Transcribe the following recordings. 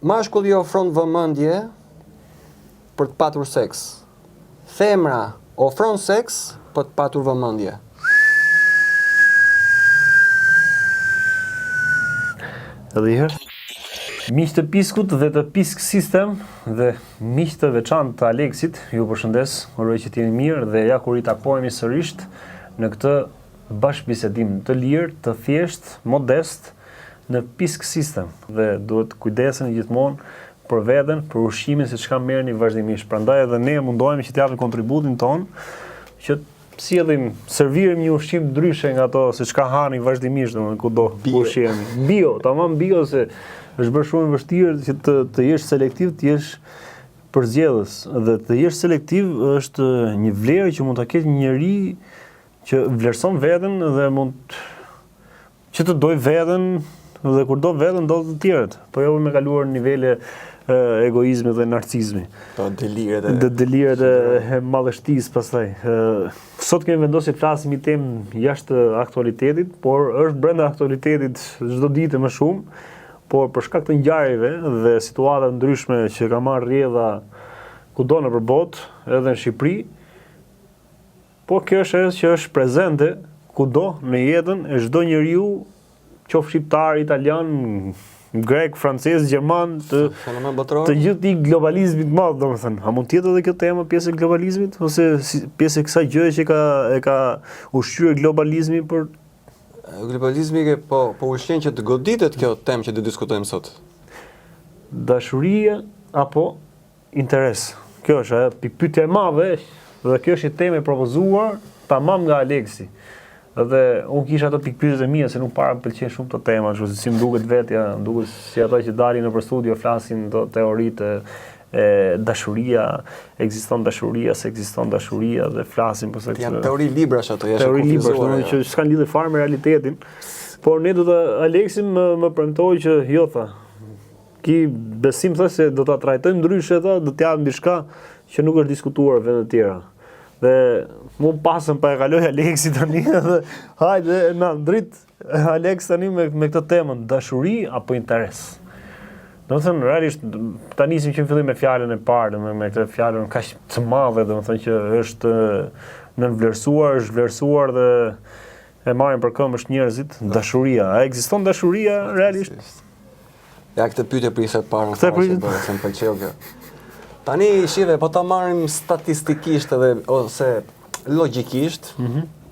Mashkulli ofron vëmendje për të patur seks. Femra ofron seks për të patur vëmendje. Edhe një herë. Miq të Piskut dhe të Pisk System dhe miq të veçantë të Aleksit, ju përshëndes, uroj që t'jeni mirë dhe ja kur i takohemi sërish në këtë bashkëbisedim të lirë, të thjesht, modest në Pisk System dhe duhet kujdeseni gjithmonë për veten, për ushqimin se çka merrni vazhdimisht. Prandaj edhe ne mundohemi që t'japim kontributin ton që sjellim, servirem një ushqim ndryshe nga ato se çka hani vazhdimisht domethënë kudo ushqimi. Bio, tamam bio se është bërë shumë e vështirë që të jesh selektiv, të jesh përzgjedhës dhe të jesh selektiv është një vlerë që mund ta ketë një njeri që vlerëson veten dhe mund që të doj veten dhe kur do veten do të tjerët, po jo me kaluar nivele egoizmi dhe narcizmi. Po deliret e madhështisë pastaj. Sot kemi vendosur të flasim një temë jashtë aktualitetit, por është brenda aktualitetit çdo ditë më shumë, por për shkak të ngjarjeve dhe situata ndryshme që ka marrë rrjedha kudo nëpër botë, edhe në Shqipëri, po kjo është ajo që është prezente kudo në jetën e çdo njeriu, qoftë shqiptar, italian, grek, francez, gjerman, të gjithë i globalizmit madh, domethënë. A mund të jetë edhe kjo temë pjesë e globalizmit ose pjesë e kësaj gjëje që e ka ushqyer globalizmi për globalizmi po ushqen që të goditet kjo temë që do diskutojmë sot. Dashuria apo interes. Kjo është ajo pikpyetja e madhe dhe kjo është një temë e propozuar tamam nga Aleksi. Dhe unë kisha ato pikpyetjet e mia se nuk para më pëlqen shumë këto tema, kështu si më duket vetja, më duket si ata që dalin nëpër studio flasin do teoritë e dashuria, ekziston dashuria, se ekziston dashuria dhe flasin për se janë teori librash ato, jashtë teori librash, që s'kan lidhje fare me realitetin. Por ne do të Aleksi më premtoi që jo tha. Ki besim tha se do ta trajtojmë ndryshe tha, do të japim diçka që nuk është diskutuar në vende të tjera. Dhe mu pasën pa e kaloj Aleksi tani dhe hajde na ndrit Aleks tani me këtë temën dashuri apo interes. Domethënë realisht ta nisim që fillim me fjalën e parë, me këtë fjalën kaq të madhe, domethënë që është nënvlerësuar, është vlerësuar dhe e marrin për këmbë është njerëzit, dashuria. A ekziston dashuria realisht? Ja këtë pyetje prisja të parë, se më pëlqeu kjo. Tani shive, po ta marrim statistikisht edhe ose logjikisht,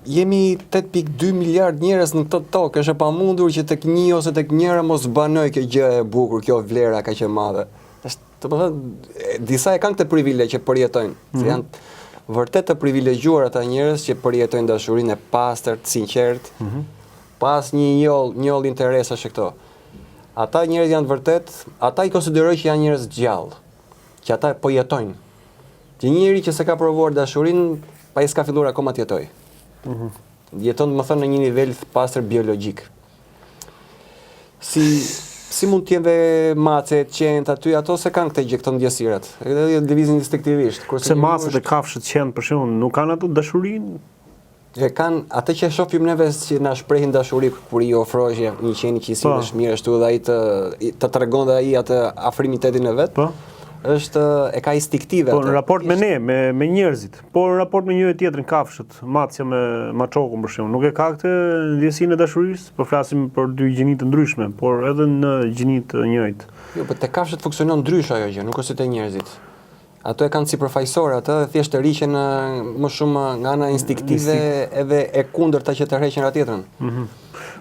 jemi 8.2 miliard njerëz në këtë tokë, është e pamundur që tek një ose tek njëra mos banoj kjo gjë e bukur, kjo vlera kaq e madhe. Është, domethënë, disa e kanë këtë privilegj që përjetojnë, se janë vërtet të privilegjuar ata njerëz që përjetojnë dashurinë e pastër, të sinqert, pas një njoll interesash e këto. Ata njerëz janë vërtet, ata i konsideroj që janë njerëz gjallë, që ata po jetojnë. Që një njeri që s'e ka provuar dashurinë, pa i s'ka filluar akoma të jetojë. Jeton më thënë në një nivel të pastër biologjik. Si mund t'jenë dhe macet, qenët aty, ato se kanë këtë gjë, këto ndjesirat. Edhe lëvizin instinktivisht. Se macet e kafshët qenët për shembull nuk kanë ato dashurinë? E kanë atë që shohim neve që na shprehin dashuri kur i ofrohesh një qeni që i sillesh mirë ashtu dhe ai të tregon dhe ai atë afrimitetin e vet. Po. Është e ka instinktive atë. Po në raport me ne, me njerëzit. Po në raport me njëri tjetrin, kafshët, macja me maçokun për shembull, nuk e ka këtë ndjesinë e dashurisë? Po flasim për dy gjini të ndryshme, por edhe në gjini të njëjtë. Jo, po te kafshët funksionon ndryshe ajo gjë, nuk është si te njerëzit. Ato e kanë si përfaqësore atë dhe thjesht të riqen më shumë nga ana instinktive edhe e kundërta që tërheqin atë tjetrën.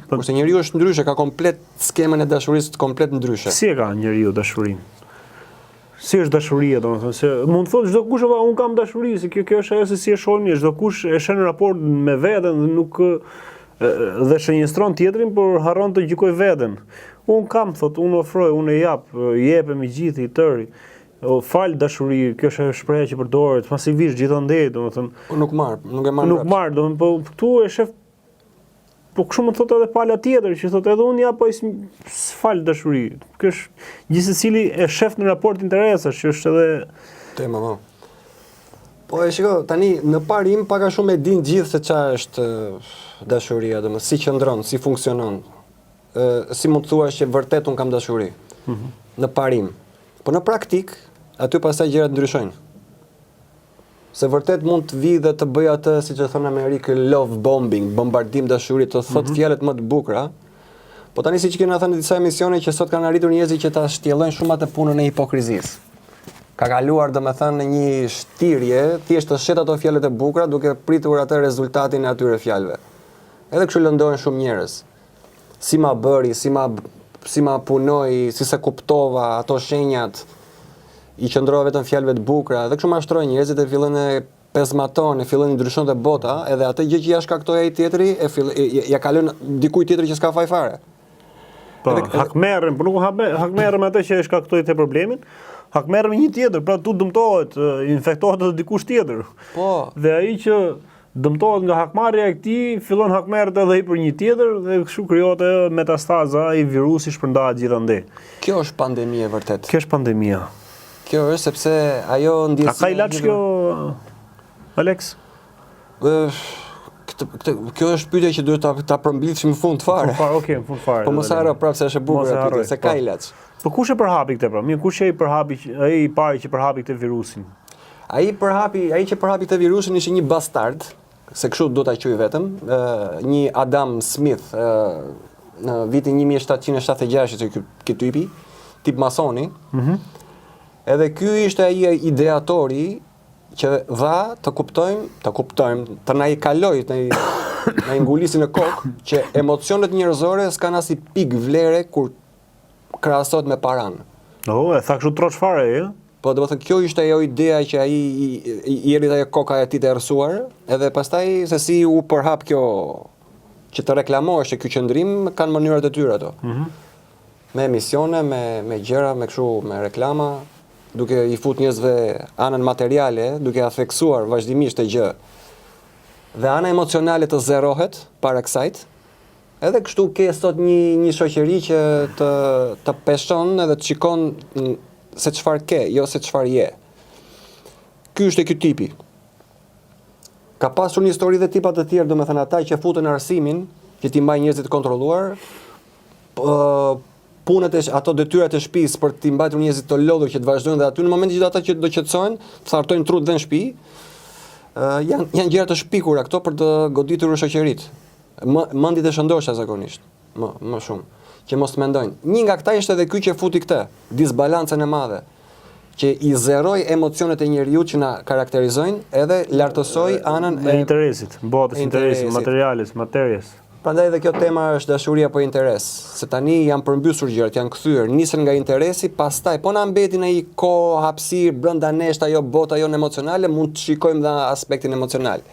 Kurse njeriu është ndryshe, ka komplet skemën e dashurisë komplet ndryshe. Si e ka njeriu dashurinë? Si është dashuria, domethënë se mund të thotë çdo kush apo un kam dashuri, se kjo është ajo se si e shohim ne, çdo kush e shën raport me veten dhe nuk dhe shënjestron tjetrin, por harron të gjykoj veten. Un kam, thotë, un ofroj, un e jap, jepem i gjithë i tëri. Fal dashuri, kjo është shprehja që përdoret masivisht gjithandej, domethënë. Po nuk e marr. Nuk marr, domethënë, po këtu e shef. Po kështu më thotë edhe pala tjetër, që thotë edhe unë ja po s'fal dashuri. Kjo është gjithsecili e shef në raport interesash, që është edhe tema më. Po e shiko, tani në parim pak a shumë e din gjithë se çfarë është dashuria, domethënë si qëndron, si funksionon. Si mund të thuash që vërtet un kam dashuri. Në parim. Po në praktik, aty pastaj gjërat ndryshojnë. Se vërtet mund të vi dhe të bëj atë, siç e thon Amerikë, love bombing, bombardim dashurie, të thot fjalët më të bukura. Po tani siç kena thënë në disa emisione që sot kanë arritur njerëzit që ta shtjellojnë shumë atë punën e hipokrizisë. Ka kaluar domethënë në një shtirje, thjesht të shet ato fjalët e bukura duke pritur atë rezultatin e atyre fjalëve. Edhe kështu lëndohen shumë njerëz. Si ma bëri, si ma punoi, si se kuptova ato shenjat, i qëndrova vetëm fjalëve të bukura, dhe kështu mashtrojnë njerëzit e fillojnë e pezmaton, e fillojnë ndryshon të bota, edhe atë gjë që ja shkaktoi ai tjetri, ja kalon dikujt tjetër që s'ka faj fare. Po, hakmerrën, po nuk hakmerrën me atë që e shkaktoi te problemin. Hakmerrën me një tjetër, pra tu dëmtohet, infektohet edhe dikush tjetër. Po. Dhe ai që dëmtohet nga hakmarrja e këtij, fillon hakmerret edhe ai për një tjetër dhe kështu krijohet metastaza, ai virusi shpërndahet gjithandej. Kjo është pandemia e vërtet. Kjo është pandemia. Kjo është sepse ajo ndjesia. A ka ilaç kjo, Alex? Kjo është pyetje që duhet ta përmbledhim në fund fare. Okej, në fund fare. Po mos harro prapë se është e bukur aty, se ka ilaç. Po kush e përhapi këtë pra? Mirë, kush e përhapi, ai i pari që përhapi këtë virusin? Ai që përhapi këtë virusin ishte një bastard, se kështu do ta quaj vetëm, një Adam Smith në vitin 1776 ky tipi, tip masoni. Edhe ky ishte ai ideatori që dha të kuptojmë, të na i kaloj, na i ngulisi në kokë, që emocionet njerëzore s'kan as i pik vlere kur krahasohet me paran. E tha kështu troç fare, e? Po, domethënë kjo ishte ajo idea që ai i erdhi ajo koka e tij të errësuar, edhe pastaj se si u përhap kjo që të reklamohesh ky qëndrim, kanë mënyrat e tyre ato. Me emisione, me gjëra, me kështu, me reklama, duke i fut njerëzve anën materiale, duke ia theksuar vazhdimisht të gjë. Dhe ana emocionale të zerohet para kësajt. Edhe kështu ke sot një shoqëri që të peshon edhe të shikon se çfarë ke, jo se çfarë je. Ky është ky tipi. Ka pasur një histori dhe tipa të tjerë, domethënë ata që futën arsimin, që ti mbajnë njerëzit të kontrolluar, punët ato detyrat e shtëpisë për t'i mbajtur njerëzit të lodhur që të vazhdojnë dhe aty në momentin që ata që do qetësojnë, të thartojnë trut dhe në shtëpi, janë gjëra të shpikura këto për të goditur shoqëritë. Mendjet e shëndoshta zakonisht, më shumë, që mos mendojnë. Një nga këta ishte edhe ky që futi këtë, disbalancën e madhe, që i zeroi emocionet e njeriu që na karakterizojnë edhe lartësoi anën e interesit, botës interesit, materialis, materjes. Prandaj edhe kjo tema është dashuria për interes, se tani janë përmbysur gjërat, janë kthyer, nisën nga interesi, pastaj po na mbetin ai kohë, hapësirë brenda nesh ajo bota jon emocionale, mund të shikojmë dha aspektin emocional.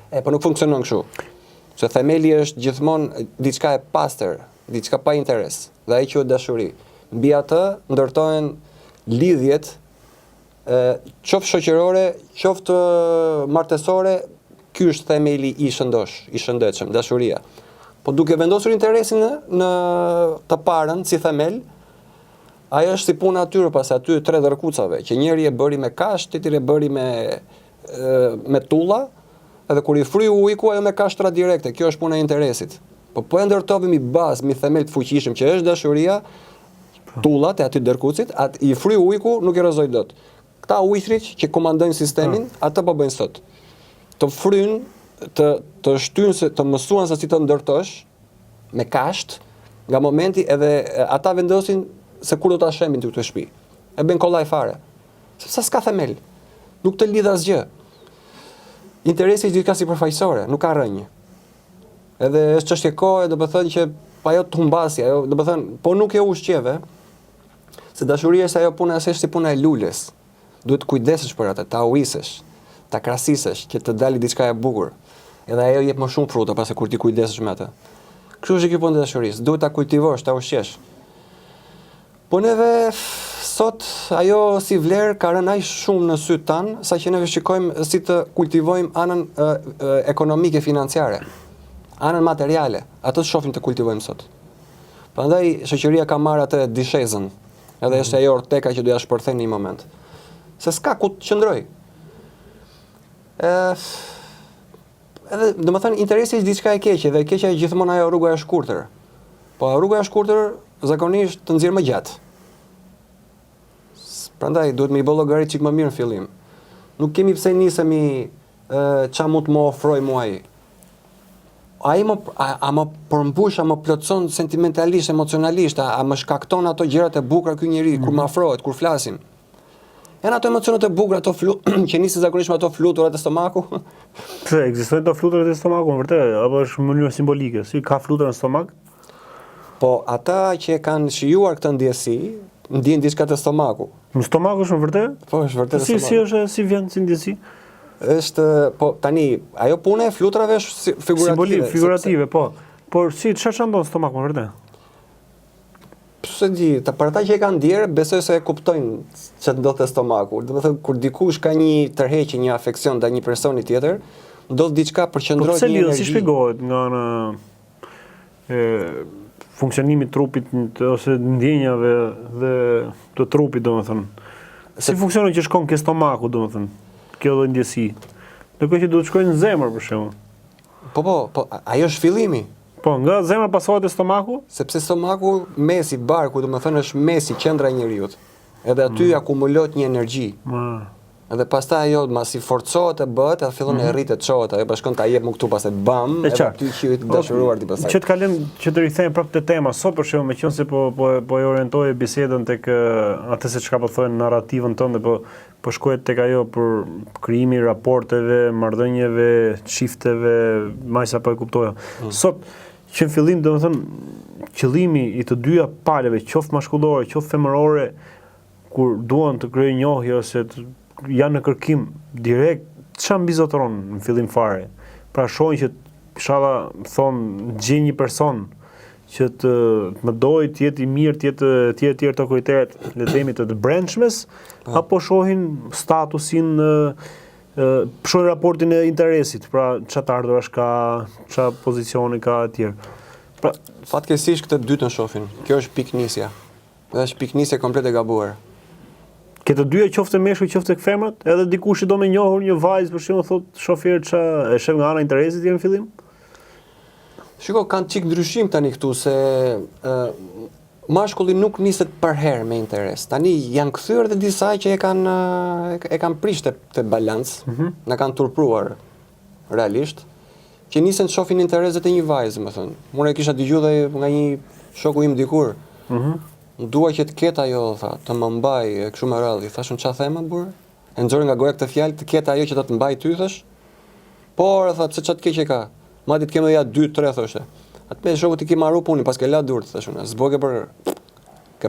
Po nuk funksionon kështu. Se themeli është gjithmonë diçka e pastër, diçka pa interes, dhe ai quhet dashuri. Mbi atë ndërtohen lidhjet qoftë shoqërore, qoftë martesore, ky është themeli i shëndetshëm, dashuria. Po duke vendosur interesin në të parën si themel, ajo është si puna atyre pas aty tre dërkucave, që njëri e bëri me kash, tjetri e bëri me tulla, edhe kur i fryu ujku ajo me kashtra direkte. Kjo është puna e interesit. Po e ndërtovim i bazë, mi themel të fuqishëm që është dashuria, tullat e aty dërkucit, i fryu ujku nuk i rrezoj dot. Këta ujthrit që komandojnë sistemin, atë po bëjnë sot. Të fryn, të shtynë, të mësuan se si të ndërtosh me kasht, nga momenti edhe ata vendosin se kur do ta shembin ty këtë shtëpi. E bën kollaj fare. Sepse s'ka themel. Nuk të lidh asgjë. Interesi është diçka sipërfaqësore, nuk ka rrënjë. Edhe është çështje kohe, do të thënë që ajo të humbasi, ajo do të thënë, po nuk e ushqeve, se dashuria është ajo puna është si puna e lules. Duhet të kujdesesh për atë, ta uisesh, ta krasisesh, që të dalë diçka e bukur. Edhe ajo jep më shumë fruta pasi kur ti kujdesesh me atë. Kështu është kjo punë e dashurisë, duhet ta kultivosh, ta ushqesh. Po neve sot ajo si vlerë ka rënë aq shumë në syt tan, saqë neve shikojmë si të kultivojmë anën ekonomike financiare, anën materiale. Atë shohim të kultivojmë sot. Prandaj shoqëria ka marrë atë dishezën, edhe është ajo orteka që do ja shpërthen në një moment. Se s'ka ku të qëndroj. Edhe domethënë interesi është diçka e keqe dhe e keqja është gjithmonë ajo rruga e shkurtër. Po rruga e shkurtër zakonisht të nxjerr më gjatë. Prandaj duhet me I bë llogarit çik më mirë në fillim. Nuk kemi pse nisemi ç'a mund të më ofroj mua ai. Ai më përmbush, a më plotson sentimentalisht, emocionalisht, a më shkakton ato gjërat e bukura ky njeri kur më afrohet, kur flasim. Janë ato emocionet e bukura, ato që nisin zakonisht me ato fluturat e stomaku. Pse ekzistojnë ato fluturat e stomaku vërtet, apo është në mënyrë simbolike? Si ka flutura në stomak? Po ata që kanë shijuar këtë ndjesi, ndjejnë diçka të stomaku. Në stomak është në vërtet? Po, është vërtet në stomak. Si është, si vjen si ndjesi? Është, po tani, ajo puna e fluturave është figurative. Figurative, po. Por çfarë ndon stomak më vërtet? Se di, për ata që e kanë ndjerë, besoj se e kuptojnë që ndodh te stomaku. Domethënë kur dikush ka një tërheqje, një afeksion ndaj një personi tjetër, ndodh diçka përqendrohet një energji. Si shpjegohet nga ana funksionimi trupit ose ndjenjave dhe të trupit, domethënë. Si funksionon që shkon ke stomaku, domethënë, kjo lloj ndjesi. Ndërkohë që duhet shkojnë në zemër për shembull. Po, ajo është fillimi. Po, nga zemra pasohet te stomaku? Sepse stomaku, mesi, barku, domethënë është mesi, qendra e njeriu. Edhe aty akumulohet një energji. Edhe pastaj ajo masi forcohet e bëhet, edhe fillon e rritet, çohet, ajo bashkon ta jep më këtu pastaj bam, edhe ty qiujt të dashuruar ti pastaj. Që të kalojm që të rikthejmë prapë te tema. Sot për shembull, meqense po e orientoj bisedën tek atë se çka po thonë narrativën tënde, po shkohet tek ajo për krijimi i raporteve, marrëdhënieve, çifteve, më sa po e kuptoja. Sot që në fillim domethënë qëllimi I të dyja palëve, qoftë maskullore, qoftë femërore, kur duan të krijojnë njohje ose janë në kërkim direkt, ç'a mbizotron në fillim fare. Pra shohin që inshallah thon gjej një person që të më dojë të jetë I mirë, të jetë të kujteret, le të themi të brendshmes, apo shohin statusin, shohin raportin e interesit, pra ç'a të ardhurash ka, ç'a pozicioni ka etj. Pra fatkeqësisht këtë dytën shohin. Kjo është piknisja. Dhe është piknisje komplet e gabuar. Këtë dyja qoftë meshkuj, qoftë femrat, edhe dikush I do me njohur një vajzë për shembull thotë shofer ç'a e shef nga ana e interesit në fillim. Shiko, kanë çik ndryshim tani këtu se mashkulli nuk niset për herë me interes. Tani janë kthyer dhe disa që e kanë prishë te balancë, na kanë turpruar realisht, që nisen të shohin intereset e një vajze, më thënë. Unë e kisha dëgjuar dhe nga një shoku im dikur. Dua që të ketë ajo, tha, të më mbaj kështu me radhë. Thashun ç'a them burr? E nxori nga goja këtë fjalë, të ketë ajo që do të mbaj ty thash. Por tha, pse ç'a të keq e ka? Madje të kemë ja 2-3 thoshte. Atë me shoku ti ke marrë punin, pas ke la durt thashun. S'boke për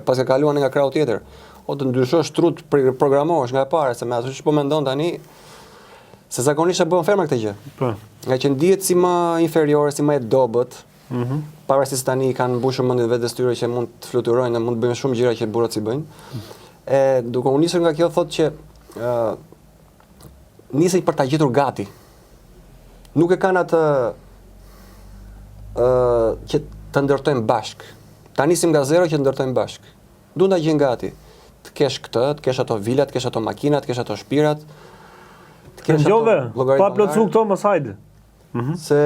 pas ke kaluar nga krau tjetër. O të ndryshosh trut programohesh nga e para se me ato që po mendon tani se zakonisht e bën femra këtë gjë. Po. Nga që ndihet si më inferiore, si më e dobët. Pavarësisht tani kanë mbushur mendjet vetes tyre që mund të fluturojnë, mund të bëjnë shumë gjëra që burrat si bëjnë. E duke u nisur nga kjo thotë që nisej për ta gjetur gati. Nuk e kanë atë që të ndërtojmë bashk. Ta nisim nga zero që të ndërtojmë bashk. Duan ta gjejnë gati. Të kesh këtë, të kesh ato vila, të kesh ato makina, të kesh ato shtëpirat. Të kesh ato pa plotsu këto mos hajde. Se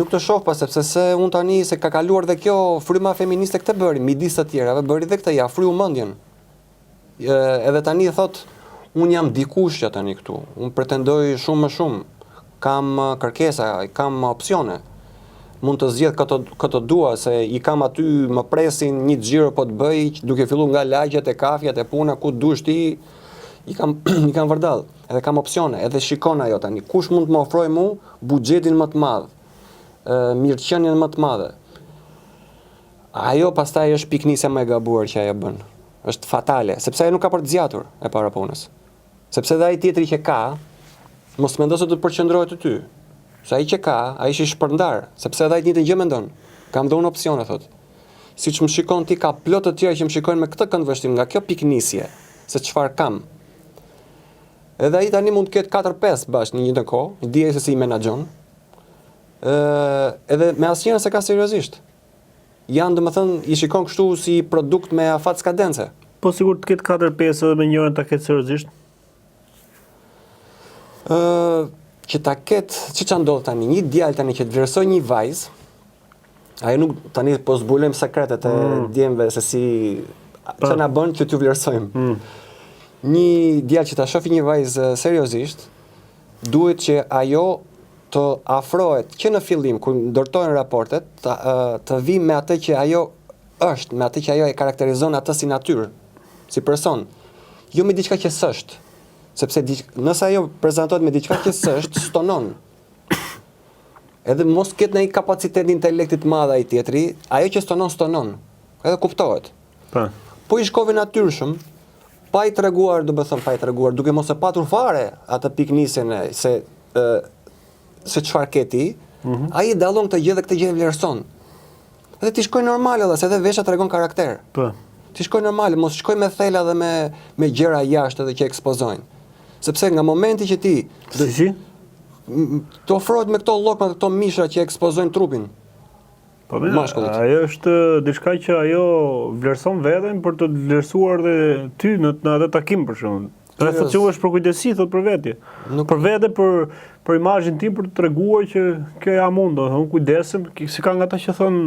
nuk të shoh pas sepse se unë tani se ka kaluar dhe kjo fryma feministe këtë bëri, midis të tjerave bëri dhe këtë ja fryu mendjen. Edhe tani thot unë jam dikush që tani këtu. Unë pretendoj shumë më shumë. Kam kërkesa, kam opsione. Mund të zgjedh këtë dua se I kam aty më presin një xhiro po të bëj duke filluar nga lagjet e kafjat e puna ku dush ti I kam vërdall. Edhe kam opsione, edhe shikon ajo tani. Kush mund të më ofrojë mua buxhetin më të madh, mirëqenien më të madhe. Ajo pastaj është piknisja më e gabuar që ajo bën. Është fatale, sepse ajo nuk ka për të zgjatur e para punës. Sepse edhe ai tjetri që ka, mos mendo se do të përqendrohet te ty. Se ai që ka, ai është I shpërndar, sepse edhe ai njëjtën gjë mendon. Kam dhënë opsione thotë. Siç më shikon ti ka plot të tjerë që më shikojnë me këtë këndvështrim nga kjo piknisje, se çfarë kam. Edhe ai tani mund të ketë 4-5 bashkë në një kohë, dije se si I menaxhon. Edhe me asnjërin se ka seriozisht. Janë domethënë I shikon kështu si produkt me afat skadence. Po sigurt të ketë 4-5 edhe me njërin ta ketë seriozisht. Që ta ketë, ç'a ndodh tani, një djalë tani që të vlerësoj një vajzë, ajo nuk tani po zbulojmë sekretet e djemve se si ç'a na bën që t'ju vlerësojmë. një djalë që ta shofi një vajzë seriozisht, duhet që ajo të afrohet që në fillim kur ndërtohen raportet, të vi me atë që ajo është, me atë që ajo e karakterizon atë si natyrë, si person, jo me diçka që s'është. Sepse nëse ajo prezantohet me diçka që s'është, stonon. Edhe mos ketë ndonjë kapacitet intelektit të madh ai tjetri, ajo që stonon. Edhe kuptohet. Po i shkove natyrshëm, pa i treguar, duke mos e patur fare atë piknisjen se çfarë ke ti, ai e dallon këtë gjë dhe këtë gjë e vlerëson. Edhe ti shkoj normal edhe se edhe vesha tregon karakter. Ti shkoj normal, mos shkoj me thela dhe me gjëra jashtë edhe që ekspozojnë. Sepse nga momenti që ti të ofrohet me këto llokra, këto mishra që ekspozojnë trupin. Po ajo është diçka që ajo vlerëson veten për të vlerësuar dhe ty në atë takim për shembull. Pra thotë që është për kujdesi, thotë për vetje. Për vete, për imazhin tim, për të treguar që kjo jam unë, do unë kujdesem, si kanë ata që thonë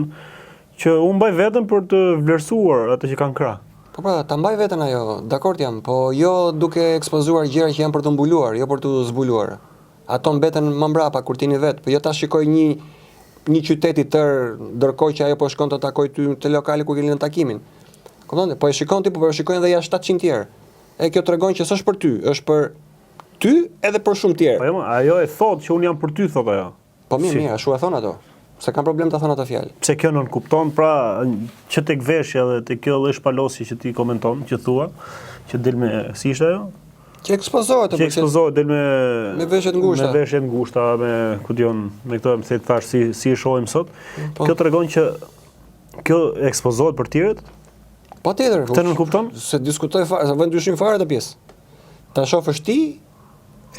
që unë mbaj veten për të vlerësuar atë që kanë krah. Po pra, ta mbaj veten ajo, dakord jam, po jo duke ekspozuar gjëra që janë për të mbuluar, jo për të zbuluar. Ato mbeten më mbrapa kur tini vet, po jo ta shikoj një qytet i tërë, ndërkohë që ajo po shkon të takoj ty te lokali ku keni në takimin. Kupton? Po e shikon ti, po e shikojnë edhe jashtë 700 tjerë. E kjo tregon që s'është për ty, është për ty edhe për shumë tjerë. Po ajo e thotë që unë jam për ty, thotë ajo. Po mirë, ashtu e thon ato. Se kanë problem ta thonë ato fjalë. Pse kjo nën kupton, pra që tek veshja dhe tek kjo lloj shpalosi që ti komenton, që thua, që del me si ishte ajo? Që ekspozohet, del me veshje të ngushta. Me veshje të ngushta, me këto më thash si e shohim sot. Kjo tregon që kjo ekspozohet për tjerët? Patjetër. Këtë nuk kupton? Se diskutoj fare, se vën dyshim fare të pjesë. Ta shohësh ti,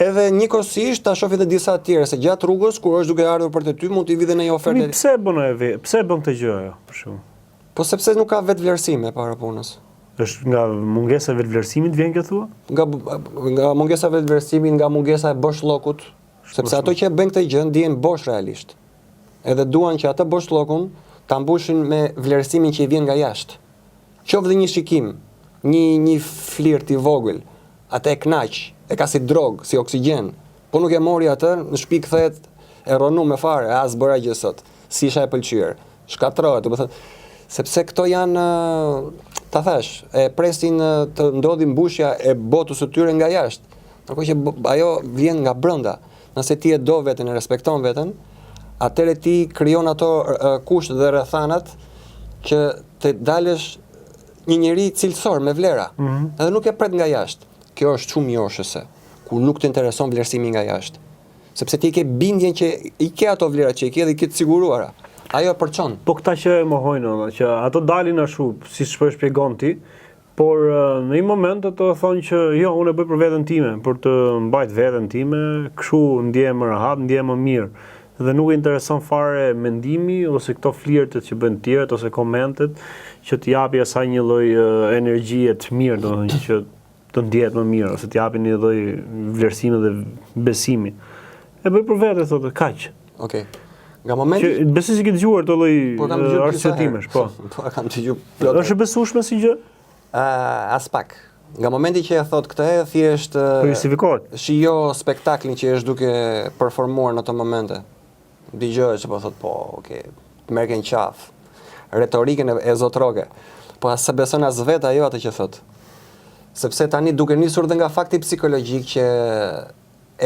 edhe njëkohësisht ta shohin edhe disa të tjerë, se gjatë rrugës kur është duke ardhur për te ty, mund t'i vi dhe në një ofertë. Pse bën ajo? Pse bën këtë gjë ajo, për shembull? Po sepse nuk ka vetë vlerësime para punës. Është nga mungesa e vetvlerësimit vjen kjo thua? Nga mungesa e vetvlerësimit, nga mungesa e boshllokut, sepse ato që bën këtë gjë ndihen bosh realisht. Edhe duan që atë boshllokun ta mbushin me vlerësimin që i vjen nga jashtë. Qoftë dhe një shikim, një flirt i vogël, atë e knaq, e ka si drog, si oksigjen, po nuk e mori atë, në shtëpi kthehet e ronu me fare, as bëra gjë sot, si isha e pëlqyer, shkatrohet, do të thotë, sepse këto janë, ta thash, e presin të ndodhi mbushja e botës së tyre nga jashtë, ndërkohë që ajo vjen nga brenda. Nëse ti e do veten, e respekton veten, atëherë ti krijon ato kushte dhe rrethanat që të dalësh një njeri cilësor me vlera, edhe nuk e pret nga jashtë. Kjo është shumë joshëse, kur nuk të intereson vlerësimi nga jashtë. Sepse ti ke bindjen që i ke ato vlera që i ke dhe i ke të siguruara. Ajo e përçon. Po këta që e mohojnë, që ato dalin ashtu, si po e shpjegon ti, por në një moment ato thonë që jo, unë e bëj për veten time, për të mbajt veten time, kështu ndjehem më rahat, ndjehem më mirë. Dhe nuk e intereson fare mendimi ose këto flirtet që bën tjerët ose komentet që t'i japi asaj një lloj energjie të mirë, domethënë që të ndjehet më mirë ose t'i japi një lloj vlerësimi dhe besimi. E bëj për veten thotë, kaq. Okej. Nga momenti besoj se ke dëgjuar këto lloj arsyetimesh, po. Po kam dëgjuar. Është e besueshme si gjë? As pak. Nga momenti që e thot këtë, thjesht justifikohet. Shijo spektaklin që është duke performuar në ato momente. Dëgjoj që po thot po, okay, merken qaf. Retorikën e zotroke. Po as se beson as vet ajo atë që thot. Sepse tani duke nisur dhe nga fakti psikologjik që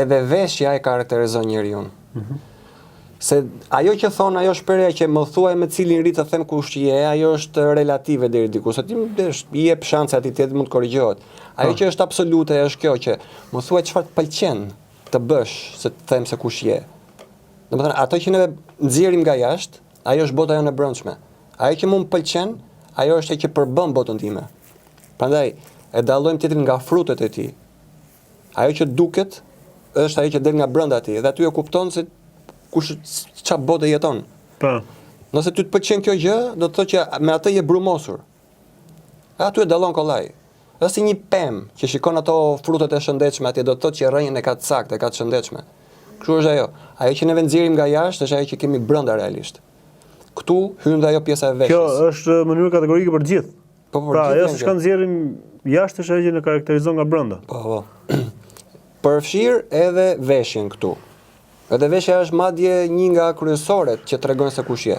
edhe veshja e karakterizon njeriu. Se ajo që thon, ajo shprehja që më thuaj me cilin rit të them kush je, ajo është relative deri diku. Se ti i jep shanse atij tjetrit mund të korrigjohet. Ajo që është absolute është kjo që më thuaj çfarë të pëlqen të bësh, se të them se kush je. Domethënë ato që ne nxjerrim nga jashtë, ajo është bota jonë e brendshme. Ajo që më pëlqen, ajo është ajo që përbën botën time. Prandaj e dallojmë tjetrin nga frutet e tij. Ajo që duket është ajo që del nga brenda tij dhe aty e kupton se kush çfarë bote jeton. Po. Nëse ty të pëlqen kjo gjë, do të thotë që me atë je brumosur. Aty e dallon kollaj. Është si një pemë që shikon ato frutet e shëndetshme atje, do të thotë që rrënjën e ka të saktë, e ka të shëndetshme. Kështu është ajo. Ajo që neve nxjerrim nga jashtë është ajo që kemi brenda realisht. Ktu hyn dhe ajo pjesa e veshjes. Kjo është mënyrë kategorike për të gjithë. Po, pra, ajo s'ka nxjerrim jashtë është ajo që në karakterizon nga brenda. Po. Përfshir edhe veshjen këtu. Edhe veshja është madje një nga kryesoret që tregojnë se kush je.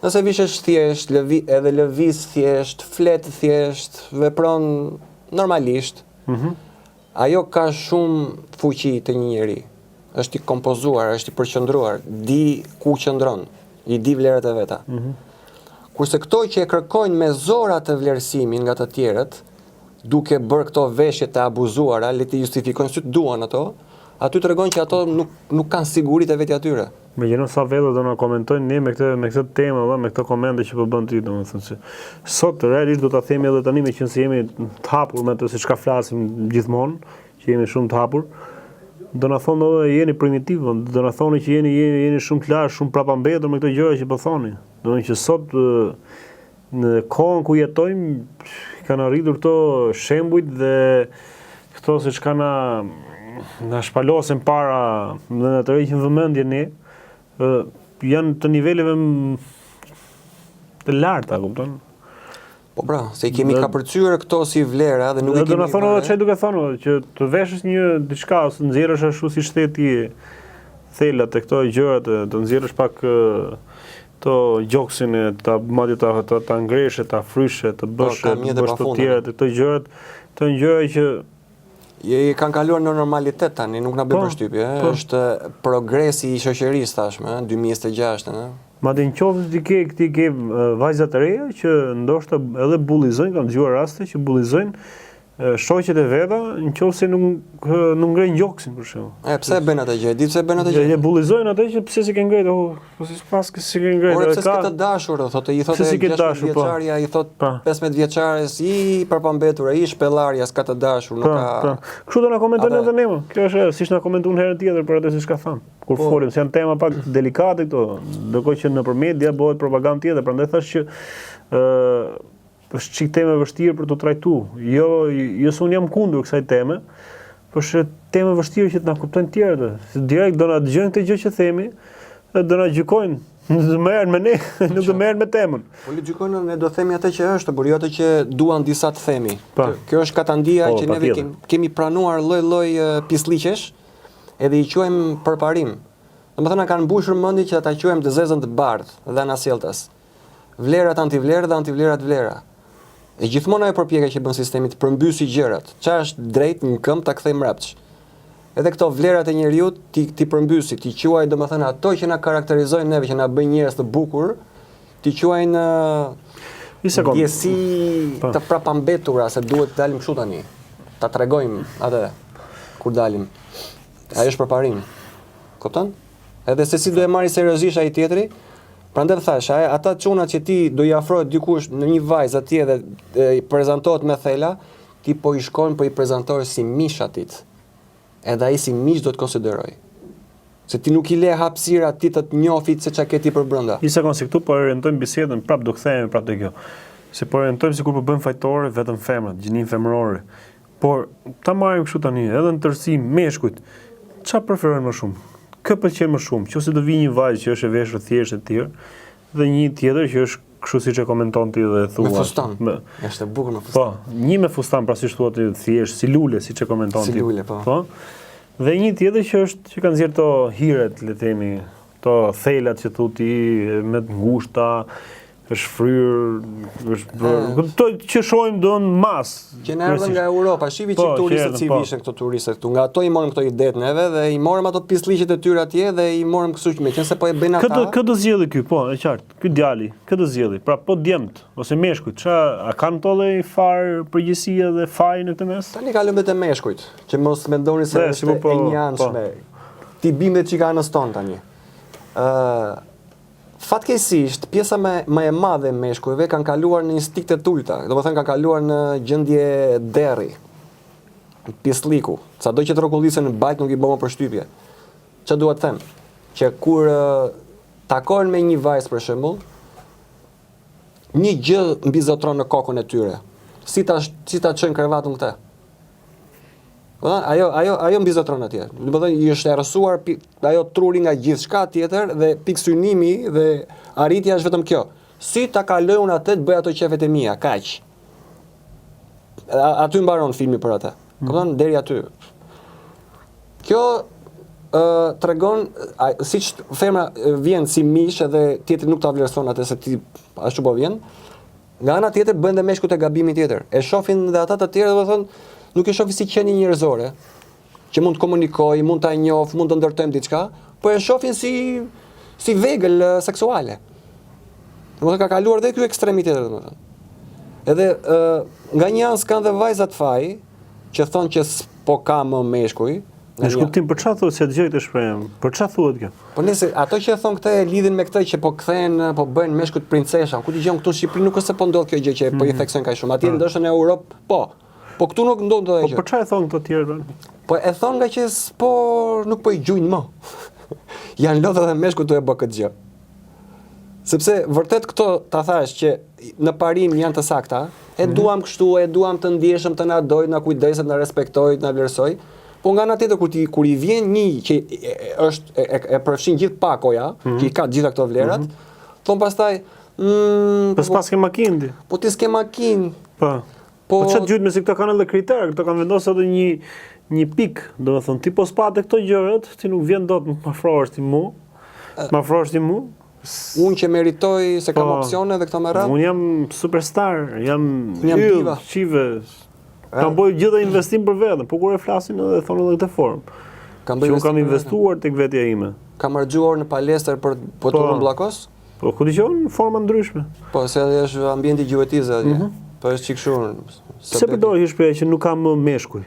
Nëse vishesh thjesht, edhe lëviz thjesht, flet thjesht, vepron normalisht, ajo ka shumë fuqi të një njeri. Është i kompozuar, është i përqendruar, di ku qëndron, i di vlerat e veta. Kurse këto që e kërkojnë me zora të vlerësimin nga të tjerët, duke bërë këto veshje të abuzuara, le të justifikojnë si të duan ato, aty tregojnë që ato nuk kanë siguritë e vetja tyre. Megjithëse sa vella do na komentojnë ne me këtë temë, me këto komente që po bën ti, domethënë se sot realisht do ta themi edhe tani me që jemi të hapur me ato se çka flasim gjithmonë, që jemi shumë të hapur, do na thonë edhe jeni primitiv, do na thonë që jeni shumë të lashtë, shumë prapambetur me këto gjëra që po thoni. Domethënë që sot në kohën ku jetojmë kanë arritur këto shembujt dhe këto se çka na shpalosen para dhe na të rriqin vëmendje ne, janë të niveleve të larta, kupton? Po pra, se i kemi kapërcyer këto si vlera dhe nuk i kemi. Do na thonë edhe çfarë duke thonë, që të veshësh një diçka ose të nxjerrësh ashtu si shteti thelat e këto gjërat, të nxjerrësh pak to gjoksin e madje ta ngreshe, ta fryshe, të bësh të tjera këto gjërat, të gjëra që kanë kaluar në normalitet tani, nuk na bën përshtypje, është progresi i shoqërisë tashmë, 2026, Madje në qoftë ti ke vajza të reja që ndoshta edhe bullizojnë, kam dëgjuar raste që bullizojnë shoqet e veta, nëse nuk ngrenë gjoksin për shembull. Pse bën atë gjë? Di pse bën atë gjë? Ja bullizojnë atë që pse si ke ngretë, po si pas që si ke ngretë. Ora pse s'ke të dashur, thotë, i thotë 16 vjeçaria, i thotë 15 vjeçares, i përpambetur, ai shpellarja s'ka të dashur, nuk ka. Kështu do na komentojnë edhe ne. Kjo është siç na komentuan herën tjetër për atë se çka thanë. Kur folim se janë tema pak delikate këto, ndërkohë që nëpër media bëhet propagandë tjetër, prandaj thash që është çik temë vështirë për të trajtuar. Jo se unë jam kundër kësaj teme, por është temë vështirë që të na kuptojnë të tjerët. Direkt do na dëgjojnë këtë gjë që themi, do na gjykojnë, do merren me ne, nuk do merren me temën. Po le gjykojnë, ne do themi atë që është, por jo atë që duan disa të themi. Kjo është katandia që ne kemi pranuar lloj-lloj pislliqesh, edhe i quajmë përparim. Domethënë kanë mbushur mendin që ata quajmë të zezën të bardhë dhe anasjelltas. Vlerat antivlerë dhe antivlerat vlera. E gjithmonë ajo përpjekje që bën sistemi të përmbysë gjërat. Çfarë është drejt në këmbë ta kthej mbrapsht. Edhe këto vlerat e njeriu ti përmbysi, ti quaj domethënë ato që na karakterizojnë neve, që na bëjnë njerëz të bukur, ti quajnë ndjesi të prapambetura se duhet të dalim kështu tani. Ta tregojmë atë kur dalim. Ajo është përparim. Kupton? Edhe se si do e marrë seriozisht ai tjetri. Prandaj thash, ata çuna që ti do i afrohet dikush në një vajzë atje dhe i prezantohet me thela, ti po i shkon, po i prezantohesh si mish atit. Edhe ai si mish do të konsideroj. Se ti nuk i le hapësira ti të njohit se çka ke ti për brenda. Një sekondë, se këtu po orientojmë bisedën, prap do kthehemi prap te kjo. Se po orientojmë sikur po bëjmë fajtore vetëm femrat, gjinin femërore. Por ta marrim kështu tani, edhe në tërësi meshkujt, çfarë preferojnë më shumë? Kë pëlqen më shumë, nëse do vi një vajzë që është e veshur thjesht e tillë, dhe një tjetër që është kështu siç e komenton ti dhe thua. Me fustan. Është e bukur me fustan. Po, një me fustan, pra siç thua ti thjesht, si lule, siç e komenton ti. Si lule, po. Po. Dhe një tjetër që kanë nxjerr to hiret, le të themi, to thelat që thuti me të ngushta, është fryrë, këto që shohim do në mas. Që në erdhën nga Europa, shivi që turistët si vishën këto turistët këtu, nga ato i morëm këto idetë neve dhe i morëm ato pisliqet e tyre atje dhe i morëm kështu që meqense po e bëjnë ata. Kë do zgjelli ky, po, e qartë. Ky djali, kë do zgjelli? Pra po djemt ose meshkujt, a kanë to lloj far përgjegjësia dhe faj në këtë mes? Tani kalojmë te meshkujt, që mos mendoni se është e njanshme. Ti bimet çika anës ton tani. Fatkeqësisht, pjesa më e madhe e meshkujve kanë kaluar në instikte të ulta, domethënë kanë kaluar në gjendje derri. Pislliku, sado që trokullisen në bajt nuk i bëmë përshtypje. Çfarë dua të them? Që kur takohen me një vajzë për shembull, një gjë mbizotron në kokën e tyre. Si ta çojnë krevatën këtë? Ajo mbizotron atje. Domethënë i është errësuar ajo truri nga gjithçka tjetër dhe piksynimi dhe arritja është vetëm kjo. Si ta kaloj unë atë të bëj ato qefet e mia, kaq. aty mbaron filmi për atë. Kupton, deri aty. Kjo tregon siç femra vjen si mish edhe tjetri nuk ta vlerëson atë se ti ashtu po vjen. Nga ana tjetër bën dhe meshkut e gabimin tjetër. E shohin dhe ata të tjerë, domethënë, nuk e shohin si qenie njerëzore, që mund të komunikojë, mund ta njoh, mund të ndërtojmë diçka, po e shohin si vegël seksuale. Domethënë ka kaluar dhe ky ekstremi tjetër, domethënë. Edhe nga një anë kanë dhe vajzat faj, që thonë që s'po ka më meshkuj. Në shkuptim për çfarë thuhet se dëgjoj këtë shprehje? Për çfarë thuhet kjo? Po nëse ato që thonë këtë e lidhin me këtë që po kthehen, po bëjnë meshkut princesha. Ku dëgjon këtu në Shqipëri nuk është se po ndodh kjo gjë që po i theksojnë kaq shumë. Atje ndoshta në Europë, po. Po këtu nuk ndodh kjo gjë. Po për çfarë thonë këto të tjerë? Po e thonë nga që nuk po i gjujnë më. Janë lodhur edhe meshkut të e bë këtë gjë. Sepse vërtet këto ta thash që në parim janë të sakta, e duam kështu, e duam të ndjeshëm, të na dojë, na kujdeset, na respektojë, na vlerësoj. Po nga ana tjetër kur i vjen një që është e përfshin gjithë pakoja, që i ka të gjitha këto vlerat, thon pastaj, po s'pas ke makinë ti. Po ti s'ke makinë. Po çfarë gjujt me se këto kanë edhe kriter, këto kanë vendosur edhe një pikë, domethënë ti po spate këto gjërat, ti nuk vjen dot më afrohesh ti mu. Më afrohesh ti mu. Unë që meritoj se kam opsione dhe këto me radhë. Unë jam superstar, jam diva. Qive. Kam bëjë gjithë investim për veten, po kur e flasin edhe thonë edhe këtë formë. Unë kam investuar tek vetja ime. Kam harxuar në palestër për të rrumbllakos? Po ku dëgjon forma ndryshme. Po se është ambienti gjuetiz atje. Po është çikshur. Pse përdori shprehje që nuk kam më meshkuj?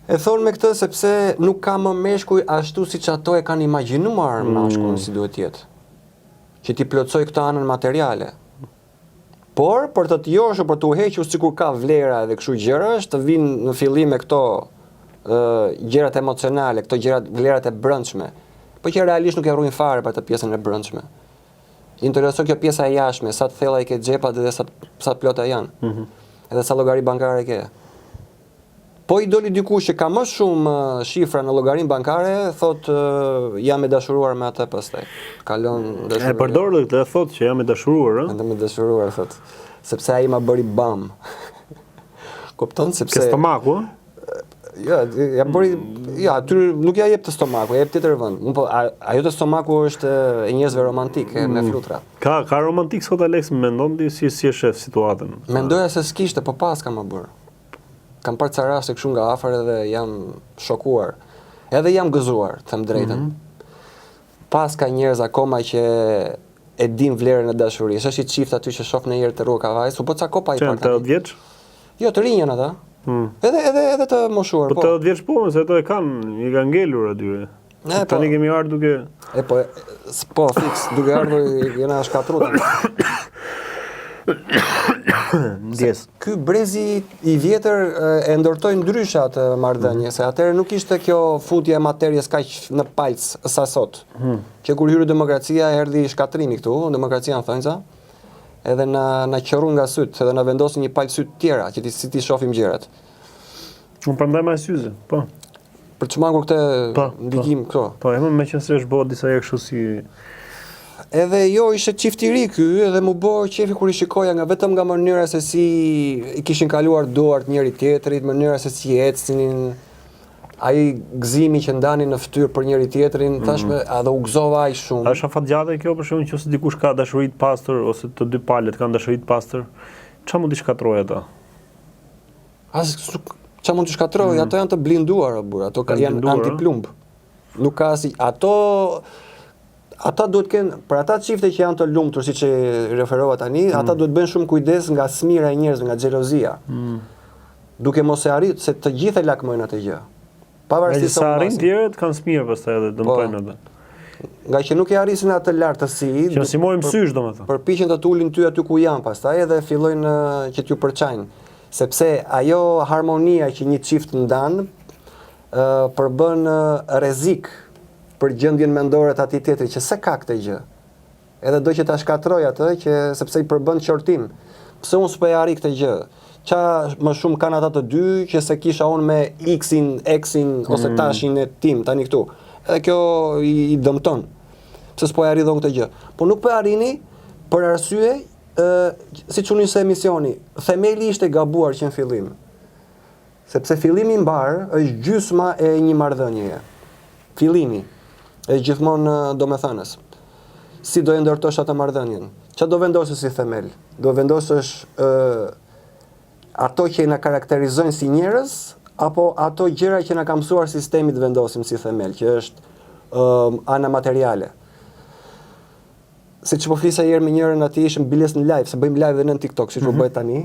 E thonë me këtë sepse nuk ka më meshkuj ashtu siç ato e kanë imagjinuar mashkullin si duhet të jetë. Që ti plotësoj këtë anën materiale. Por për të joshur, për të u hequr sikur ka vlera edhe kështu gjërash, të vinë në fillim me këto gjërat emocionale, këto vlerat e brendshme. Po që realisht nuk e rruajnë fare për të pjesën e brendshme. Intereson kjo pjesa e jashtme, sa të thella i ke xhepat dhe sa të plota janë. Edhe sa llogari bankare ke. Po i doli dikush që ka më shumë shifra në llogarinë bankare, thotë jam e dashuruar me atë pastaj. Kalon dashuri. E përdor edhe këtë, thotë që jam e dashuruar, ëh? Jam e dashuruar, thotë. Sepse ai ma bëri bam. Kupton sepse ke stomaku, ëh? Ja bëri, aty nuk ja jep të stomaku, ja jep tjetër vend. Po ajo të stomaku është e njerëzve romantik, me flutra. Ka romantik sot Alex, mendon ti si e shef situatën? Mendoja se s'kishte, po pas ka më bërë. Kam parë ca raste kështu nga afër edhe jam shokuar. Edhe jam gëzuar, them drejtën. Pas ka njerëz akoma që e din vlerën e dashurisë. Është i çift aty që shoh në herë të rruga vajzë, po ca kopa i parë. 80 vjeç? Jo, të rinj janë ata. Edhe të moshuar, po. Po 80 vjeç po, se ato e kanë, i kanë ngelur aty. Tani kemi ardhur duke po fix, duke ardhur jena shkatruar. Ndjes. Ky brezi i vjetër e ndërtoi ndryshe atë marrëdhënie, se atëherë nuk ishte kjo futje e materjes kaq në palc sa sot. Që kur hyri demokracia erdhi shkatrimi këtu, demokracia në thonjza, edhe na qërrun nga syt, edhe na vendosin një palc syt tjera, që si ti shohim gjërat. Unë prandaj më syze, po. Për të mangur këtë ndikim këto. Po, më meqense është bëu disa herë kështu si edhe jo ishte çift i ri ky, edhe mu bë qefi kur i shikoja vetëm nga mënyra se si i kishin kaluar duart njëri tjetrit, mënyra se si ecnin, ai gëzimi që ndanin në fytyrë për njëri tjetrin, tashmë edhe u gëzova aq shumë. A është afatgjate kjo për shembull nëse dikush ka dashuri të pastër ose të dy palët kanë dashuri të pastër, çfarë mund të shkatrojë ata? Çfarë mund të shkatrojë? Ato janë të blinduar, burr, ato janë antiplumb. Nuk ka si ata duhet kenë, për ata çifte që janë të lumtur, siç e referova tani, ata duhet bëjnë shumë kujdes nga smira e njerëzve, nga xhelozia. Duke mos e arritur se të gjithë e lakmojnë atë gjë. Pavarësisht se arrin tjerët kanë smir pastaj edhe dëmtojnë atë. Nga që nuk e arrisin atë lartësi, që si morim sysh domethënë. Përpiqen të ulin ty aty ku janë pastaj edhe fillojnë që t'ju përçajnë. Sepse ajo harmonia që një çift ndan përbën rrezik për gjendjen mendore të atij tjetrit që se ka këtë gjë. Edhe do që ta shkatroj atë që sepse i përbën qortim. Pse unë s'po e arri këtë gjë? Qa më shumë kanë ata të dy që se kisha unë me X-in ose tashin e tim tani këtu. Edhe kjo i dëmton. Pse s'po e arri dhon këtë gjë? Po nuk po e arrini për arsye si që njëse emisioni, themeli ishte gabuar që në fillim. Sepse fillimi mbar është gjysma e një marrëdhënieje. Fillimi është gjithmonë domethënës. Si do e ndërtosh atë marrëdhënien? Çfarë do vendosësh si themel? Do vendosësh ato që na karakterizojnë si njerëz apo ato gjëra që na ka mësuar sistemi të vendosim si themel, që është ana materiale. Si që po flisa herë me njërën ati ishëm biles në live, se bëjmë live dhe në TikTok, si që po bëjt tani.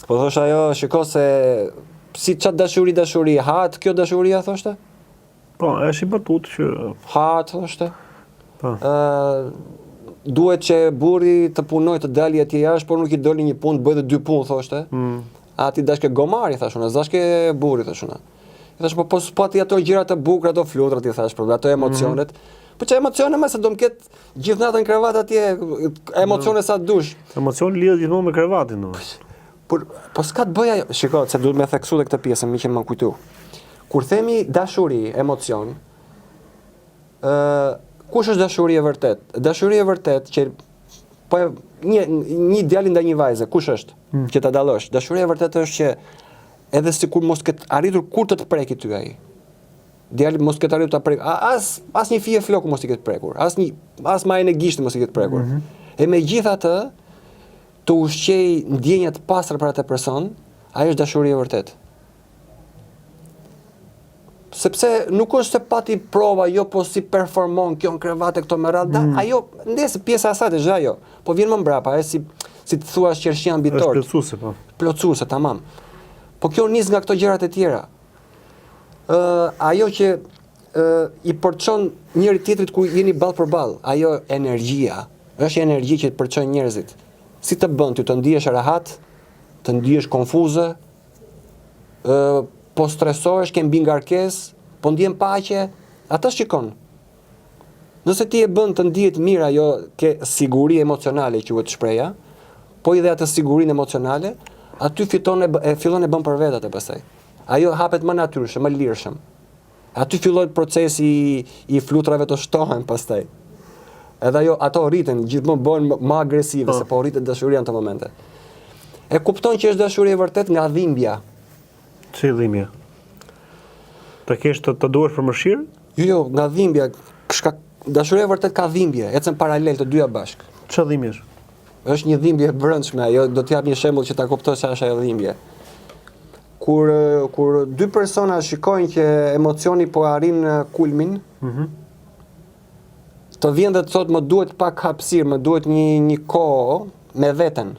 Po thosh ajo, shiko se si qatë dashuri, hatë kjo dashuria, thoshte? Po, është i batut që... Hatë, thoshte? Po. Duhet që burri të punoj të dalë atje jashtë, por nuk i doli një punë, të bëjë dhe 2 punë, thoshte. A ti dashke gomari, thashuna, dashke burri, thashuna. I thash, po ti ato gjëra të bukura, ato flutrat, i thash, por ato emocionet. Po që emocione më se do më ketë gjithë natën krevat atje, emocione sa dush. Emocion lidhet gjithmonë me krevatin, no. Po s'ka të bëja, shiko, se duhet me theksu dhe këtë pjesën, mi që më kujtu. Kur themi dashuri, emocion, kush është dashuri e vërtet? Dashuri e vërtet që po një djalin ndaj një vajze, kush është që ta dallosh? Dashuria e vërtet është që edhe sikur mos ketë arritur kur të preki ty ai. Djali mos ketë arritur ta prek. As një fije floku mos i ketë prekur. As majën e gishtit mos i ketë prekur. E megjithatë, të ushqej ndjenja të pastra për atë person, ajo është dashuria e vërtet. Sepse nuk është se pati prova, jo po si performon kjo në krevate këto me radhë, ajo, ndesë pjesa asaj është ajo, po vjen më mbrapa, si të thuash qershia mbi tort. Është plotësuese, po. Plotësuese, tamam. Po kjo nis nga këto gjërat e tjera. Ajo që i përçon njëri tjetrit kur jeni ball për ball, ajo energjia, është energji që të përçon njerëzit. Si të bën ty të ndihesh rehat, të ndihesh konfuze, po stresohesh, ke mbi ngarkesë, po ndjen paqe, ata shikon. Nëse ti e bën të ndihet mirë ajo, ke siguri emocionale quhet shpreha, po i dhe atë sigurinë emocionale, aty fillon e bën për vetat e pastaj. Ajo hapet më natyrshëm, më lirshëm. Aty fillon procesi i flutrave të shtohen pastaj. Edhe ato rriten, gjithmonë bëhen më agresive, se po rritet dashuria në të momente. E kupton që është dashuri e vërtet nga dhimbja. Si dhimbja? Të kesh të duash për mëshirë? Jo, nga dhimbja. Dashuria e vërtet ka dhimbje, ecën paralel të dyja bashk. Çfarë dhimbje është? Është një dhimbje e brendshme, ajo do të jap një shembull që ta kuptosh sa është ajo dhimbje. Kur 2 persona shikojnë që emocioni po arrin kulmin, të vjen dhe të thotë më duhet pak hapësirë, më duhet një kohë me veten,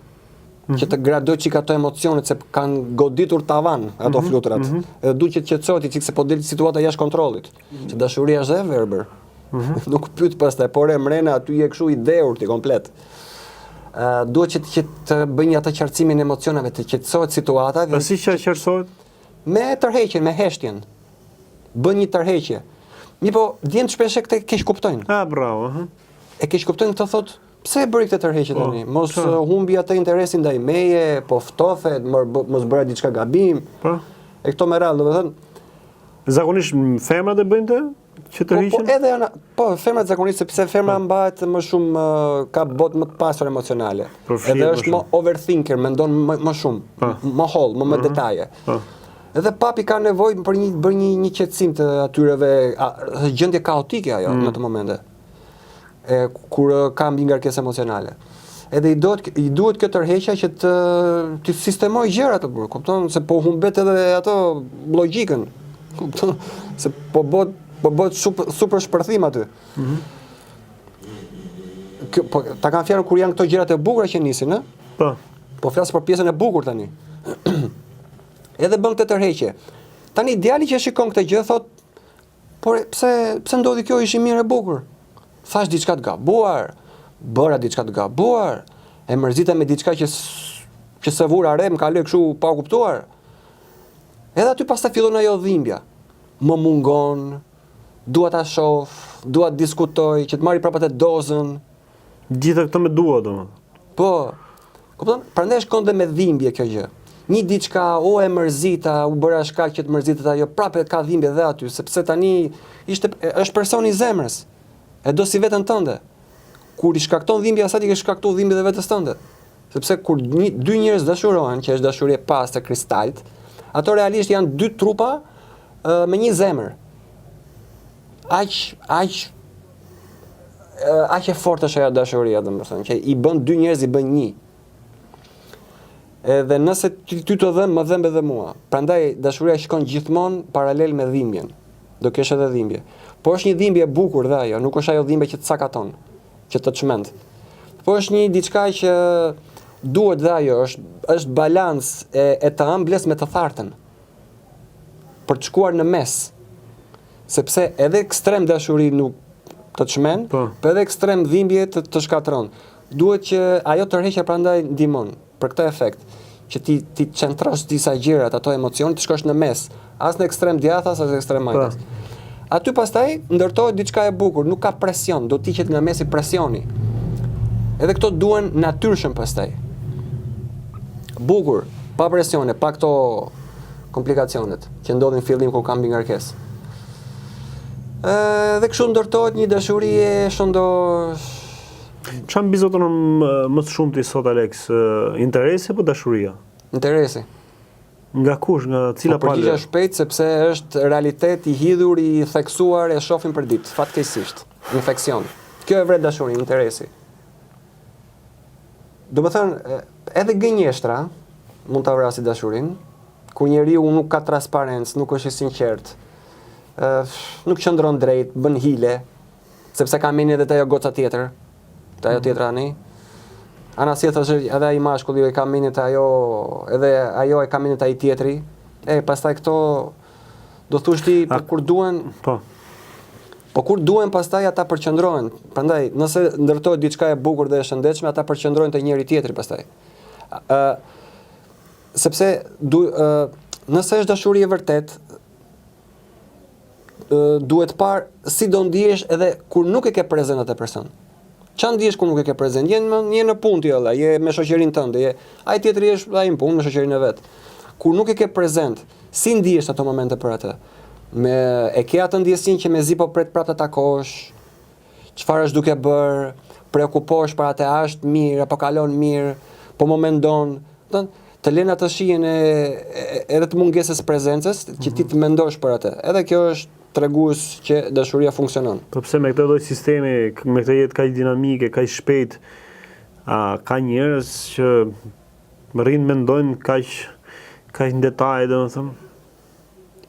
që të gradoj çik ato emocionet se kanë goditur tavan ato flutrat. Edhe duhet që të qetësohet çik se po del situata jashtë kontrollit. Që dashuria është e verbër. Nuk pyet pastaj, por e mrena aty je kështu i dheur ti komplet. Duhet që të bëjnë atë qartësimin e emocioneve, të qetësohet situata. Po si qartësohet? Me tërheqjen, me heshtjen. Bën një tërheqje. Po djem shpesh këtë keq kuptojnë. Bravo, E keq kuptojnë të thotë, pse e bëri këtë tërheqje tani? Mos humbi atë interesin ndaj meje, po ftofet, mos bëra diçka gabim. Po. E këto me radhë, domethënë. Zakonisht femrat e bëjnë të? Që tërhiqen? Po, femrat zakonisht, sepse femra mbahet më shumë, ka botë më të pasur emocionale. Edhe është më overthinker, mendon më shumë, më holl, më me detaje. Edhe papi ka nevojë për një qetësim të atyreve, gjendje kaotike ajo në të momente. Kur ka mbi ngarkesë emocionale. Edhe i duhet këtë tërheqja që të sistemoj gjërat të burr, kupton se po humbet edhe ato logjikën. Kupton se po bëhet super shpërthim aty. Ta kanë fjalën kur janë këto gjërat e bukura që nisin, ë? Po. Po flas për pjesën e bukur tani. Edhe bën këtë tërheqje. Tani djali që shikon këtë gjë thot, por pse ndodhi kjo, ishi mirë e bukur. Thash diçka të gabuar, bëra diçka të gabuar, e mërzita me diçka që se vura re, më kaloi kështu pa kuptuar. Edhe aty pastaj fillon ajo dhimbja. Më mungon, dua ta shoh, dua të diskutoj, që të marri prapë atë dozën. Gjitha këto me dua, domethënë. Po. Kupton? Prandaj shkon dhe me dhimbje kjo gjë. Një diçka, e mërzita, u bëra shkaq që të mërzitet ajo, prapë ka dhimbje dhe aty, sepse tani është person i zemrës. E do si veten tënde. kur i shkakton dhimbje asaj i ke shkaktuar dhimbje dhe vetes tënde. Sepse kur dy njerëz dashurohen, që është dashuri e pastër kristalit, ato realisht janë dy trupa me një zemër. Aq e fortë është ajo dashuria, domethënë, që i bën dy njerëz i bën një. Edhe nëse ty të dhem, më dhem edhe mua. Prandaj dashuria shkon gjithmonë paralel me dhimbjen. Do kesh edhe dhimbje. Po është një dhimbje e bukur dhe ajo, nuk është ajo dhimbje që të sakaton, që të çmend. Po është një diçka që duhet dhe ajo, është balancë e të ëmbëlës me të thartën. Për të shkuar në mes. Sepse edhe ekstrem dashuri nuk të çmend, po edhe ekstrem dhimbje të shkatron. Duhet që ajo tërheqja prandaj ndihmon për këtë efekt, që ti qentrosh disa gjërat, ato emocione, të shkosh në mes, as në ekstrem djathtas, as në ekstrem majtas. Aty pastaj ndërtohet diçka e bukur, nuk ka presion, do t'iqet nga mesi presioni. Edhe këto duhen natyrshëm pastaj. Bukur, pa presione, pa këto komplikacionet që ndodhin fillim kur ka mbi ngarkesë. Dhe kështu ndërtohet një dashuri e shëndosh. Çfarë mbizoton më së shumti sot Alex, interesi apo dashuria? Interesi. Nga kush, nga cila palë? Po përgjigja shpejt sepse është realitet i hidhur, i theksuar, e shohim për ditë, fatkeqësisht. Infeksion. Kjo e vret dashuri, interesi. Do të thënë, edhe gënjeshtra mund ta vrasë dashurinë, kur njeriu nuk ka transparencë, nuk është i sinqert, nuk qëndron drejt, bën hile, sepse ka mendje edhe ajo goca tjetër. Ajo tjetra ani. Ana si thashë edhe ai mashkulli e ka mendje te ajo, edhe ajo e ka mendje te ai tjetri. Pastaj këto do thosh ti kur duhen. Po kur duhen pastaj ata përqendrohen. Prandaj nëse ndërtohet diçka e bukur dhe e shëndetshme, ata përqendrohen te njëri tjetri pastaj. Sepse nëse është dashuri e vërtet, duhet parë si do ndihesh edhe kur nuk e ke prezent atë person. Çan ndihesh kur nuk e ke prezent? Je në punë ti valla, je me shoqërinë tënde, ai tjetri është ai në punë me shoqërinë e vet. Kur nuk e ke prezent, si ndihesh ato momente për atë? E ke atë ndjesinë që mezi po pret prapë të takosh, çfarë është duke bër, preokupohesh për atë, a është mirë apo kalon mirë, po më mendon, të lën atë shijen edhe të mungesës prezencës që ti të mendosh për atë. Edhe kjo është tregues që dashuria funksionon. Po pse me këtë lloj sistemi, me këtë jetë kaq dinamike, kaq shpejt, ka njerëz që rrinë mendojnë kaq në detaj, domethënë.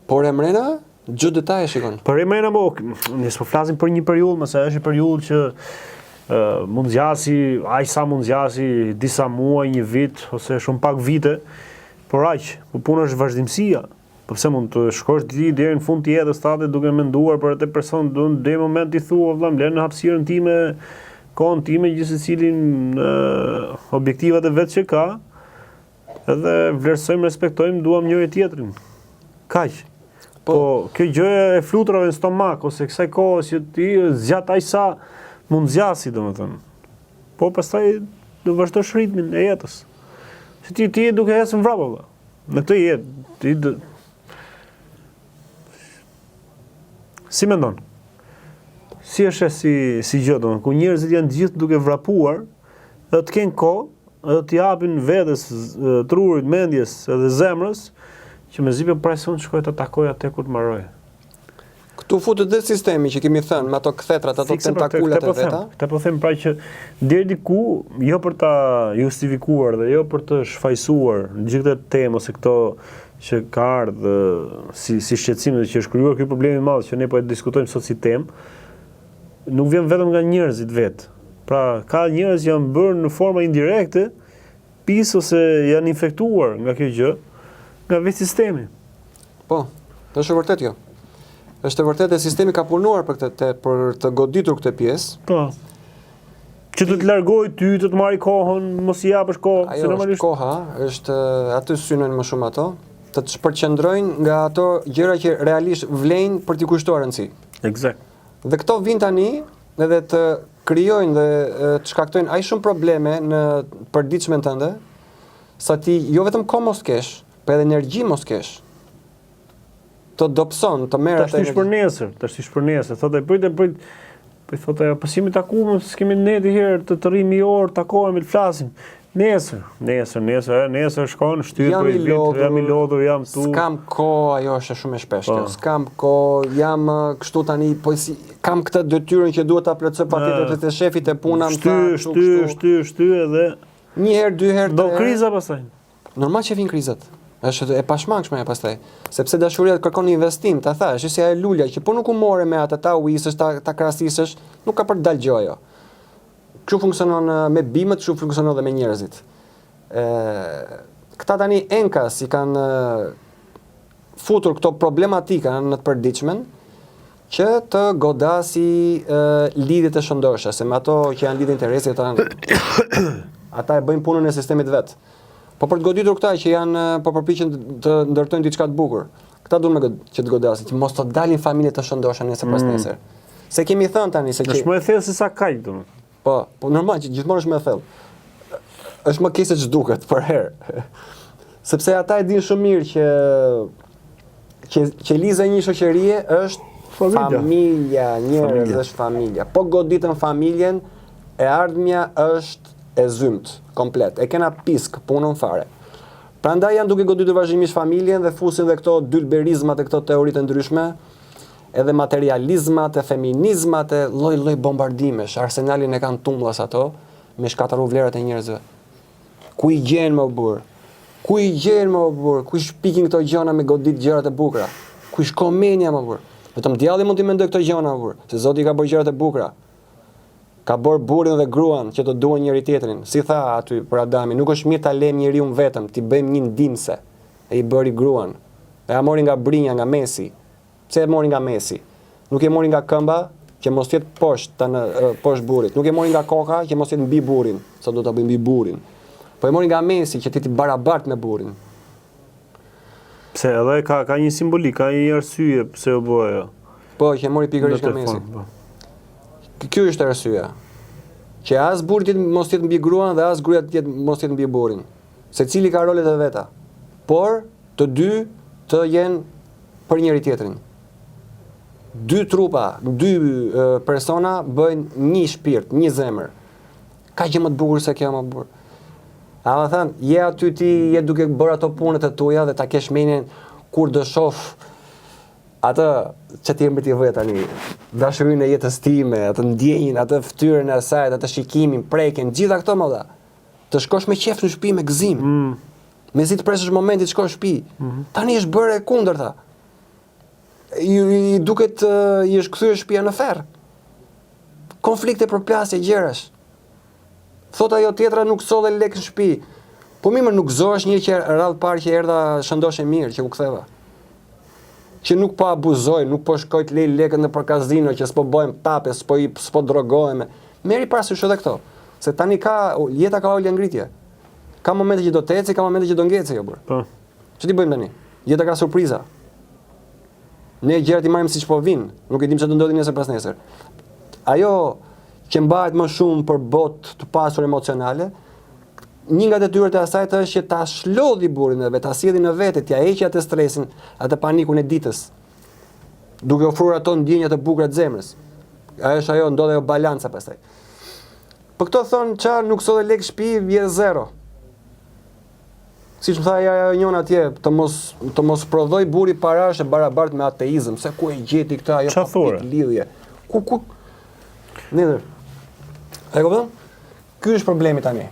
Por e mrena, çdo detaj e shikon. Por e mrena ne s'po flasim për një periudhë, mëse është një periudhë që mund zgjasi, aq sa mund zgjasi disa muaj, një vit ose shumë pak vite, por aq, po puna është vazhdimësia. Po pse mund të shkosh ti deri në fund të jetës tatë duke menduar për atë person, në moment i thua vëlla, më lën në hapësirën time, kohën time, gjithë secilin objektivat e vet që ka, edhe vlerësojmë, respektojmë, duam njëri tjetrin. Kaq. Po kjo gjë e fluturave në stomak ose kësaj kohës që ti zgjat aq sa mund zgjasi, domethënë. Po pastaj do vazhdosh ritmin e jetës. Se ti je duke ecën vrapa vëlla. Në këtë jetë ti si mendon? Si është si gjë domethënë, ku njerëzit janë gjithë duke vrapuar, dhe të kenë kohë, dhe të japin vetes, trurit, mendjes edhe zemrës, që mezi për presion të shkojë të takoj atë ku të mbarojë. Këtu futet dhe sistemi që kemi thënë, me ato kthetrat, ato tentakulat e veta. Këtë po them pra që deri diku, jo për ta justifikuar dhe jo për të shfaqsuar gjithë këtë temë ose këto që ka ardhë si shqetësim dhe që është krijuar ky problem i madh që ne po e diskutojmë sot si temë, nuk vjen vetëm nga njerëzit vetë. Pra, ka njerëz që janë bërë në forma indirekte, pis ose janë infektuar nga kjo gjë, nga vetë sistemi. Po, është vërtet jo. Është vërtet e sistemi ka punuar për të goditur këtë pjesë. Po. Që të largoj ty, të marrë kohën, mos i japësh kohë. Ajo është koha, është aty synojnë më shumë ato, të shpërqendrojnë nga ato gjëra që realisht vlejnë për t'i kushtuar rëndësi. Eksakt. Dhe këto vijnë tani edhe të krijojnë dhe të shkaktojnë aq shumë probleme në përditshmën tënde, sa ti jo vetëm kohë mos kesh, por edhe energji mos kesh. Të dobson, të merr atë. Tash për nesër, thotë prit Po I thotë ajo, po si me takuam, s'kemi neti herë të rrimi orë, takohemi, të flasim. Nesër shkon, shtyr për I vit, jam I lodhur, jam tu. S'kam kohë, ajo është shumë e shpesh kjo. S'kam kohë, jam kështu tani, po kam këtë detyrën që duhet ta plotësoj patjetër te shefi te puna më tha. Shty edhe një herë, dy herë. Do kriza pastaj. Normal që vin krizat. Është e pashmangshme pastaj. Sepse dashuria kërkon investim, ta thash, është si ajo lula që po nuk u more me atë ta uisësh, ta krahasisësh, nuk ka për të dalë gjë ajo. Kështu funksionon me bimët, kështu funksionon edhe me njerëzit. Këta tani enkas I kanë futur këto problematika në të përditshmen që të godasi lidhjet e shëndoshta, se me ato që janë lidhje interesi ata e bëjnë punën e sistemit vet. Po për të goditur këta që janë po përpiqen të ndërtojnë diçka të bukur. Këta duan që të godasin, që mos të dalin familje të shëndoshta nesër pas nesër. Se kemi thënë tani se është më e thellë se sa kaq domun. Po normal që gjithmonë është më e thellë. Është më keq se ç'duket për herë. Sepse ata e dinë shumë mirë që liza e një shoqërie është familja, njerëz është familja. Po goditën familjen, e ardhmja është e zymt, komplet. E kena pisk punën fare. Prandaj janë duke goditur vazhdimisht familjen dhe fusin dhe këto dylberizmat e këto teoritë ndryshme, edhe materializmat, e feminizmat, e lloj-lloj bombardimesh. Arsenalin e kanë tumullas ato me shkatërru vlerat e njerëzve. Ku I gjen më burr? Ku I gjen më burr? Ku shpikin këto gjëra me godit gjërat e bukura? Ku shkon mendja më burr? Vetëm djalli mund t'i mendoj këto gjëra më burr, se Zoti ka bërë gjërat e bukura. Ka bërë burrin dhe gruan që të duan njëri tjetrin. Si tha aty për Adamin, nuk është mirë ta lejmë njeriu vetëm, ti bëjmë një ndimse. E I bëri gruan. E ja mori nga brinja, nga mesi. Pse e mori nga mesi? Nuk e mori nga këmba, që mos jetë poshtë burrit. Nuk e mori nga koka, që mos jetë mbi burrin, sa do ta bëjë mbi burrin. Po e mori nga mesi, që ti barabart me burrin. Pse edhe ka një simbolik, ka një arsye pse u bë ajo. Po, që e mori pikërisht nga mesi. Kjo është arsyeja. Që as burri mos jetë mbi gruan dhe as gruaja mos jetë mbi burrin. Secili ka rolet e veta. Por të dy të jenë për njëri tjetrin. Dy trupa, dy persona bëjnë një shpirt, një zemër. Ka gjë më të bukur se kjo më burr. A më thënë, je aty ti, je duke bërë ato punët e tuja dhe ta kesh menin kur do shoh atë që ti mbi ti vë tani, dashurinë e jetës time, atë ndjenjën, atë fytyrën e saj, atë shikimin, prekjen, gjitha këto më dha. Të shkosh me qef në shtëpi me gëzim. Mezi të presësh momentin të shkosh në shtëpi. Tani është bërë e kundërta. I duket I është kthyer shtëpia në ferr. Konflikte për plasje gjërash. Thot ajo tjetra nuk solle lek në shtëpi. Po mirë, nuk zohesh një që radh parë që erdha shëndoshe mirë që u ktheva. Që nuk po abuzoj, nuk po shkoj të lej lekët në për kazino, që s'po bëjmë tape, s'po drogohemi. Merri parasysh edhe këto. Se tani jeta ka ulje ngritje. Ka momente që do të eci, ka momente që do ngecë jo burr. Po. Ç'ti bëjmë tani? Jeta ka surpriza. Ne gjërat I marrim siç po vinë, nuk e dim ç'do ndodhi nesër pas nesër. Ajo që mbahet më shumë për botë të pasur emocionale, një nga detyrat e asaj është që ta shlodhi burrin edhe ta sjellë në vete, t'ia heqë atë stresin, atë panikun e ditës, duke ofruar ato ndjenja të bukura të zemrës. Ajo është ajo, ndodhe ajo balanca pastaj. Po këto thonë çfarë nuk solle lek shtëpi, vjen zero. Siç më tha ajo njëna atje, të mos prodhoj burri parash e barabart me ateizëm, se ku e gjeti këtë ajo pa lidhje. Ku Nidër. E kupton? Ky është problemi tani.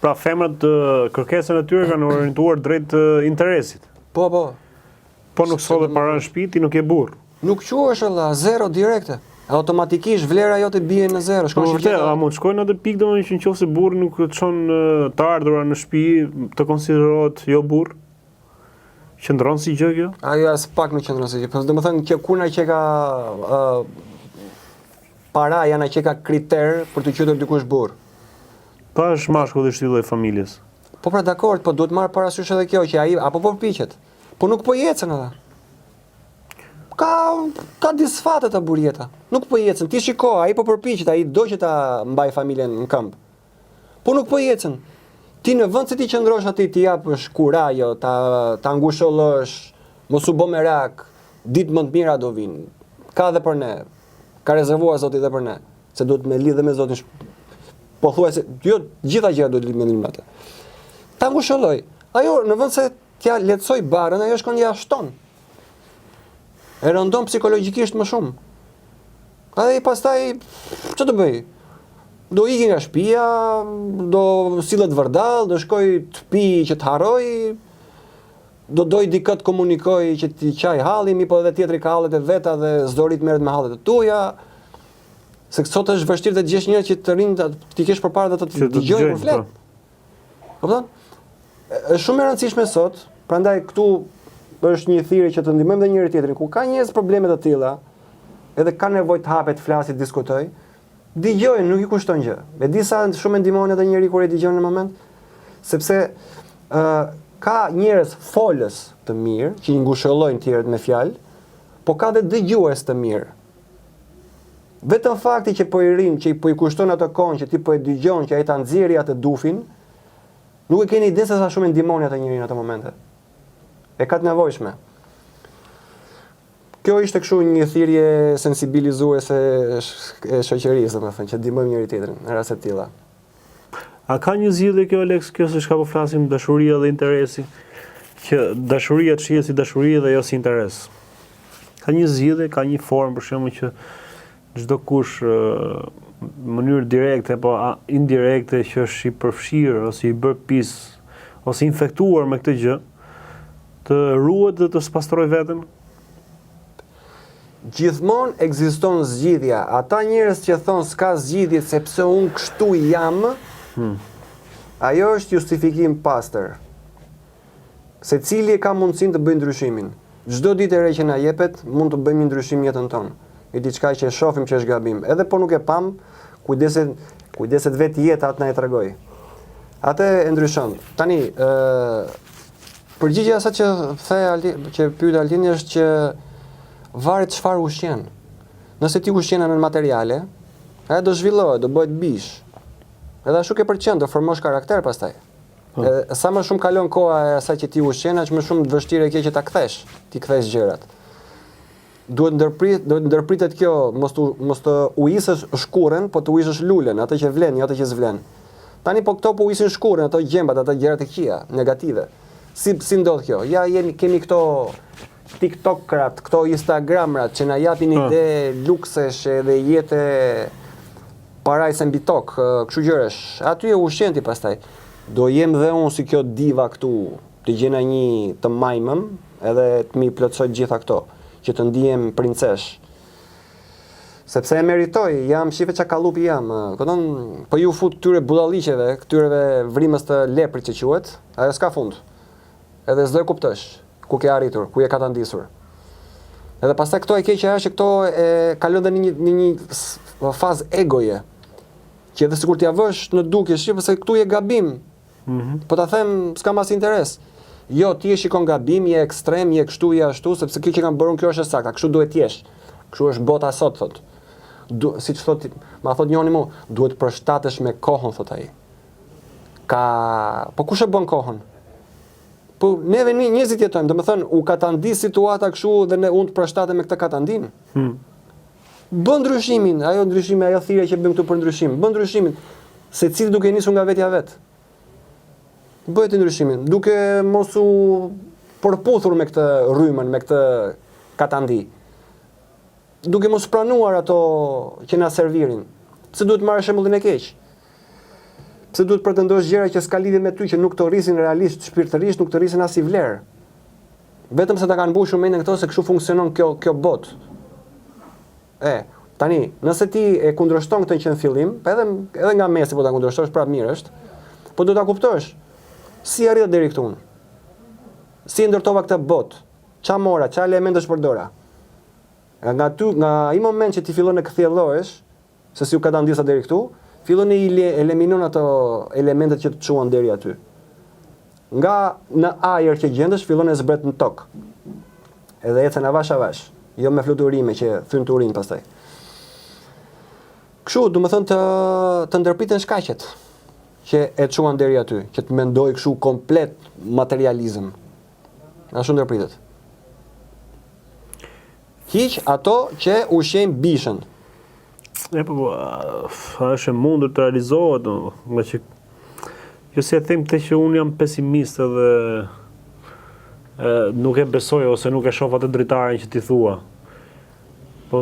Pra femrat kërkesën e tyre kanë orientuar drejt interesit. Po. Po nuk solle para në shtëpi, ti nuk je burr. Nuk quhesh valla, zero direkte. Automatikisht vlera jote bie në zero. Shkon vërtet, a mund shkojnë atë pikë domethënë që nëse burri nuk çon të ardhurat në shtëpi, të konsiderohet jo burr? Qëndron si gjë kjo? Ajo as pak nuk qëndron si gjë. Po domethënë që kuna që ka para janë që ka kriter për të quajtur dikush burr. Pa është mashkull dhe shtylli I familjes. Po pra dakord, po duhet marr parasysh edhe kjo që ai apo përpiqet. Po nuk po ecën edhe. Ka disfate të burjeta. Nuk po ecën. Ti shiko, ai po përpiqet, ai do që ta mbaj familjen në këmbë. Po nuk po ecën. Ti në vend se ti qëndrosh aty, ti japësh kurajo, ta ngushëllosh, mos u bë merak, ditë më të mira do vinë. Ka dhe për ne. ka rezervuar Zoti dhe për ne, se duhet me lidhe me Zotin. Pothuajse, jo gjitha gjërat duhet lidhe me atë. Ta ngushëlloj. Ajo në vend se t'ja lehtësoj barën, ajo shkon ja shton. E rëndon psikologjikisht më shumë. Edhe pastaj ç'do të bëj? Do iki nga shtëpia, do sillet vërdall, do shkoj të pi që të harroj, do doj dikë të komunikoj që t'i qaj hallin, po edhe tjetri ka hallet e veta dhe s'do rit merret me hallet e tuaja. Se sot është vështirë të gjesh njëri që të rinë ti kesh përpara dhe të dëgjojë kur flet. Kupton? Është shumë e rëndësishme sot, prandaj këtu është një thirrje që të ndihmojmë dhe njëri tjetrin. Ku ka njerëz probleme të tilla, edhe ka nevojë të hapet, të flasë, të diskutoj, dëgjoj, nuk i kushton gjë. Me disa shumë ndihmon edhe njëri kur e dëgjon në moment, sepse ka njerëz folës të mirë që i ngushëllojnë tjerët me fjalë, po ka dhe dëgjues të mirë. Vetëm fakti që po i rin, që po i kushton ato kohë që ti po e dëgjon që ai ta nxjerrë atë dufin, nuk e keni ide se sa shumë ndihmoni atë njeriu në ato momente. E ka të nevojshme. Kjo ishte kështu një thirrje sensibilizuese e shoqërisë, domethënë, që ndihmojmë njëri tjetrin në raste të tilla. A ka një zgjidhje kjo Alex, kjo se çka po flasim, dashuria dhe interesi, që dashuria të shihet si dashuri dhe jo si interes. Ka një zgjidhje, ka një formë për shembull që çdo kush në mënyrë direkte apo indirekte që është i përfshirë ose i bërë pis ose infektuar me këtë gjë, të ruhet dhe të spastroj veten? Gjithmonë ekziston zgjidhja. Ata njerëz që thonë s'ka zgjidhje sepse unë kështu jam, ajo është justifikim pastër. Secili ka mundësinë të bëjë ndryshimin. Çdo ditë e re që na jepet, mund të bëjmë një ndryshim në jetën tonë. I diçka që e shohim që është gabim. Edhe po nuk e pam, kujdeset vetë jeta atë na e tregoj. Atë e ndryshon. Tani, përgjigjja asaj që pyet Altini është që varet çfarë ushqen. Nëse ti ushqen në materiale, ai do zhvillohet, do bëhet bish. Edhe ashtu ke përqen, do formosh karakter pastaj. Sa më shumë kalon koha e asaj që ti ushqen, aq më shumë vështirë e ke që ta kthesh, ti kthesh gjërat. Duhet ndërpritet kjo, mos të uisësh shkurën, po të uisësh lulen, atë që vlen, jo atë që s'vlen. Tani po këto po uisin shkurën, ato gjembat, ato gjërat e këqija, negative. Si ndodh kjo? Ja kemi këto TikTokrat, këto Instagramrat që na japin ide luksesh dhe jete parajse mbi tokë, kështu gjërash. Aty e ushqen ti pastaj. Do jem dhe unë si kjo diva këtu, të gjena një të majmëm, edhe të mi plotësoj gjitha këto, që të ndihem princesh. Sepse e meritoj, jam shife çakalupi jam. Këton, po ju fut këtyre budalliqeve, këtyreve vrimës të leprit që quhet, ajo s'ka fund. Edhe s'do e kuptosh ku ke arritur, ku je ka ta ndisur. Edhe pastaj këto e keqja është që këto e kalon dhe në një fazë egoje. Që edhe sikur t'ja vësh në dukje, shih se këtu je gabim. Po ta them, s'kam as interes. Jo, ti e shikon gabim, je ekstrem, je kështu, je ashtu, sepse kjo që kanë bërë kjo është e saktë, kështu duhet t'jesh. Kështu është bota sot, thot. Siç thot, ma thot njëri mu, duhet përshtatesh me kohën, thot ai. Po kush e bën kohën? Po neve njerëzit jetojmë, domethënë u katandi situata kështu dhe ne unë të përshtatem me këtë katandin. Bën ndryshimin, ajo thirrja që bëjmë këtu për ndryshim. Bën ndryshimin, secili duke nisur nga vetja vet. Bëhet ndryshimin, duke mos u përputhur me këtë rrymën, me këtë katandi. Duke mos pranuar ato që na servirin. Pse duhet marrësh shembullin e keq? Pse duhet pretendosh gjëra që s'ka lidhje me ty, që nuk të rrisin realisht, shpirtërisht, nuk të rrisin as i vlerë. Vetëm se ta kanë mbushur mendjen këto se kështu funksionon kjo botë. Tani, nëse ti e kundërshton këtë që në fillim, edhe nga mesi po ta kundërshtosh, prapë mirë është, po do ta kuptosh. Si arrita deri këtu unë? Si ndërtova këtë botë? Ç'a mora, ç'a elemente përdora? Nga ai moment që ti fillon të kthjellohesh, se si u ka ta ndisa deri këtu, fillon të eliminon ato elementet që të çuan deri aty. Nga në ajër që gjendesh, fillon e zbret në tokë. Edhe ecën avash avash, jo me fluturime që thyn turin pastaj. Kështu, domethënë të ndërpriten shkaqet që e çuan deri aty, që të mendoj kështu komplet materializëm. Ashtu ndërpritet. Hiq ato që ushqejnë bishën. është e mundur të realizohet, nga që jo se e them të që unë jam pesimist edhe nuk e besoj ose nuk e shoh atë dritarin që ti thua. Po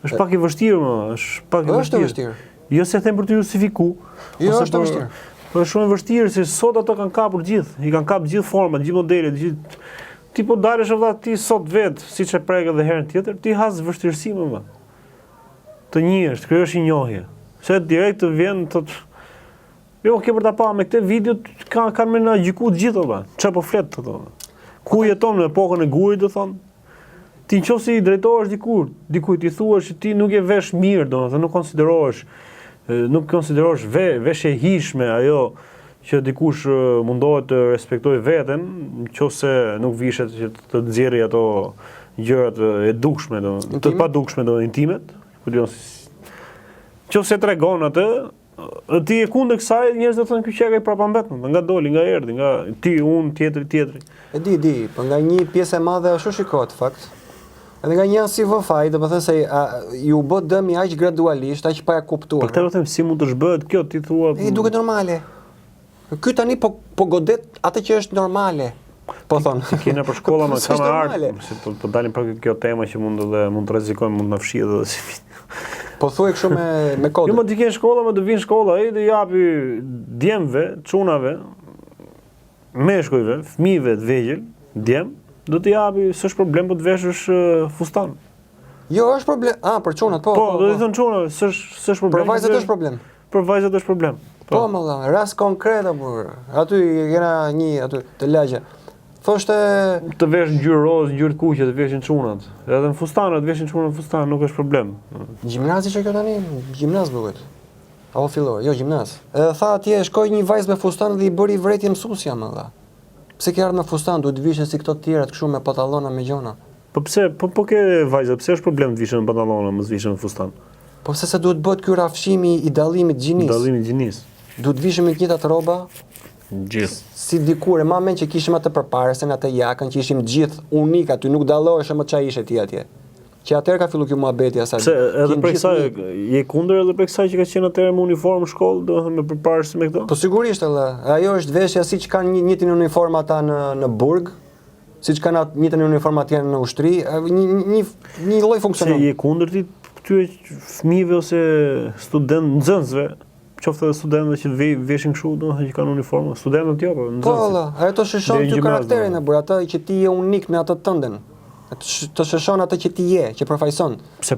është pak i vështirë, është pak i vështirë. Jo se e them për të justifiku. Jo, është vështirë. Po është shumë e vështirë se sot ato kanë kapur gjithë, i kanë kapur gjithë format, gjithë modelet, gjithë. Ti po dalësh valla ti sot vet, siç e prek edhe herën tjetër, ti has vështirësi më. Të njihesh, krijosh një njohje. Se direkt të vjen thotë jo, ke për ta pa me këtë video kanë më na gjyku të gjithë valla. Çfarë po flet thotë. Ku jeton në epokën e gurit, do thonë. Ti nëse i drejtohesh dikujt i thuash që ti nuk je vesh mirë, domethënë nuk konsiderosh veshje e hijshme ajo që dikush mundohet të respektojë veten, nëse nuk vishet që të nxjerrë ato gjërat e dukshme, të padukshme, intimet, ku diun. Nëse tregon atë, ti e kundër kësaj, njerëzit do thonë ky çeka i prapambet, nga doli, nga erdhi, nga ti, unë, tjetri. E di, po nga një pjesë e madhe ashtu shikohet fakt. Edhe nga një si vëfaj, do të thënë se ju bë dëmi aq gradualisht, aq pa e kuptuar. Po këtë do them si mund të zhbëhet kjo, ti thua. E duket normale. Ky tani po godet atë që është normale. Po thon. Kena për shkolla më kamerë, se po dalim për kjo tema që mund të rrezikojmë, mund të na fshihet edhe si. Po thuaj kështu me kod. Jo më di ke shkolla, më do vinë shkolla, ai do japi djemve, çunave, meshkujve, fëmijëve të vegjël, djem, do t'i japi, s'është problem po të veshësh fustan. Jo, është problem. Për çunat, po. Po, do të thonë çunave, s'është problem. Për vajzat është problem. Për vajzat është problem. Po, më dha, rast konkret apo. Aty kena një aty të lagje. Thoshte të vesh ngjyrë rozë, ngjyrë kuqe, të veshin çunat. Edhe në fustan, të veshin çunat në fustan, nuk është problem. Gjimnazi që kjo tani, gjimnaz bëhet. Apo fillor, jo gjimnaz. Edhe tha atje shkoi një vajzë me fustan dhe i bëri vretje mësuesja më dha. Pse ke ardhur me fustan, duhet të vishen si këto të tjerat kështu me pantallona me gjona. Po pse, po ke vajza, pse është problem të vishen me pantallona, mos vishen me fustan? Po pse se duhet bëhet ky rafshimi i dallimit gjinis. Dallimi gjinis. Duhet vishim me të njëjtat rroba. Gjithë. Si dikur, e ma men që kishim atë përparesen, atë jakën, që ishim gjithë unik aty, nuk dalloheshe më çfarë ishe ti atje. Që atëherë ka filluar ky muhabeti asaj. Pse edhe për kësaj je kundër edhe për kësaj që ka qenë atëherë me uniformë shkollë, domethënë me përparësi me këto? Po sigurisht edhe. Ajo është veshja siç kanë njëjtin uniformë ata në burg, siç kanë njëjtin uniformë atje në ushtri, një lloj funksionon. Se je kundër ti këtyre fëmijëve ose student nxënësve, qoftë edhe studentëve që veshin kështu, domethënë që kanë uniformë, studentët jo, po nxënësit. Po, ajo të shëshon ty karakterin e burr, atë që ti je unik në atë tënden. Të shëshon atë që ti je, që përfaqëson.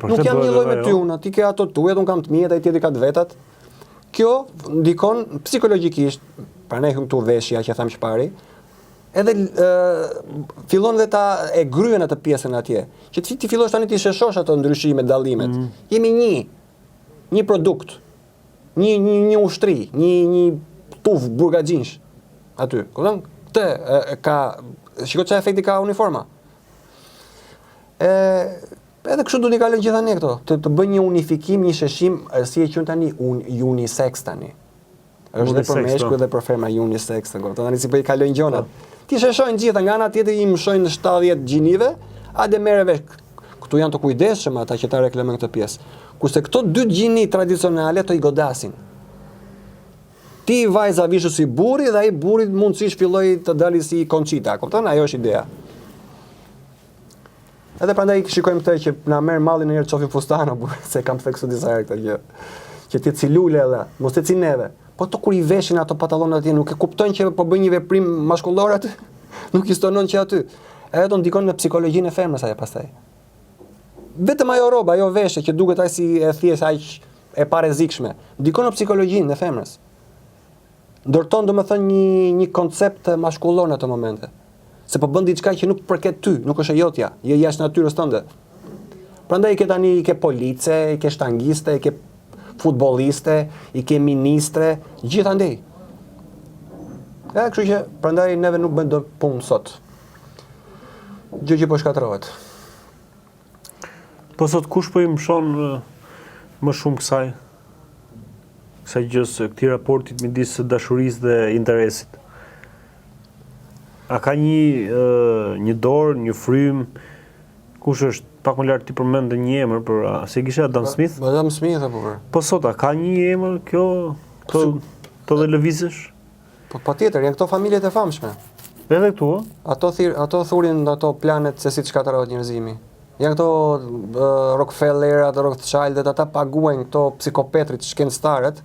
Nuk jam një lloj me ty unë, ti ke ato tuaj, unë kam të mia, ai tjetri ka të vetat. Kjo ndikon psikologjikisht, prandaj këtu veshja që tham çpari, edhe fillon dhe ta e gryen atë pjesën atje. Që ti fillosh tani ti sheshosh ato ndryshime, dallimet. Jemi një produkt, një ushtri, një tuf burgaxhinsh aty. Kupton? Këtë ka shikoj çfarë efekti ka uniforma. Edhe kështu do t'i kalojnë gjitha ne këto, të bëjnë një unifikim, një sheshim, si e quajnë tani unisex tani. Është dhe për meshkuj dhe për femra unisex, tani si po i kalojnë gjonat. Ti sheshojnë gjitha, nga ana tjetër i mshojnë 70 gjinive, hajde merre vesh. Këtu janë të kujdesshëm ata që ta reklamojnë këtë pjesë. Kurse këto dy gjini tradicionale të i godasin. Ti vajza vishu si burri dhe ai burri mundësisht filloi të dalë si Conchita, kupton? Ajo është ideja. Edhe prandaj shikojmë këtë që na merr mallin njëherë çofim fustana, se kam theksu disa herë këtë gjë. Që ti cilule edhe, mos e cineve. Po to kur i veshin ato pantallonat atje, nuk e kuptojnë që po bëjnë një veprim maskullor aty. Nuk i stonon që aty. Edhe do ndikon në psikologjinë e femrës ajo pastaj. Vetëm ajo rroba, ajo veshje që duket aq si e thjesht aq e parezikshme, ndikon në psikologjin e femrës. Ndërton domethënë një koncept maskullor në ato momente. Se po bën diçka që nuk përket ty, nuk është e jotja, je jashtë natyrës tënde. Prandaj i ke tani, i ke police, i ke shtangiste, i ke futbolliste, i ke ministre, gjithandej. Ja, kështu që prandaj neve nuk bën dot punë sot. Gjë që po shkatrohet. Po sot kush po i mshon më shumë kësaj gjës, këtij raportit midis dashurisë dhe interesit? A ka një dorë, një frym, kush është pak më lart ti përmend një emër për se kisha Adam Smith. Adam Smith apo për. Po sot ka një emër kjo të dhe lëvizësh? Po patjetër, janë këto familjet e famshme. Edhe këtu, Ato thurin ato planet se si të shkatërohet njerëzimi. Janë këto Rockefellerat, Rothschildet, ata paguajnë këto psikopetrit, shkencëtarët,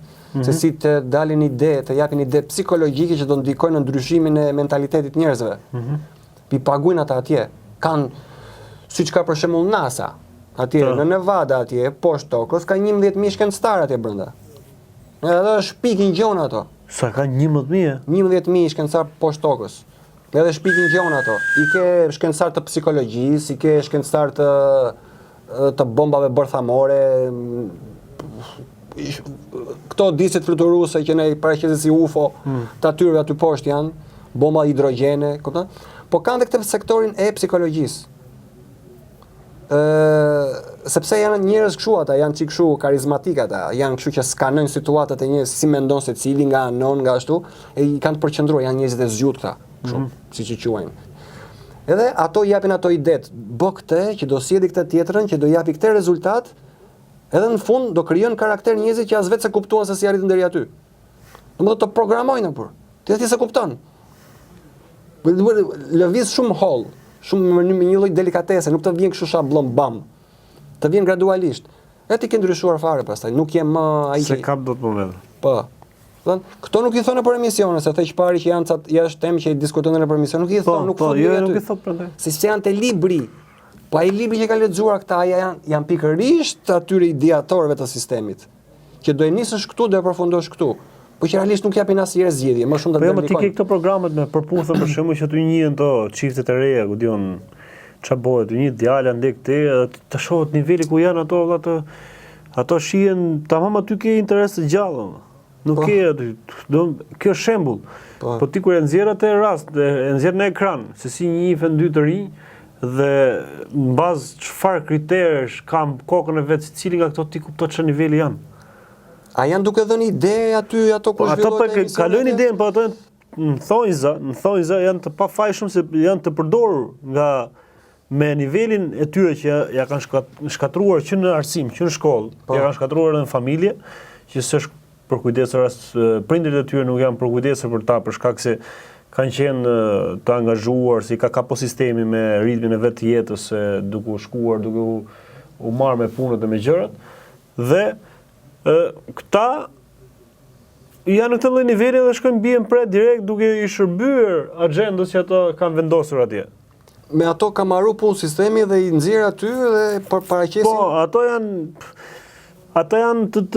se si të dalin ide, të japin ide psikologjike që do ndikojnë në ndryshimin e mentalitetit njerëzve. Pi paguajnë ata atje. Kanë siç ka për shembull NASA, atje në Nevada atje, poshtë tokës ka 11.000 shkencëtarë atje brenda. Edhe shpikin gjon ato. Sa ka 11.000? 11.000 shkencëtarë poshtë tokës. Edhe shpikin gjon ato. I ke shkencëtar të psikologjisë, i ke shkencëtar të bombave bërthamore, këto diset fluturuese që ne i paraqesim si UFO, të atyre aty poshtë janë, bomba hidrogjene, kupton? Po kanë edhe këtë sektorin e psikologjisë. Sepse janë njerëz kështu ata, janë çik kështu karizmatik ata, janë kështu që skanojnë situatat e njerëzit si mendon secili nga anon nga ashtu, e i kanë të përqendruar, janë njerëz të zgjut këta, kështu, siç i quajnë. Edhe ato japin ato idet, bë këtë që do sjellë këtë tjetrën, që do japi këtë rezultat, edhe në fund do krijon karakter njerëzit që as vetë se kuptuan se si arritën deri aty. Domethënë të programojnë apo. Ti aty se kupton. Lëviz shumë holl, shumë me një lloj delikatese, nuk të vjen kështu shabllon bam. Të vjen gradualisht. E ti ke ndryshuar fare pastaj, nuk je më ai se kap dot moment. Po. Këto nuk i thonë për emisione, se thëj pari që jashtë temë që i diskutojnë për emisione, nuk i thonë, nuk thonë. Jo, nuk i thonë prandaj. Se janë te libri. Po ai libri që ka lexuar këta janë pikërisht atyre ideatorëve të sistemit. Që do e nisësh këtu, do e përfundosh këtu. Po që realisht nuk japin asnjëherë zgjedhje, më shumë Po jo, ti ke këto programet me përputhje për shembull që aty njihen to çiftet e reja, ku diun ç'a bëhet, një djalë ndek te, të shohët niveli ku janë ato shihen tamam aty ke interes të gjallë. Nuk ke aty, kjo është shembull. Po ti kur e nxjerr atë rast, e nxjerr në ekran se si njihen dy të rinj dhe në bazë çfarë kriterësh kam kokën e vet secili nga këto ti kupton ç'a niveli janë. A janë duke dhënë ide aty ato ku zhvillohet emisioni? Ato kalojnë idenë, po ato në thonjza janë të pafajshëm se janë të përdorur nga me nivelin e tyre që ja kanë shkatruar që në arsim, që në shkollë, ja kanë shkatruar edhe në familje, që s'është për kujdesur as prindërit e tyre nuk janë për kujdesur për ta për shkak se kanë qenë të angazhuar, si ka kapo sistemi me ritmin e vetë jetës, duke u shkuar, duke u marrë me punët e me gjërat, dhe këta janë në këtë lloj niveli dhe shkojnë bien pret direkt duke i shërbyer agjendës që ato kanë vendosur atje. Me ato ka marrë punë sistemi dhe i nxjerr aty dhe paraqisin. Po, ato janë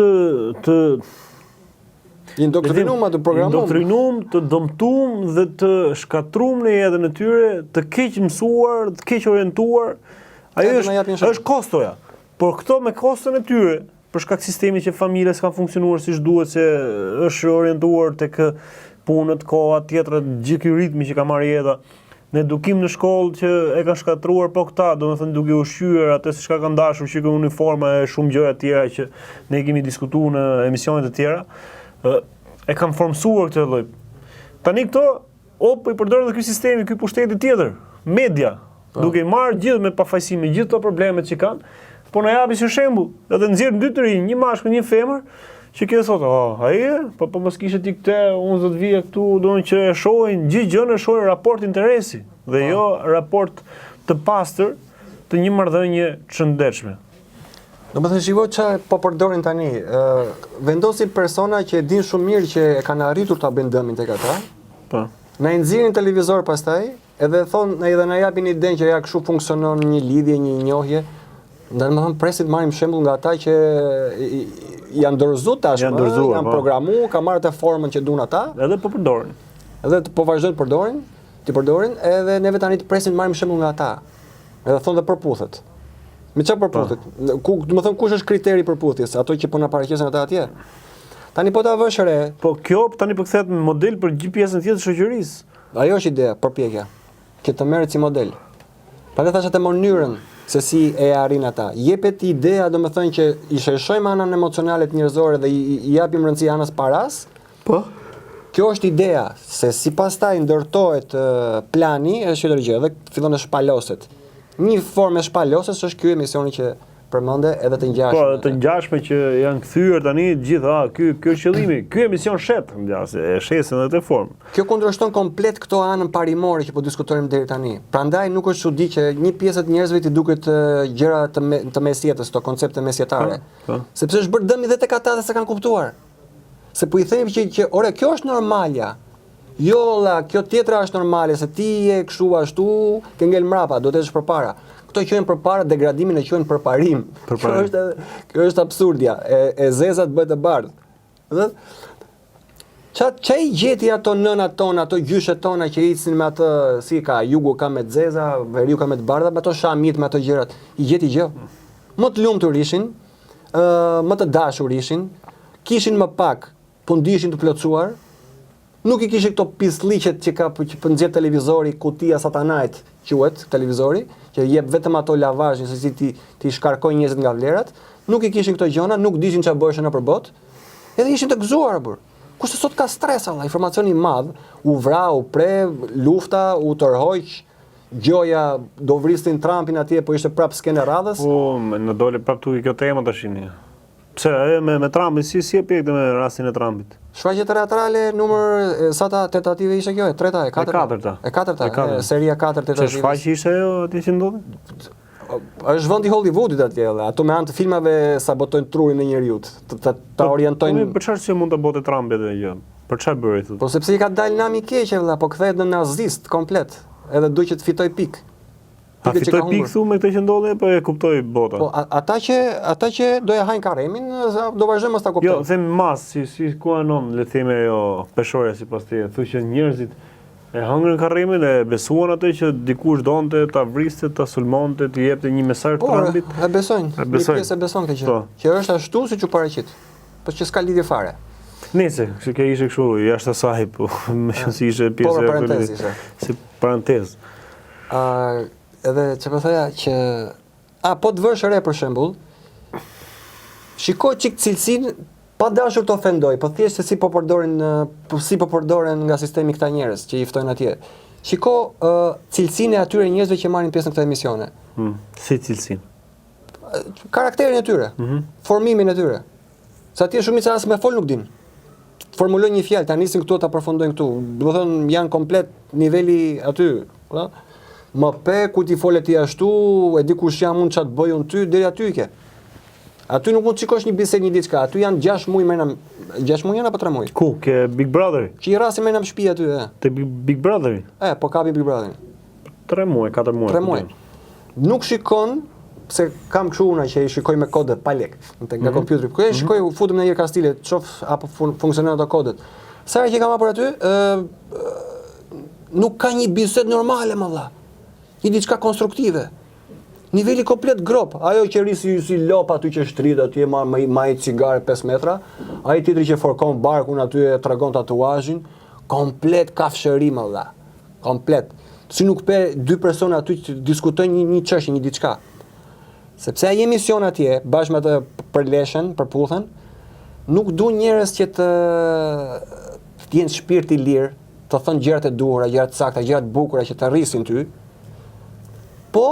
të indoktrinum atë programum. Indoktrinum, të dëmtum dhe të shkatrum në jetën e tyre, të keq mësuar, të keq orientuar. Ajo është kostoja. Por këto me kostën e tyre, për shkak sistemit që familjes kanë funksionuar siç duhet, se është orientuar tek punët, koha tjetra, gjithë ky ritmi që ka marrë jeta, në edukim në shkollë që e kanë shkatruar po këta, domethënë duke ushqyer atë se çka kanë dashur, që kanë uniforma e shumë gjëra të tjera që ne kemi diskutuar në emisione të tjera, e kanë formsuar këtë lloj. Tani këto po i përdoren edhe ky sistemi, ky pushteti tjetër, media, duke i marrë gjithë me pafajësi me gjithë ato problemet që kanë. Po na japi si shembull, edhe nxjerr dy të rinj, një mashkull, një femër, që kjo thotë, ai, po mos kishe ti këtë, unë do të vija këtu, doon që e shohin gjithë gjën, e shohin raport interesi dhe jo raport të pastër të një marrëdhënie të shëndetshme. Domethënë shikoj çfarë po përdorin tani, vendosin persona që e din shumë mirë që e kanë arritur ta bëjnë dëmin tek ata. Po. Na i nxjerrin televizor pastaj, edhe thonë edhe na japin idenë që ja kështu funksionon një lidhje, një njohje. Domethënë presit marrim shembull nga ata që janë dorëzuar tashmë, janë programuar, kanë marrë atë formën që duan ata. Edhe po përdorin. Edhe po vazhdojnë të përdorin, edhe neve tani të presim marrim shembull nga ata. Edhe thonë dhe përputhet. Me çfarë përputhet? Domethënë kush është kriteri i përputhjes? Ato që po na paraqesin ata atje. Tani po ta vësh re. Po kjo tani po kthehet në model për gjithë pjesën tjetër të shoqërisë. Ajo është ideja, përpjekja. Që të merret si model. Prandaj thashë atë mënyrën se si e arrin ata. Jepet ideja, domethënë që i shërshojmë anën emocionale të njerëzore dhe i japim rëndësi anës paras. Po. Kjo është ideja, se si pastaj ndërtohet plani, është çdo gjë dhe fillon të shpaloset. Një formë e shpalosës është ky emisioni që përmende edhe të ngjashme. Po, të ngjashme që janë kthyer tani gjithë, ky është qëllimi. Ky emision shet, e shesin edhe këtë formë. Kjo kundërshton komplet këto anën parimore që po diskutojmë deri tani. Prandaj nuk është çudi që një pjesë të njerëzve i duket gjëra të mesjetës, këto koncepte mesjetare. Sepse është bërë dëm edhe tek ata që s'e kanë kuptuar. Se po i themi që ore, kjo është normalja. Jo, kjo tjetra është normale, se ti je kështu ashtu, ke ngel mrapa, do të jesh përpara. Këto quhen përpara, degradimin e quhen përparim. Kjo është absurdja, e zeza të bëhet e bardhë. Qa i gjeti ato nënat tona, ato gjyshet tona që icin me atë, si ka, jugu ka me të zeza, veriu ka me të bardha, me ato shamit, me ato gjërat, i gjeti gjë. Më të lumtur ishin, më të dashur ishin, kishin më pak, po ndishin të plotësuar. Nuk i kishe këto pisliqet që ka për nxjerr televizori, kutia satanajt quhet televizori, që jep vetëm ato lavazhin se si ti shkarkojnë njerëzit nga vlerat. Nuk i kishin këto gjëna, nuk dishin çfarë bëheshin nëpër botë. Edhe ishin të gëzuar burr. Kurse sot ka stres alla, informacioni i madh, u vrau, u pre, lufta, u tërhoq, gjoja do vristin Trumpin atje, po ishte prap skena radhës. Po, në dole prap tu i kjo tema tashini. Pse me Trumpin si e pjekte me rastin e Trumpit? Shfaqje teatrale numër sa ta tentative ishte kjo? E treta, e katërta? E katërta, seria 4 tentative. Ç'e shfaqje ishte ajo atje që ndodhi? Është vendi Hollywoodit atje, ato me anë të filmave sabotojnë trurin e njerëzit, ta orientojnë. Për çfarë që mund të bote Trumpi atë gjë? Për çfarë bëri thotë? Po sepse i ka dalë nami i keq vëlla, po kthehet në nazist komplet. Edhe duhet që të fitoj pikë. A fitoj pikë thu me këtë që ndodhi apo e kuptoi bota? Po ata që do ja hajnë Karemin, do vazhdojmë mos ta kuptojnë. Jo, them mas, si ku anon, le të themi ajo peshorja sipas teje, thotë që njerëzit e hëngrën Karemin, e besuan atë që dikush donte ta vriste, ta sulmonte, të jepte një mesazh Trumpit. Po, e besojnë. Një pjesë e beson këtë gjë. Që është ashtu siç u paraqit. Po që s'ka lidhje fare. Nëse, që kjo ishte kështu, jashtë asaj, po më shumë si ishte pjesë e parantezë. Si parantezë. Edhe që po thoya që po të vësh re për shembull, shikoj çik cilësinë pa dashur të ofendoj, po thjesht se si po përdoren nga sistemi këta njerëz që i ftojnë atje. Shiko cilësinë e atyre njerëzve që marrin pjesë në këto emisione. Si cilësinë? Karakterin e tyre, formimin e tyre. Sa atje shumica as me fol nuk din. Formulojnë një fjalë, ta nisin këtu ta përfundojnë këtu. Do të thonë janë komplet niveli aty, ëh. Më pe, ku ti folet ti ashtu, e di kush jam unë çat bëj unë ty, deri aty ke. Aty nuk mund të shikosh një bisedë një diçka, aty janë 6 muaj më 6 muaj janë apo 3 muaj? Ku? Ke Big Brotheri? Që i rasi më në shtëpi aty, Te Big Brotheri? Po kapi Big Brotherin. 3 muaj, 4 muaj. 3 muaj. Nuk shikon, se kam kështu una që i shikoj me kodet pa lek, nga kompjuteri. Ku e shikoj, futem në një kastile, çof apo funksionojnë ato kodet. Sa herë që kam hapur aty, nuk ka një bisedë normale më valla. Një diçka konstruktive. Niveli komplet grop. Ajo që risi si lop aty që shtrit aty ma i cigare 5 metra, ai tjetri që forkon barkun aty e tregon tatuazhin, komplet kafshëri më valla. Komplet. Si nuk pe dy persona aty që diskutojnë një çështje, një diçka. Sepse ai emision atje, bashkë me atë përleshen, përputhën, nuk du njerëz që të jenë shpirt i lirë, të thënë gjërat e duhura, gjërat sakta, gjërat bukura që të rrisin ty. Po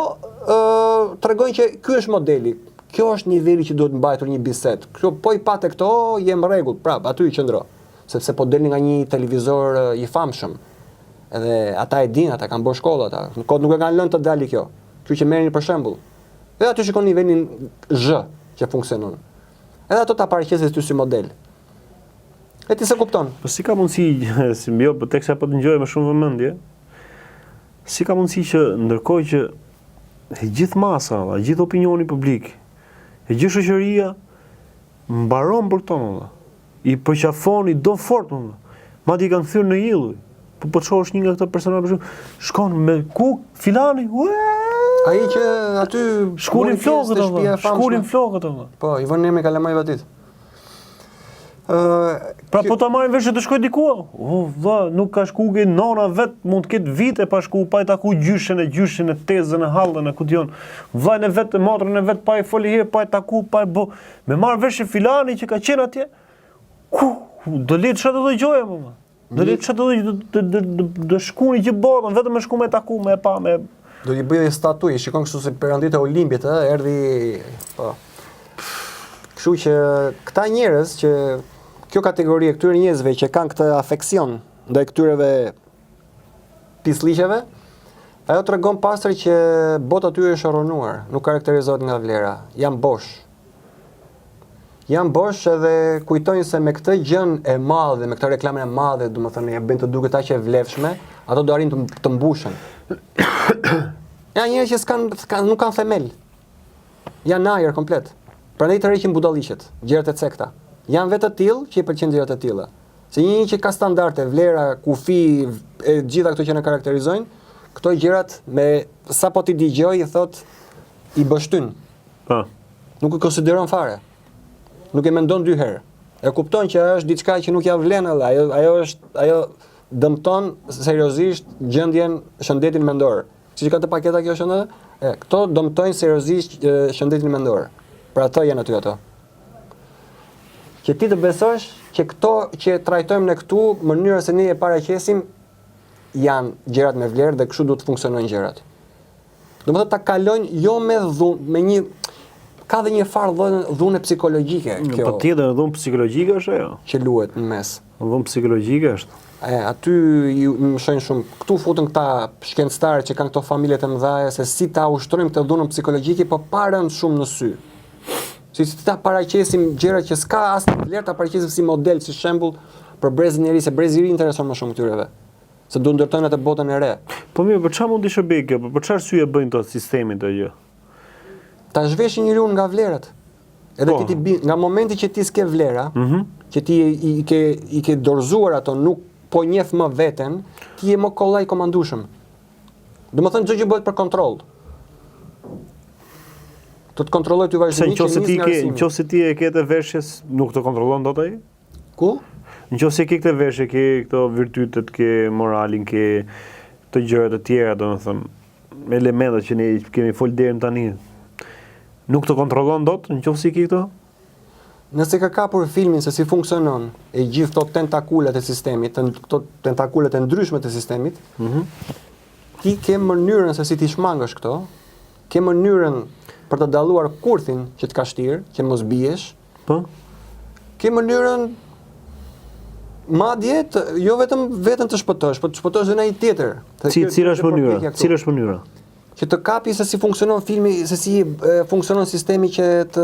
tregojnë që ky është modeli. Kjo është niveli që duhet mbajtur një bisedë. Kjo po i patë këto, jem rregull, prap, aty i qëndro. Sepse po delni nga një televizor i famshëm. Edhe ata e dinë, ata kanë bërë shkollë ata. Në kod nuk e kanë lënë të dali kjo. Kjo që merrni për shembull. Edhe aty shikon nivelin Z që funksionon. Edhe ato ta paraqesin ty si model. E ti se kupton. Po si ka mundësi, jo, po teksa po dëgjoj me shumë vëmendje. Si ka mundësi që ndërkohë që e gjithë masa, e gjithë opinioni publik, e gjithë shoqëria mbaron për këto, i përqafon, i do fort, madje i kanë kthyer në ill. Po çosh një nga këto persona për shkak, shkon me ku filani, ai që aty shkulin flokët, Po, i vënë me kalamaj vatit. Pra po ta marrin vesh të shkoj diku. Nuk ka shkuge nona vet, mund të ketë vite pa shku, pa i taku gjyshen e tezën e hallën e kudion. Vllajën e vet, motrën e vet pa i foli herë, pa i taku, pa i bë. Me marr vesh filani që ka qenë atje. Do le të çfarë do dëgjoja më. Do le të çfarë do shkuni që botën, vetëm me shku me taku, me pa, me Do t'i bëj statuj, shikon kështu si perëndit e Olimpit, erdhi, po. Kështu që këta njerëz që kjo kategori e këtyre njerëzve që kanë këtë afeksion ndaj këtyreve pisliqeve, ajo tregon pastaj që bota tyre është rronuar, nuk karakterizohet nga vlera, janë bosh. Janë bosh edhe kujtojnë se me këtë gjën e madhe, me këtë reklamën e madhe, domethënë e bën të duket aq e vlefshme, ato do arrin të mbushen. Ja njerëz që nuk kanë themel. Janë ajër komplet. Prandaj të rreqin budalliqet, gjërat e cekta. Janë vetë të tillë që i pëlqejnë gjërat e tilla. Se një që ka standarde, vlera, kufi, e gjitha këto që na karakterizojnë, këto gjërat me sapo ti dëgjoj i thot i bështyn. Po. Nuk e konsideron fare. Nuk e mendon dy herë. E kupton që është diçka që nuk ja vlen edhe, ajo dëmton seriozisht gjendjen, shëndetin mendor. Siç ka të paketa kjo shëndet, këto dëmtojnë seriozisht shëndetin mendor. Pra ato janë aty ato. Që ti të besosh që këto që trajtojmë ne këtu, mënyra se ne e paraqesim janë gjërat me vlerë dhe kështu duhet të funksionojnë gjërat. Domethënë ta kalojnë jo me me një ka dhe një farë dhune psikologjike kjo. Po tjetër dhunë psikologjike është ajo. Që luhet në mes. Dhunë psikologjike është. Aty më shojnë shumë. Këtu futën këta shkencëtarë që kanë këto familje të mëdha se si ta ushtrojmë këtë dhunën psikologjike, po pa rënë shumë në sy. Si ta paraqesim gjëra që s'ka asnjë vlerë, ta paraqesim si model, si shembull për brezin e ri, se brezi i ri intereson më shumë këtyreve. Se do ndërtojnë atë botën e re. Po mirë, për çfarë mund të shërbejë kjo? Për çfarë arsye bëjnë to sistemin të gjë? Ta zhveshin njeriu nga vlerat. Edhe ti nga momenti që ti s'ke vlera, që ti i ke dorëzuar ato, nuk po njeh më veten, ti je më kollaj komandueshëm. Domethënë çdo gjë bëhet për kontroll. Të kontrolloj ty vazhdimisht. Nëse ti e ke të veshjes, nuk të kontrollon dot ai? Ku? Nëse ke këtë veshje, ke këto virtytet, ke moralin, ke të gjërat e tjera, domethënë elementet që ne kemi fol deri tani. Nuk të kontrollon dot nëse i ke këto? Nëse ka kapur filmin se si funksionon e gjithë këto tentakulat e sistemit, këto tentakulat e ndryshme të sistemit, ti ke mënyrën se si ti shmangësh këto, ke mënyrën për të dalluar kurthin që të ka shtirë, që mos biesh. Po. Ke mënyrën madje jo vetëm veten të shpëtosh, por të shpëtosh edhe një tjetër. Cila është mënyra? Cila është mënyra? Që të kapi se si funksionon filmi, se si funksionon sistemi që të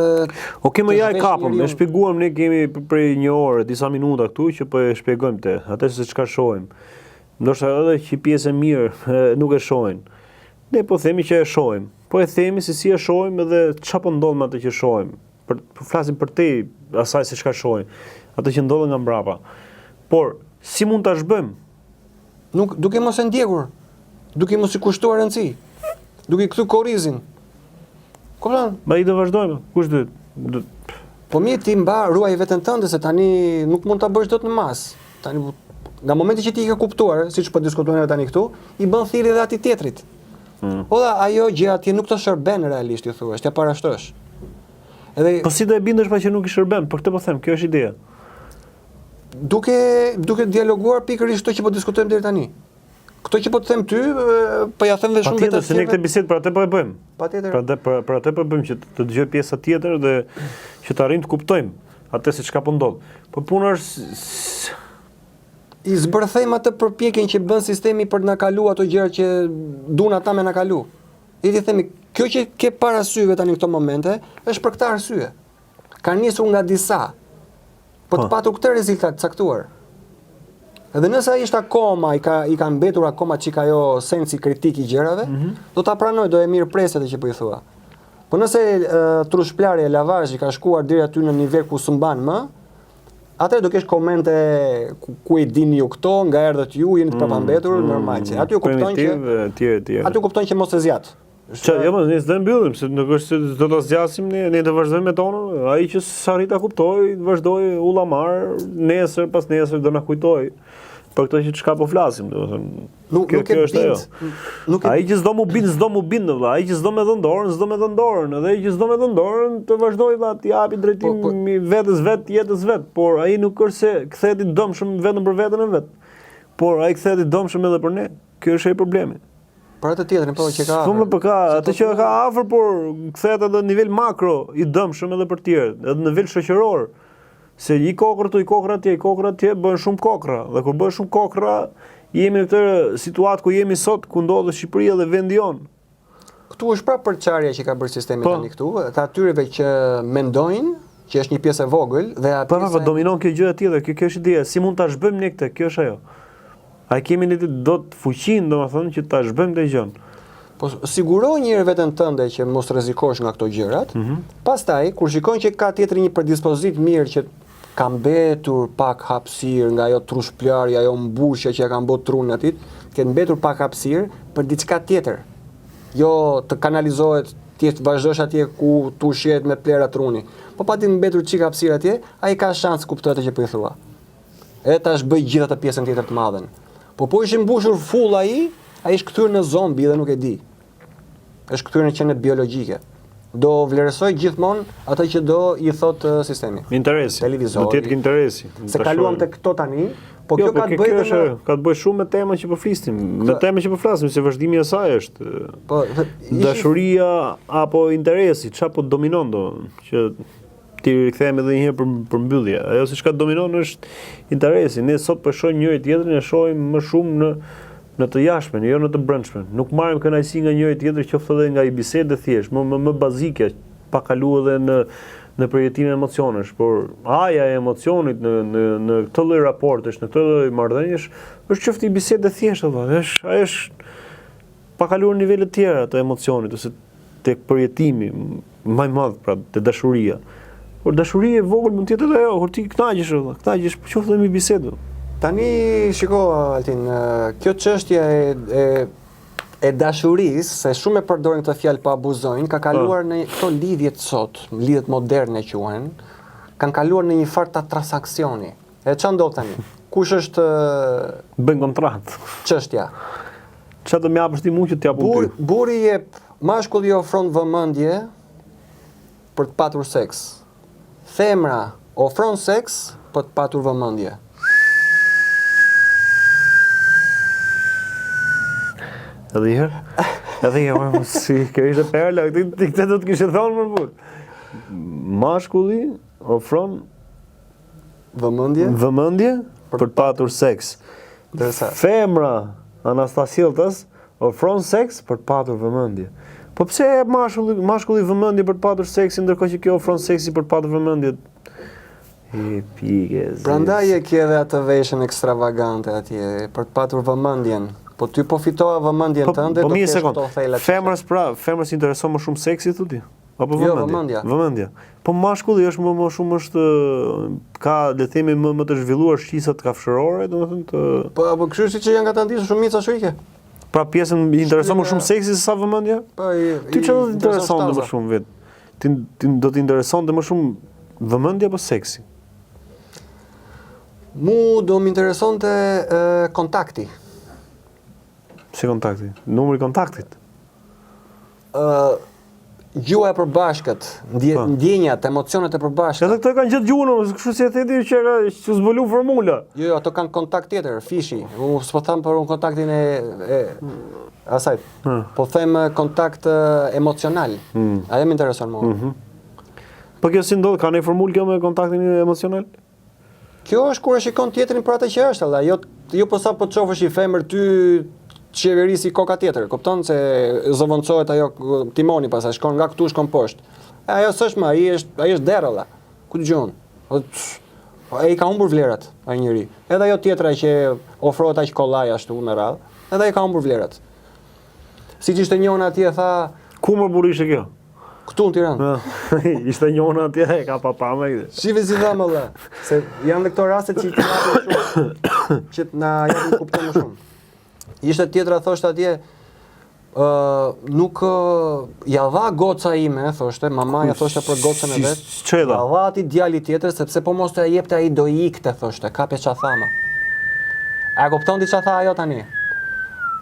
Okej, më ja e kapëm, e shpjeguam ne kemi për një orë, disa minuta këtu që po e shpjegojmë te, atë se çka shohim. Ndoshta edhe që pjesë e mirë nuk e shohin. Ne po themi që e shohim. Po e themi se si e shohim edhe çfarë po ndodh me atë që shohim. Po flasim për te asaj se çka shohim. Atë që ndodh nga mbrapa. Por si mund ta zhbëm? Nuk duke mos e ndjekur, duke mos i kushtuar rëndësi, duke i kthy korrizin. Kupton? Ma i do vazhdojmë. Kush do? Po mirë ti ruaj veten tënde se tani nuk mund ta bësh dot në mas. Tani nga momenti që ti i ke kuptuar, siç po diskutojmë tani këtu, i bën thirrje edhe atij tjetrit. Oda ajo gjë atje nuk të shërben realisht, ju thua, t'ja parashtrosh. Edhe po si do e bindesh pa që nuk i shërben? Për këtë po them, kjo është ideja. Duke dialoguar pikërisht këto që po diskutojmë deri tani. Këto që po të them ty, po ja them dhe shumë vetë. Patjetër, se ne këtë bisedë për atë po e bëjmë. Patjetër. Për atë po e bëjmë që të dëgjoj pjesa tjetër dhe që të arrijmë të kuptojmë atë se çka po ndodh. Po puna është i zbërthejmë atë përpjekjen që bën sistemi për të na kalu ato gjëra që duan ata me na kalu. I themi, kjo që ke para syve tani në këto momente, është për këtë arsye. Ka nisur nga disa, për të patur këtë rezultat caktuar. Edhe nëse ai është akoma, i ka mbetur akoma çika ajo sensi kritik i gjërave, do ta pranoj, do e mirëpresë atë që po i thua. Po nëse trushplarja e lavazhi ka shkuar deri aty në nivel ku s'mban më, atëherë do kesh komente ku i dini ju këto, nga erdhët ju, jeni të papambetur, normal që. Aty u kupton që aty kupton që mos e zjat. Jo, më ne s'do mbyllim, se nuk është se do ta zgjasim ne të vazhdojmë me tonën. Ai që s'arrit ta kuptoj, vazhdoi ullamar, nesër pas nesër do na kujtoj për këtë që çka po flasim, domethënë. Nuk e është ajo. Ai që s'do mu bind, vëlla, ai që s'do me dhënë dorën, edhe ai që s'do me dhënë dorën të vazhdojë valla të japi drejtim vetes vet, jetës vet, por ai nuk është se kthehet i dëmshëm vetëm për veten e vet. Por ai kthehet i dëmshëm edhe për ne. Ky është ai problemi. Për atë tjetrin, po që ka. Po më përka, atë që ka afër, por kthehet edhe në nivel makro i dëmshëm edhe për tjerë, edhe në nivel shoqëror. Se i kokër tu, i kokra atje bëhen shumë kokra. Dhe kur bëhen shumë kokra, jemi në këtë situatë ku jemi sot, ku ndodhet Shqipëria dhe vendi jon. Këtu është prapë përçarja që ka bërë sistemi tani këtu, të atyreve që mendojnë që është një pjesë e vogël dhe Po dominon kjo gjë tjetër, kjo është ideja, si mund ta zhbëjmë ne këtë, kjo është ajo. A kemi ne do të fuqinë, domethënë që ta zhbëjmë këtë gjën. Po siguro një herë veten tënde që mos rrezikosh nga këto gjërat. Pastaj kur shikon që ka tjetri një predispozit mirë që ka mbetur pak hapësirë nga ajo trushplarja, ajo mbushja që ja ka mbot trunin atit, ke mbetur pak hapësirë për diçka tjetër. Jo të kanalizohet ti të vazhdosh atje ku tu shihet me plera truni. Po pati mbetur çik hapësirë atje, ai ka shans kuptohet që po i thua. Edhe tash bëj gjithë atë pjesën tjetër të madhen. Po ishin mbushur full ai është kthyer në zombi dhe nuk e di. Është kthyer në qenet biologjike. Do vlerësoj gjithmonë atë që do i thot sistemi. Interesi. Televizori. Do të jetë interesi. Se kaluam te këto tani, po kjo ka të bëjë ka të bëjë shumë me temën që po flisnim. Me temën që po flasim, se vazhdimi i saj është dashuria apo interesi, çfarë po dominon do që ti rikthehemi edhe një herë për mbyllje. Ajo siç ka dominon është interesi. Ne sot po shohim njëri tjetrin, e shohim më shumë në të jashtmen, jo në të brendshmen. Nuk marrim kënaqësi nga njëri tjetri, qoftë edhe nga i bisedë thjesht, më bazike, pa kaluar edhe në përjetimin e emocionesh, por aja e emocionit në këtë lloj raportesh, në këtë lloj marrëdhëniesh, është qoftë i bisedë thjesht apo, është pa kaluar nivele të tjera të emocionit ose tek përjetimi më i madh, pra te dashuria. Por dashuria e vogël mund të jetë edhe ajo, kur ti kënaqesh, qoftë me bisedë. Tani shiko Altin, kjo çështje e dashurisë, se shumë e përdorin këtë fjalë pa abuzojnë, ka kaluar në këto lidhjet sot, lidhjet moderne quhen, kanë kaluar në një farë ta transaksioni. E çfarë ndodh tani? Kush është bën kontratë? Çështja. Çfarë do më japësh ti mua që t'jap unë? Burri jep, mashkulli ofron vëmendje për të patur seks. Femra ofron seks për të patur vëmendje. Edhe herë, si kjo ishte perla, këtë do të kishe thonë më fut. Mashkulli ofron vëmendje për të patur seks. Femra Anastasiltas ofron seks për të patur vëmendje. Po pse e mashkulli vëmendje për të patur seksin, ndërkohë që kjo ofron seksi për të patur vëmendje? Prandaj e ke edhe atë veshën ekstravagante atje për të patur vëmendjen. Po ty po fitova vëmendjen tënde, do të kesh këto thela. Femrës intereson më shumë seksi thotë ti? Apo vëmendja? Vëmendja. Po mashkulli është më shumë ka le të themi më të zhvilluar shqisat kafshërore, domethënë të. Po apo kështu siç janë ata ndihmë shumica shujke. Pra pjesën i intereson më shumë seksi se sa vëmendja? Po ti çfarë do të interesonte më shumë vet? Ti do të interesonte më shumë vëmendja apo seksi? Mu do më interesonte kontakti. Si kontakti? Numri i kontaktit? Gjua e përbashkët, ndjenjat, emocionet e përbashkët. Edhe këto kanë gjithë gjuhën, kështu si e theti që zbulu formula. Jo, ato kanë kontakt tjetër, fishi. Unë s'po them për kontaktin e asaj. Po them kontakt emocional. Ajo më intereson mua. Po kjo si ndodh, ka një formulë kjo me kontaktin emocional? Kjo është kur e shikon tjetrin për atë që është, edhe jo po sa po të shofësh i femër ty qeverisi koka tjetër, kupton se zëvendësohet ajo timoni pastaj shkon nga këtu shkon poshtë. Ajo s'është më, ai është derralla. Ku dëgjon? Ai ka humbur vlerat, ai njeri. Edhe ajo tjetra që ofrohet aq kollaj ashtu me radhë, edhe ai ka humbur vlerat. Siç ishte njëona atje tha, ku më burri ishte kjo? Këtu në Tiranë. Ishte njëona atje e ka papame ide. Shive si tha më dhe, se janë dhe këto raste që që na japin kuptim më shumë. Ishte tjetra thoshte atje, nuk ja dha goca ime, thoshte, mamaja thoshte për gocën e vet. Ja dha ati djali tjetër sepse po mos të jepte ai do ikte, thoshte, kape ça thama. A kupton ti ça tha ajo tani?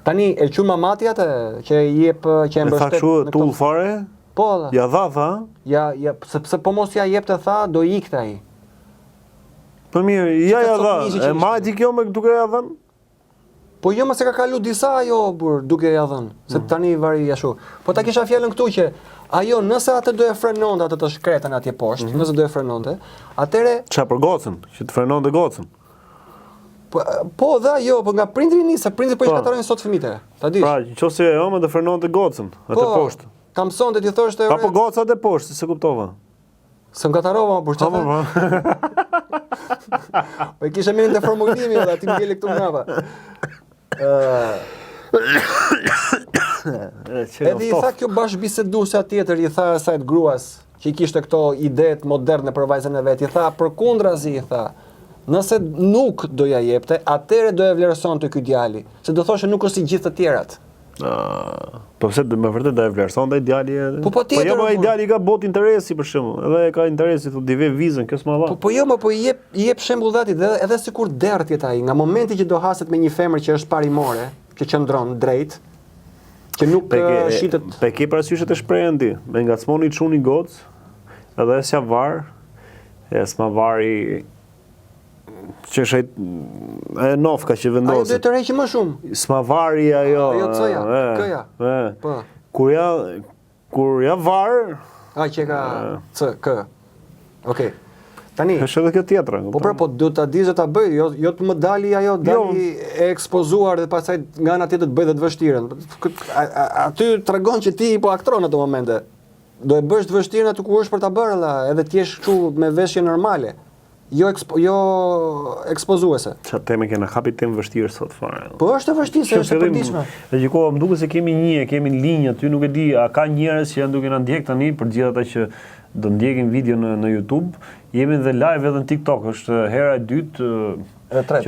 Tani e quajmë mamati atë që jep që e mbështet. Tha kështu tull fare? Po. Ja dha tha? Ja, sepse po mos ja jepte tha do ikte ai. Po mirë, ja dha. E majti kjo me duke ja dhënë? Po jo më se ka kalu disa ajo duke ja dhënë, se tani vari ashtu. Po ta kisha fjalën këtu që ajo nëse atë do e frenonte atë të shkretën atje poshtë, nëse do e frenonte, atëre Qa për gocën, që të frenonte gocën. po dhe ajo, po nga prindri nisë, prindri po i shkatarojnë sot fëmijët e. Ta dish. Pra, nëse ajo më të frenonte gocën, atë poshtë. Ka mësonte ti thoshte Apo goca atë poshtë, se kuptova. Se më katarova, por çfarë? Po e kisha mirë të formulimi edhe aty ngjelë këtu mbrapa. Edhe i tha kjo bashkëbiseduesja tjetër, i tha asaj të gruas, që i kishte këto idetë moderne për vajzën e vet, i tha përkundrazi, i tha, nëse nuk do ja jepte, atëre do e vlerësonte ky djali, se do thoshte nuk është si gjithë të tjerat. Po pse më vërtet do e vlerësonte ideali? Po tjetër. Po jo, ideali ka bot interesi për shembull, edhe ka interesi thotë dive vizën, kjo s'ma va. Po jo, po i jep shembull dhati edhe sikur dert jet ai, nga momenti që do haset me një femër që është parimore, që qëndron drejt, që nuk shitet. Pe ke parasysh të shprehen ti, me ngacmoni çuni goc, edhe s'ja var, s'ma vari që është e nofka që vendoset. Ajo do të rreqë më shumë. S'ma vari ajo. Ajo coja, këja. Po. Kur ja var, që ka k. Okej. Tani. Është edhe kjo tjetra. Po do ta dish ta bëj, jo të më dali ajo dali e ekspozuar dhe pastaj nga ana tjetër të bëj dhe të vështirën. Aty tregon që ti po aktron ato momente. Do e bësh të vështirën aty ku është për ta bërë edhe të jesh kështu me veshje normale. Jo ekspozuese. Çfarë temë kena hapi temë vështirë sot fare. Po është e vështirë, se është e përditshme. Dhe gjikoha më duket se kemi linjë aty, nuk e di, a ka njerëz që janë duke na ndjek tani për gjithë ata që do ndjekin video në YouTube, jemi dhe live edhe në TikTok, është hera e dytë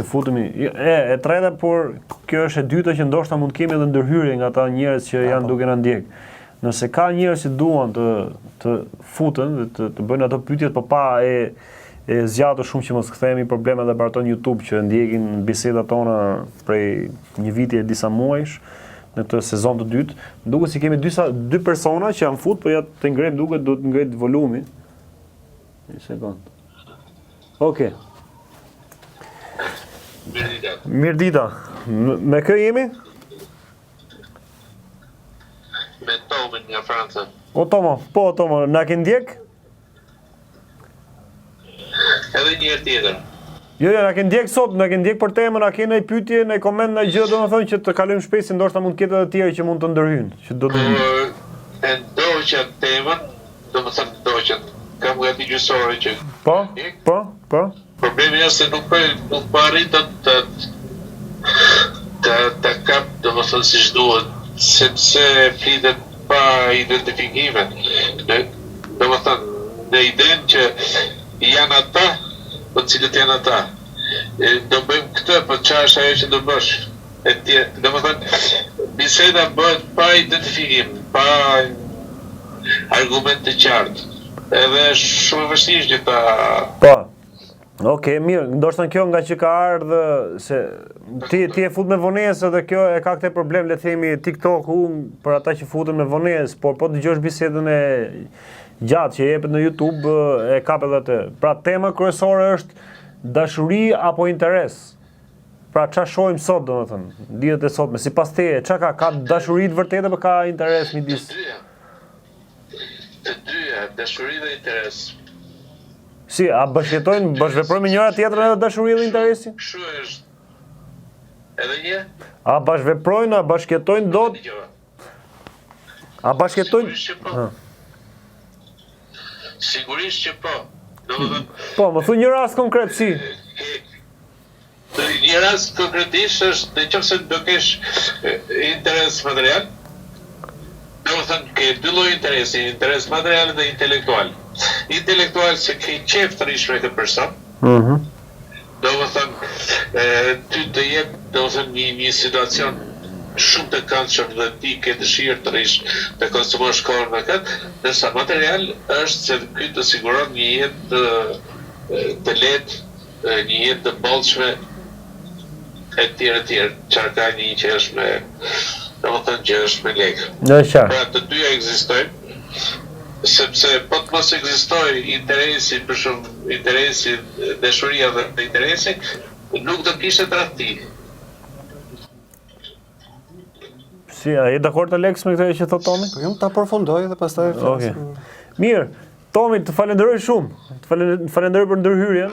që futemi. E treta, por kjo është e dyta që ndoshta mund të kemi edhe ndërhyrje nga ata njerëz që janë duke na ndjek. Nëse ka njerëz që duan të futen dhe të bëjnë ato pyetjet, po pa e zgjatur shumë që mos kthehemi probleme edhe për ato në YouTube që ndjekin bisedat tona prej një viti e disa muajsh në këtë sezon të dytë. Duket si kemi dy persona që janë fut, po ja të ngrem duket do të ngret volumi. Një sekond. Okej. Mirdita. Me kë jemi? Me Tomin nga Franca. Tomo, na ke ndjek? Edhe një herë tjetër. Jo, na ke ndjek sot, na ke ndjek për temën, na ke ndaj pyetje, ndaj koment, ndaj gjë, domethënë që të kalojmë shpejt, si ndoshta mund të ketë edhe të tjerë që mund të ndërhyjnë, që do të e ndoqja temën, domethënë ndoqja. Kam gati gjysore që Po. Problemi është se nuk po arrit të kap, domethënë siç duhet, sepse flitet pa identifikime. Domethënë në idenë që janë ata, po cilët janë ata. Do bëjmë këtë, po çfarë është ajo që do bësh? Domethënë, biseda bëhet pa identifikim, pa argument të qartë. Edhe është shumë e vështirë që ta... Po. Okej, mirë, ndoshta kjo nga që ka ardhur se ti e fut me vonesë dhe kjo e ka këtë problem, le të themi TikTok-u për ata që futen me vonesë, por po dëgjosh bisedën e gjatë që jepet në YouTube e kap edhe atë. Pra tema kryesore është dashuri apo interes. Pra çfarë shohim sot, domethënë, ditët e sotme, sipas teje, çka ka dashuri të vërtetë apo ka interes midis? Të dyja, dashuri dhe interes. Si, a bashkëveprojnë me njëra tjetrën edhe dashuri dhe interesi? Kështu është. Edhe një? A bashkëveprojnë, a bashkëtojnë dot? A bashkëtojnë? Sigurisht që po. Sigurisht që po. Po, më thu një rast konkret, si? Një rast konkretisht është në qoftë se do kesh interes material, domethënë ke dy lloj interesi, interes material dhe intelektual. Intelektual se ke qef të rish me këtë person. Domethënë ty të jep domethënë një situacion shumë të këndshëm dhe ti ke dëshirë të rish të konsumosh kohën me këtë, ndërsa material është se ky të siguron një jetë të lehtë, një jetë të bollshme e tjerë, çfarë ka një që është me, domethënë që është me lekë. Pra të dyja ekzistojnë, sepse po të mos ekzistojë interesi, për shumë interesi, dashuria dhe interesi, nuk do kishte tradhti. Si, a je dakord Alex me këtë që thot Tomi? Po jam ta përfundoj dhe pastaj Okej. Mirë, Tomi, të falenderoj shumë. Të falenderoj për ndërhyrjen.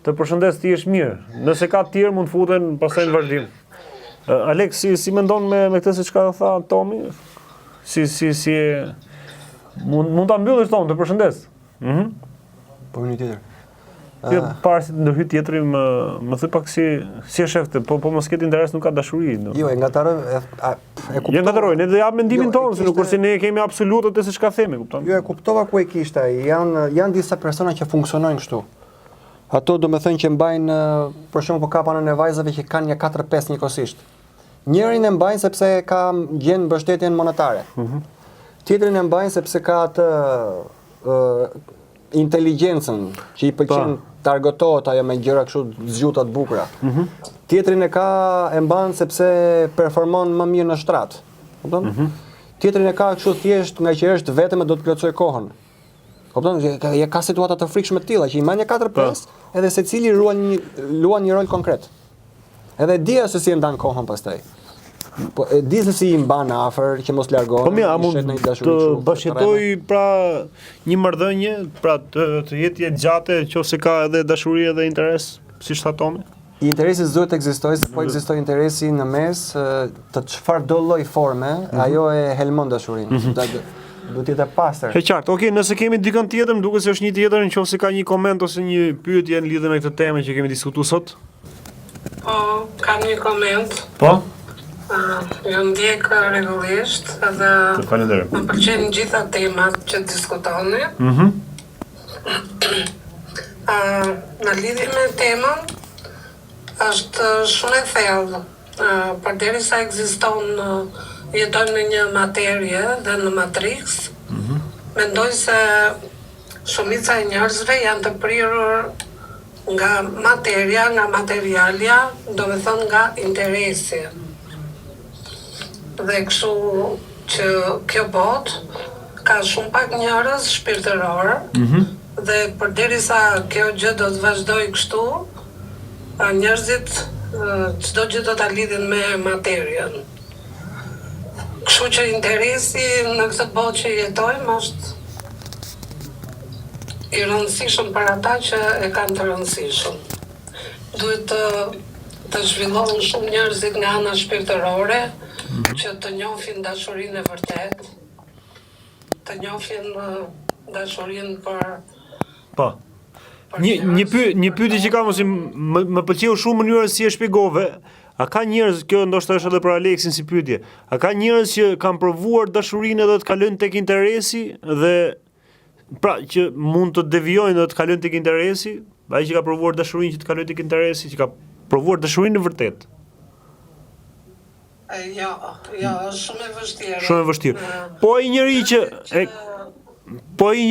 Të përshëndes, ti je mirë. Nëse ka të tjerë mund të futen pastaj në vazhdim. Alex, si mendon me këtë se çka tha Tomi? Si mund ta mbyllësh Tom, të përshëndes. Po një tjetër. Jo, para se të ndërhyj tjetri, më thë pak si e shefte, po mos ketë interes, nuk ka dashuri. Jo, e ngataroj, e kuptova. Jo ngataroj, ne do japim mendimin tonë, se nuk kurse ne kemi absolutët e se çka themi, kupton? Jo, e kuptova ku e kishte ai. Janë disa persona që funksionojnë kështu. Ato do me thënë që mbajnë, për shembull, po kapanën e vajzave që kanë një 4-5 njëkohësisht. Njërin e mbajnë sepse ka gjen mbështetjen monetare. Tjetrin e mbajnë sepse ka atë inteligjencën që i pëlqen të argëtohet ajo me gjëra kështu zgjuta të bukura. Tjetrin e mban sepse performon më mirë në shtrat. Kupton? Tjetrin e ka kështu thjesht nga që është vetëm e do të plotësoj kohën. Kupton? Ka situata të frikshme të tilla që i marr një 4-5 edhe secili luan një rol konkret. Edhe dia se si e ndan kohën pastaj. Po e di se si i mban afër që mos largohen. Po mirë, a mund të bashkëtoj pra një marrëdhënie, pra të jetë gjatë nëse ka edhe dashuri edhe interes, siç tha Tomi? Interesi duhet të ekzistojë, se po ekzistoj interesi në mes të çfarëdo lloj forme, ajo e helmon dashurinë. Duhet të jetë e pastër. E qartë. Okej, nëse kemi dikën tjetër, më duket se është një tjetër, nëse ka një koment ose një pyetje në lidhje me këtë temë që kemi diskutuar sot. Po, kam një koment. Po? Jo ndjek rregullisht edhe më pëlqejnë gjitha temat që diskutoni. Në lidhje me temën, është shumë e thellë. Përderisa ekziston, jetojmë në një materie dhe në Matrix, mendoj se shumica e njerëzve janë të prirur nga materia, nga materialja, do me thënë nga interesi. Dhe kështu që kjo botë ka shumë pak njerëz shpirtëror dhe përderisa kjo gjë do të vazhdojë kështu, njerëzit çdo gjë do ta lidhin me materien. Kështu që interesi në këtë botë që jetojmë është i rëndësishëm për ata që e kanë të rëndësishëm. Duhet të zhvillohen shumë njerëzit nga ana shpirtërore, që të njohin dashurinë e vërtet, të njohin dashurinë për... Po. Një pyetje që kam, ose më pëlqeu shumë mënyra si e shpjegove. A ka njerëz, kjo ndoshta është edhe për Aleksin si pyetje, a ka njerëz që kanë provuar dashurinë edhe të kalojnë tek interesi dhe pra që mund të devijojnë dhe të kalojnë tek interesi, ai që ka provuar dashurinë që të kalojë tek interesi, që ka provuar dashurinë e vërtet? Jo, është shumë e vështirë. Shumë e vështirë. Po ai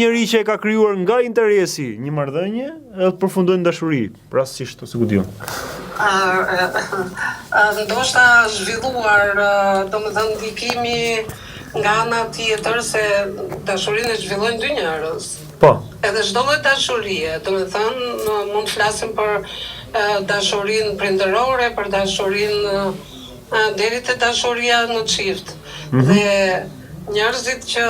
njeri që e ka krijuar nga interesi një marrëdhënie, edhe të përfundojnë në dashuri, rastësisht ose ku diun. Ndoshta zhvilluar, domethënë ndikimi nga ana tjetër se dashurinë e zhvillojnë dy njerëz. Po. Edhe çdo lloj dashurie, domethënë mund të flasim për dashurinë prindërore, për dashurinë deri te dashuria në çift. Dhe njerëzit që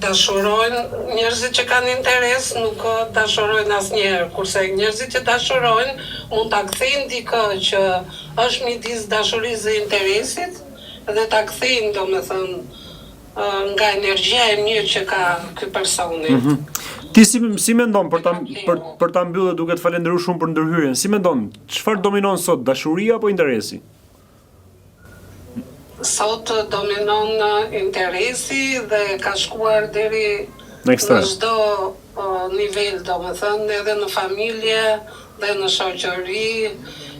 dashurojnë, njerëzit që kanë interes nuk dashurojnë asnjëherë, kurse njerëzit që dashurojnë mund ta kthejnë dikë që është midis dashurisë dhe interesit dhe ta kthejnë, domethënë, nga energjia e mirë që ka ky personi. Ti si mendon për ta mbyllur duke të falendëruar shumë për ndërhyrjen. Si mendon, çfarë dominon sot, dashuria apo interesi? Sot dominon interesi dhe ka shkuar deri në çdo nivel, domethënë, edhe në familje dhe në shoqëri.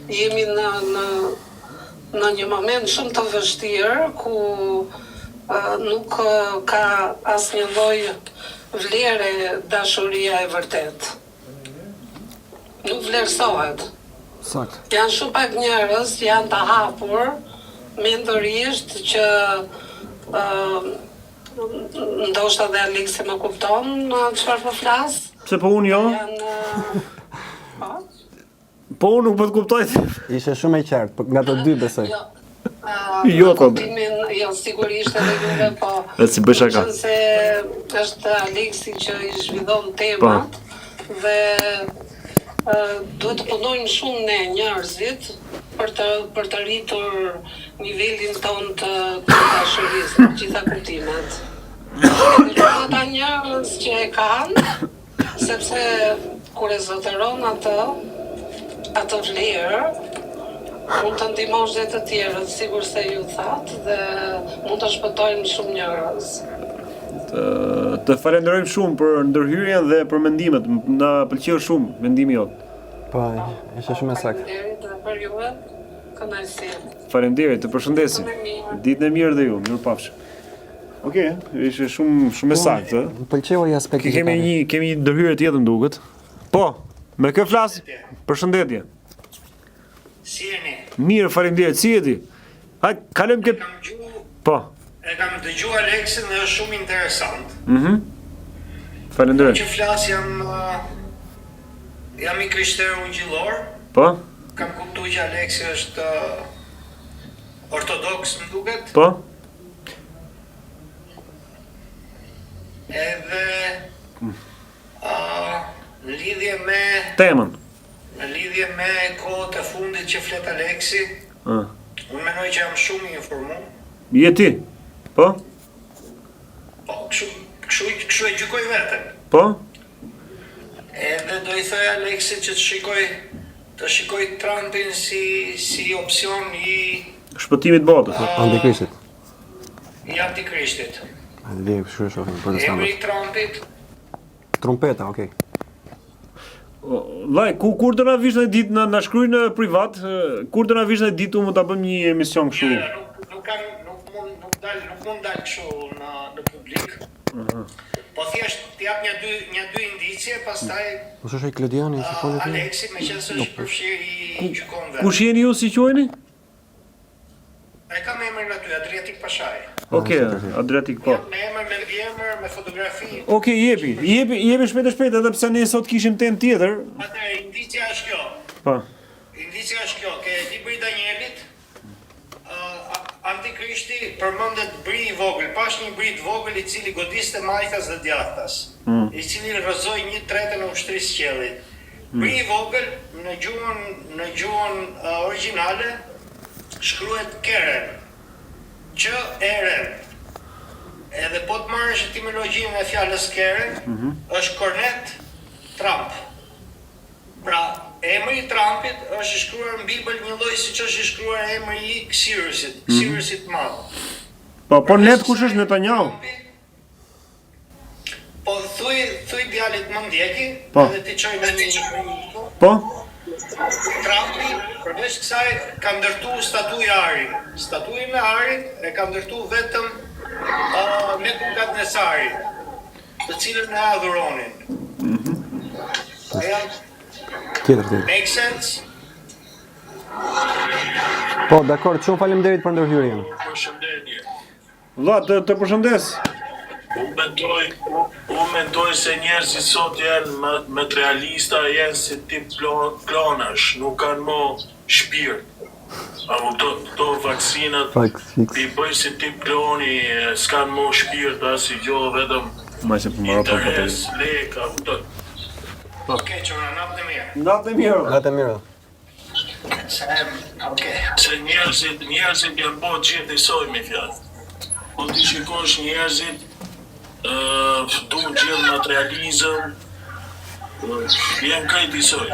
Jemi në një moment shumë të vështirë ku nuk ka asnjë lloj vlere dashuria e vërtet. Nuk vlerësohet. Sakt. Janë shumë pak njerëz, janë të hapur mendërisht që ndoshta dhe Aleksi më kupton çfarë po flas. Pse po unë jo? Po unë nuk po të kuptoj. Ishe shumë e qartë, nga të dy besoj. Jo, po. kuptimin, jo sigurisht edhe juve, po. E si bësh aka. Se është Aleksi që i zhvillon temat dhe duhet të punojnë shumë ne njerëzit për të rritur nivelin ton të dashurisë, në gjitha kuptimet. Dhe ata njerëz që e kanë, sepse kur e zotëron atë vlerë, mund të ndihmosh dhe të tjerët, sigur se ju thatë, dhe mund të shpëtojnë shumë njerëz. Të falenderojmë shumë për ndërhyrjen dhe për mendimet. Na pëlqeu shumë mendimi jot. Po, ishte shumë e saktë. Faleminderit dhe për juve, kënaqësi. Faleminderit, të përshëndesim. Ditën e mirë dhe ju, mirupafshim. Okej, ishte shumë e saktë. Më pëlqeu ai aspekti. Kemi një ndërhyrje tjetër duket. Po, me kë flas? Përshëndetje. Si jeni? Mirë, faleminderit. Si jeti? Hajt, kalojmë këtë. Po. E kam dëgjuar Aleksin dhe është shumë interesant. Faleminderit. Që flas jam i krishterë ungjillor. Po? Kam kuptuar që Aleksi është ortodoks, më duket. Po? Edhe në lidhje me Temën. kohët e fundit që flet Aleksi, unë mendoj që jam shumë i informuar. Je ti? Po? Po, kështu e gjykoj veten. Po? Edhe do i thoj Aleksi që të shikoj Trumpin si opsion i Shpëtimit botës. Antikrishtit. Antikrishtit. Dhe kështu e shohim protestantët. Emri i Trumpit. Trumpeta, okay. Vaj, kur do na vish në ditë na shkruaj në privat, kur do na vish në ditë mund ta bëjmë një emision kështu. Nuk mund dal kështu në publik. Po thjesht t'jap një dy indicie, pastaj Mos është ai Klodiani që foli ti? Aleksi meqense është përfshirë i gjykon vetë. Kush jeni ju si quheni? E kam emrin aty, Adriatik Pashaj. Okej, Adriatik po. Me emër, me emër, me fotografi. Okej, jepi shpejt edhe pse ne sot kishim temë tjetër. Atëherë indicia është kjo. Po. Indicia është kjo, ke libri i Danielit. Antikrishti përmendet bri i vogël, pash një bri të vogël i cili godiste majtas dhe djathtas, i cili rrëzoi 1/3 e ushtrisë qiellit. Bri i vogël në gjuhën origjinale shkruhet Keren, Q-E-R-N. Edhe po të marrësh etimologjinë e fjalës Keren, është kornet Trump. Pra, emri i Trumpit është i shkruar në Bibël një lloj siç është i shkruar emri i Cyrësit madh. Po net kush është Netanyahu? Po thuj djalit më ndjeki, edhe ti çoj me një. Po? Trumpi, përveç kësaj, ka ndërtu statuj Ari. Statujin e Arit e ka ndërtu vetëm Nebukadnesari, të cilën e adhuronin. Tjetër. Make sense? Po, dakor, shumë faleminderit për ndërhyrjen. Përshëndetje. Vlla, të përshëndes. Unë mendoj se njerëzit sot janë materialista, janë si tip klonash, nuk kanë mo shpirt. A këto vaksinat i bëj si tip kloni, s'kanë mo shpirt, asi gjo vetëm interes, leka, Okej, qëra, natë mirë. Natë mirë. Natë mirë. Se njerëzit janë bo gjithë i soj me fjallë. Po ti shikosh njerëzit, du gjithë materializëm, janë krejt i soj.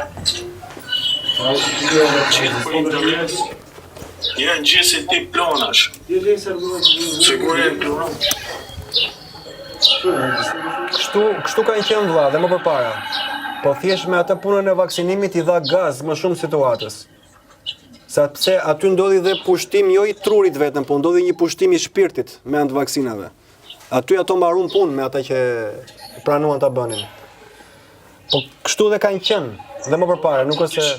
Gjithë për interes, janë gjithë si tip klonash. Sigur e klonash. Kështu kanë qenë vlla dhe më përpara. Po thjesht me atë punën e vaksinimit i dha gaz më shumë situatës. Sepse aty ndodhi dhe pushtim jo i trurit vetëm, po ndodhi një pushtim i shpirtit me anë të vaksinave. Aty ato mbarun punë me ata që pranuan ta bënin. Po kështu dhe kanë qenë dhe më përpara, nuk është se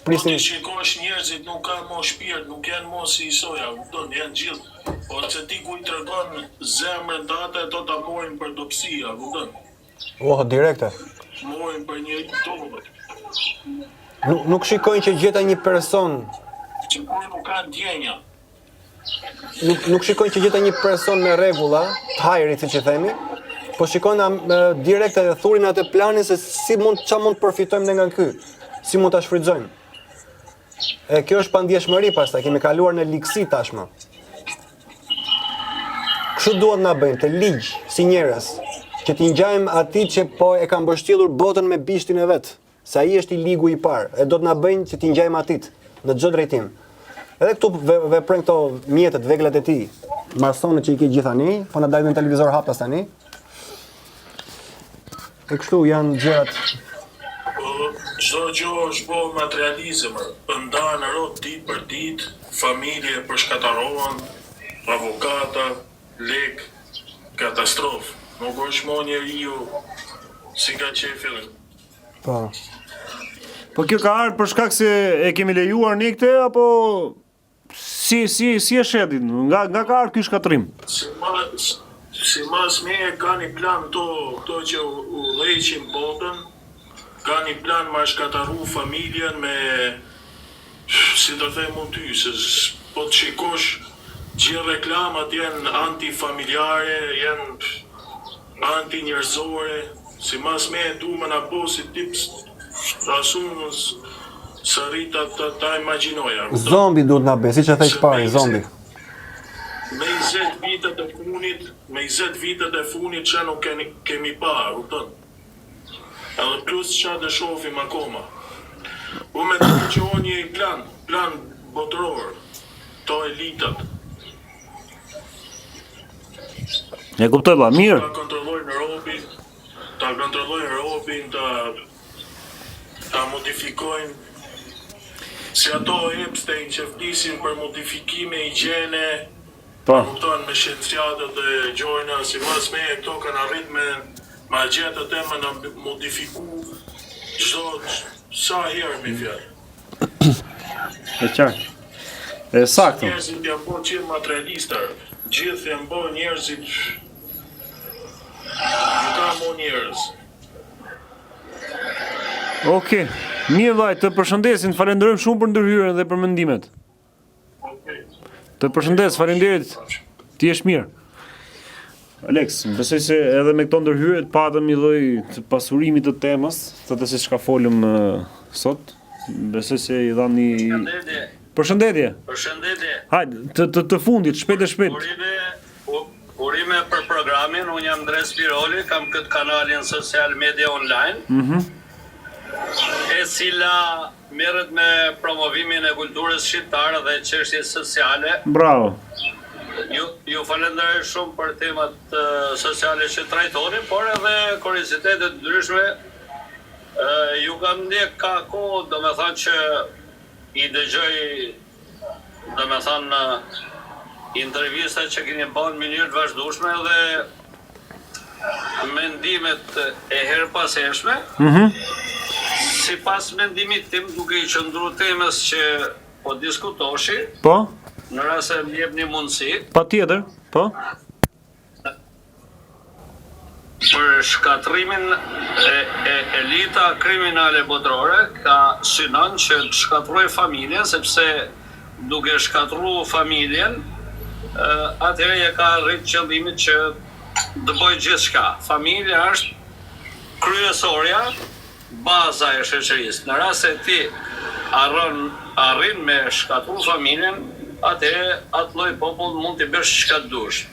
prisnin. Po ti shikosh njerëzit nuk kanë mo shpirt, nuk janë mo si i soja, kupton, janë gjithë. Po që ti ku i tregon zemrën të ata, to ta morin për dopsia, kupton. Direkte. Morin për një tobë. Nuk shikojnë që gjeta një person. Që kur nuk kanë djenja. nuk shikojnë që gjithë një person me rregulla, të hajrit siç i themi, po shikojnë direkt edhe thurin atë planin se çfarë mund të përfitojmë ne nga ky, si mund ta shfrytëzojmë. E kjo është pandjeshmëri pastaj, kemi kaluar në ligësi tashmë. Kështu duhet na bëjmë të ligj si njerëz, që t'i ngjajmë atij që po e ka mbështjellur botën me bishtin e vet, se ai është i ligu i parë, e do të na bëjnë që t'i ngjajmë atij në çdo drejtim. Edhe këtu veprojnë këto mjetet, veglat e tij, masonët që i ke gjithë tani, po na dalin në televizor haptas tani. E kështu janë gjërat. Çdo gjë është bo materializëm, ndanë rrot ditë për ditë, familje përshkatarohen, avokata, lek, katastrofë. Nuk është mo njeriu si ka qefilin. Po. Po kjo ka ardhur për shkak se e kemi lejuar ne këtë apo si e shedin? Nga ka ardhur ky shkatrim? Si mas me ka një plan këto që u leqin botën, ka një plan ma shkataru familjen me, si të them unë ty, se po të shikosh gjithë reklamat janë antifamiljare, janë anti-njerëzore, si mas me du me na po si tips rasunës së rita ta imagjinoja. Zombi duhet na bëj, siç e thej pari, zombi. Me 20 vitet e funit që nuk kemi pa, kupton? Edhe plus që të shofim akoma. U me të që o një plan botëror, to elitat. E kuptoj ba, mirë. Ta kontrollojnë robin, ta modifikojnë. Si ato Epstein që flisin për modifikime higjene, kupton me shkencëtarët e gjojna, si mas me këto kanë arrit me gjetët e me në modifiku çdo sa herë me fjalë. E qartë. E saktë. Njerëzit janë bo gjithë materialistar, gjithë janë bo njerëzit, ju ka mo njerëz. Okej. Mirë vllai, të përshëndesin, falenderojmë shumë për ndërhyrjen dhe për mendimet. Të përshëndes, faleminderit. Ti je mirë. Alex, besoj se edhe me këto ndërhyrje patëm një lloj të pasurimit të temës, të se çka folëm sot. Besoj se i dhani Përshëndetje. Hajde, të fundit, shpejt e shpejt. Urime për programin, unë jam Dres Piroli, kam këtë kanalin social media online, e cila merret me promovimin e kulturës shqiptare dhe çështje sociale. Bravo. Ju falenderoj shumë për temat sociale që trajtoni, por edhe kuriozitete të ndryshme. Ju kam ndjek ka kohë, domethënë që i dëgjoj, domethënë intervista që keni bën në mënyrë të vazhdueshme dhe mendimet e herpashershme. Sipas mendimit tim, duke i qëndruar temës që po diskutoshi. Po. Në rast se më jepni mundësi. Patjetër, po. Për shkatrimin e elita kriminale botërore ka synon që të shkatrojë familjen, sepse duke shkatruar familjen, atëherë e ka arrit qëllimin që të bëjë gjithçka. Familja është kryesorja, baza e shoqërisë. Në rast se ti arrin me shkatruar familjen, atëherë atë lloj popull mund të bësh çka dush.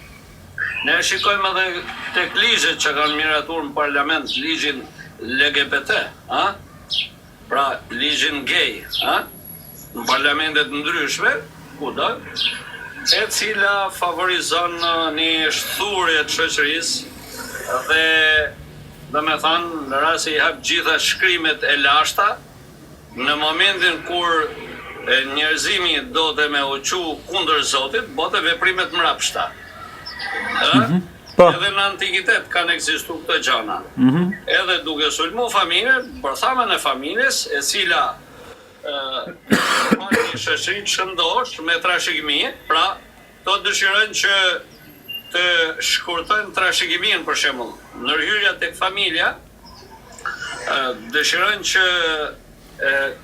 Ne shikojmë edhe tek ligjet që kanë miratuar në parlament, ligjin LGBT, pra ligjin gay, në parlamentet ndryshme, kudo, e cila favorizon një shturje të shoqërisë dhe domethënë në rast se i hap gjitha shkrimet e lashta, në momentin kur njerëzimi do të me uqu kundër Zotit, bote veprimet mrapshta. Edhe në antikitet kanë ekzistuar këto gjëra. Edhe duke sulmu familjen, bërthamen e familjes, e cila ka një shoqëri të shëndosh me trashëgimi, pra to dëshirojnë që të shkurtojnë trashëgimin, për shembull, ndërhyrja tek familja, dëshirojnë që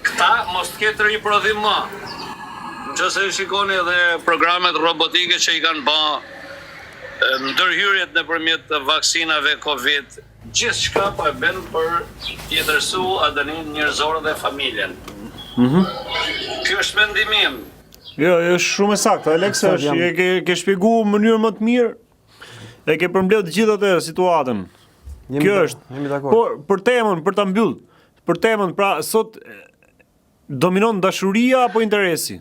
këta mos të ketë riprodhim më. Në Nëse shikoni edhe programet robotike që i kanë bë ndërhyrjet nëpërmjet vaksinave Covid, gjithçka po e bën për t'i ndërsu adënin njerëzor dhe familjen. Ky është mendimi im. Jo, është shumë e saktë. Alex, ke shpjeguar në mënyrë më të mirë. E ke përmbledh gjithë atë situatën. Kjo është. Por për temën, për ta mbyll, për temën, pra sot dominon dashuria apo interesi?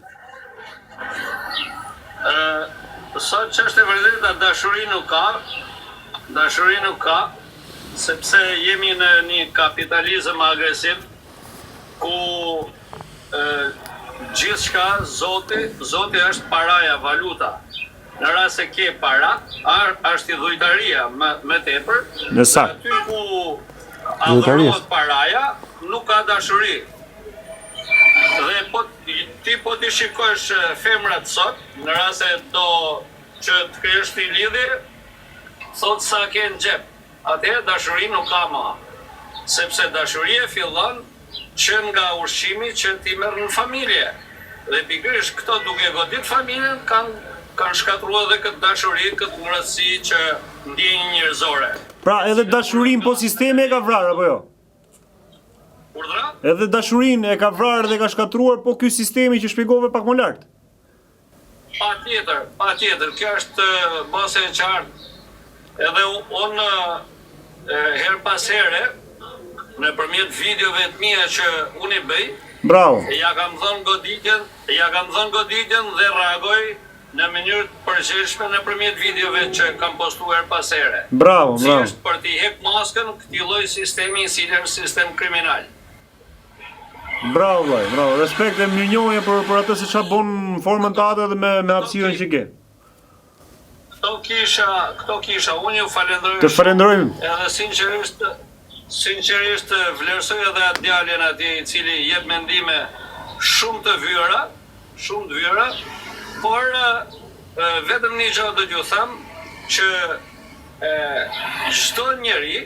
Sot që është e vërtetë, dashuri nuk ka, sepse jemi në një kapitalizëm agresiv ku gjithçka Zoti është paraja, valuta. Në rast se ke para, është i dhujtaria më tepër. Në sakt. Aty ku adhurohet paraja, nuk ka dashuri. Dhe ti po t'i shikosh femrat sot, në rast se do që të kesh ti lidhje, thot sa ke në xhep. Atëherë dashuri nuk ka më. Sepse dashuria fillon që nga ushqimi që ti merr në familje. Dhe pikërisht këto duke godit familjen kanë shkatruar edhe këtë dashuri, këtë ngrohtësi që ndjenjë njerëzore. Pra edhe dashurinë po sistemi e ka vrarë apo jo? Urdhra? Edhe dashurinë e ka vrarë dhe ka shkatruar po ky sistemi që shpjegove pak më lart. Patjetër, kjo është bose e qartë. Edhe unë her pas here, nëpërmjet videove të mia që unë i bëj, bravo. Ja kam dhënë goditjen dhe reagoj në mënyrë të përgjithshme nëpërmjet videove që kam postuar pas here. Bravo. Thjesht për t'i hek maskën këtij lloj sistemi i cili është sistem kriminal. Bravo, bravo. Respekt dhe mirënjohje për atë se çfarë bën në formën të atë dhe me hapësirën që ke. Këto kisha, unë ju falenderoj. Të falenderojmë. Edhe sinqerisht vlerësoj edhe atë djalin atij i cili jep mendime shumë të vyera, por vetëm një gjë do t'ju them që çdo njeri,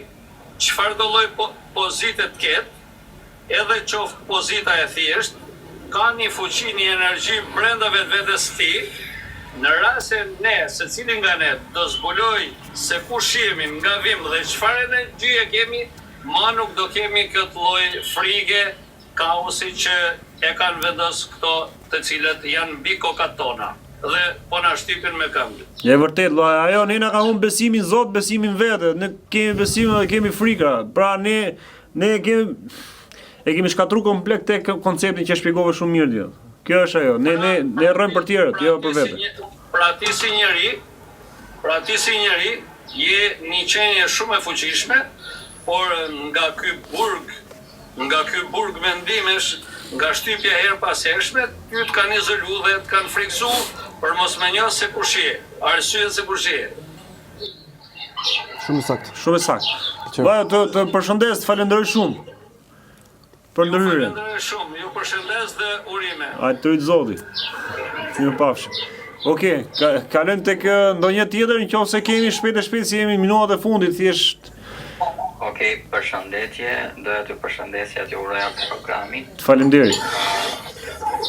çfarë do lloj pozite të ketë, edhe qoftë pozita e thjesht, ka një fuqi, një energji brenda vetes së tij. Në rast se ne, secili nga ne, do zbuloj se kush jemi, nga vim dhe çfarë energjie kemi, ma nuk do kemi këtë lloj frige, kaosi që e kanë vendos këto të cilët janë mbi kokat tona dhe po na shtypin me këmbë. E vërtet, ajo ne na ka humbur besimin Zot, besimin vete, ne kemi besimin dhe kemi frika. Pra ne kemi shkatruar komplet tek konceptin që shpjegove shumë mirë ti. Kjo është ajo. Ne rrojmë për tjerët, jo për vete. Pra ti si njeri, je një qenie shumë e fuqishme, por nga ky burg mendimesh, nga shtypja her pas hershme, ty të kanë izolu dhe të kanë friksu për mos me njoh se kush je, arsye se kush je. Shumë saktë. Shumë saktë. Të përshëndes, të falenderoj shumë. Për ndërhyrjen. Falenderoj shumë, ju përshëndes dhe urime. Hajde të rrit Zoti. Mirupafshim. Okej, kalojmë tek ndonjë tjetër, nëse kemi shpejt si jemi minutat e fundit, thjesht. Okej, përshëndetje, doja t'ju përshëndesja t'ju uroja programit. Faleminderit.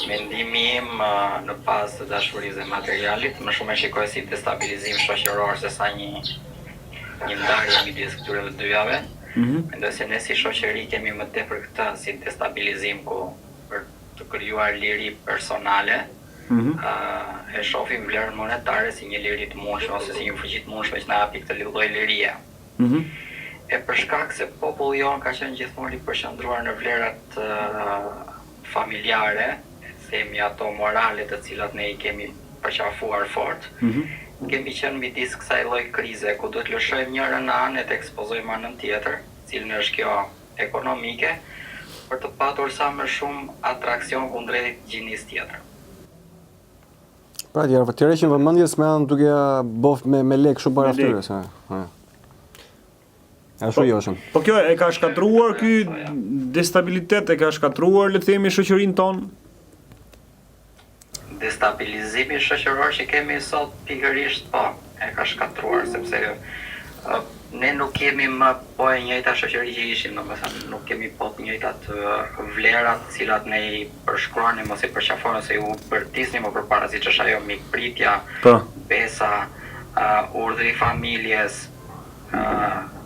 Mendimi im në bazë të dashurisë dhe materialit, më shumë e shikoj si destabilizim shoqëror se sa një ndarje midis këtyre dy javëve. Mendoj se ne si shoqëri kemi më tepër këtë si destabilizim për të krijuar liri personale. E shohim vlerën monetare si një liri të mundshme ose si një fuqi të mundshme që na japi këtë lloj lirie. E për shkak se populli jon ka qenë gjithmonë i përqendruar në vlerat familjare, themi ato morale të cilat ne i kemi përqafuar fort. Kemi qenë midis kësaj lloj krize ku do të lëshojmë njërin në anë e të ekspozojmë anën tjetër, cilën është kjo ekonomike, për të patur sa më shumë atraksion kundrejt gjinies tjetër. Pra të rreqim vëmendjes me anë duke bof me lek shumë para fytyrës. Ashtu joshëm. Po kjo e ka shkatruar ky destabilitet, e ka shkatruar le të themi shoqërinë tonë. Destabilizimi shoqëror që kemi sot pikërisht po, e ka shkatruar sepse Ne nuk kemi më po e njëjta shoqëri që ishim, domethënë nuk kemi po të njëjtat vlerat, cilat ne i përshkruanim ose i përqafonim ose u bërtisnim më përpara, siç është ajo mikpritja, besa, urdhri i familjes,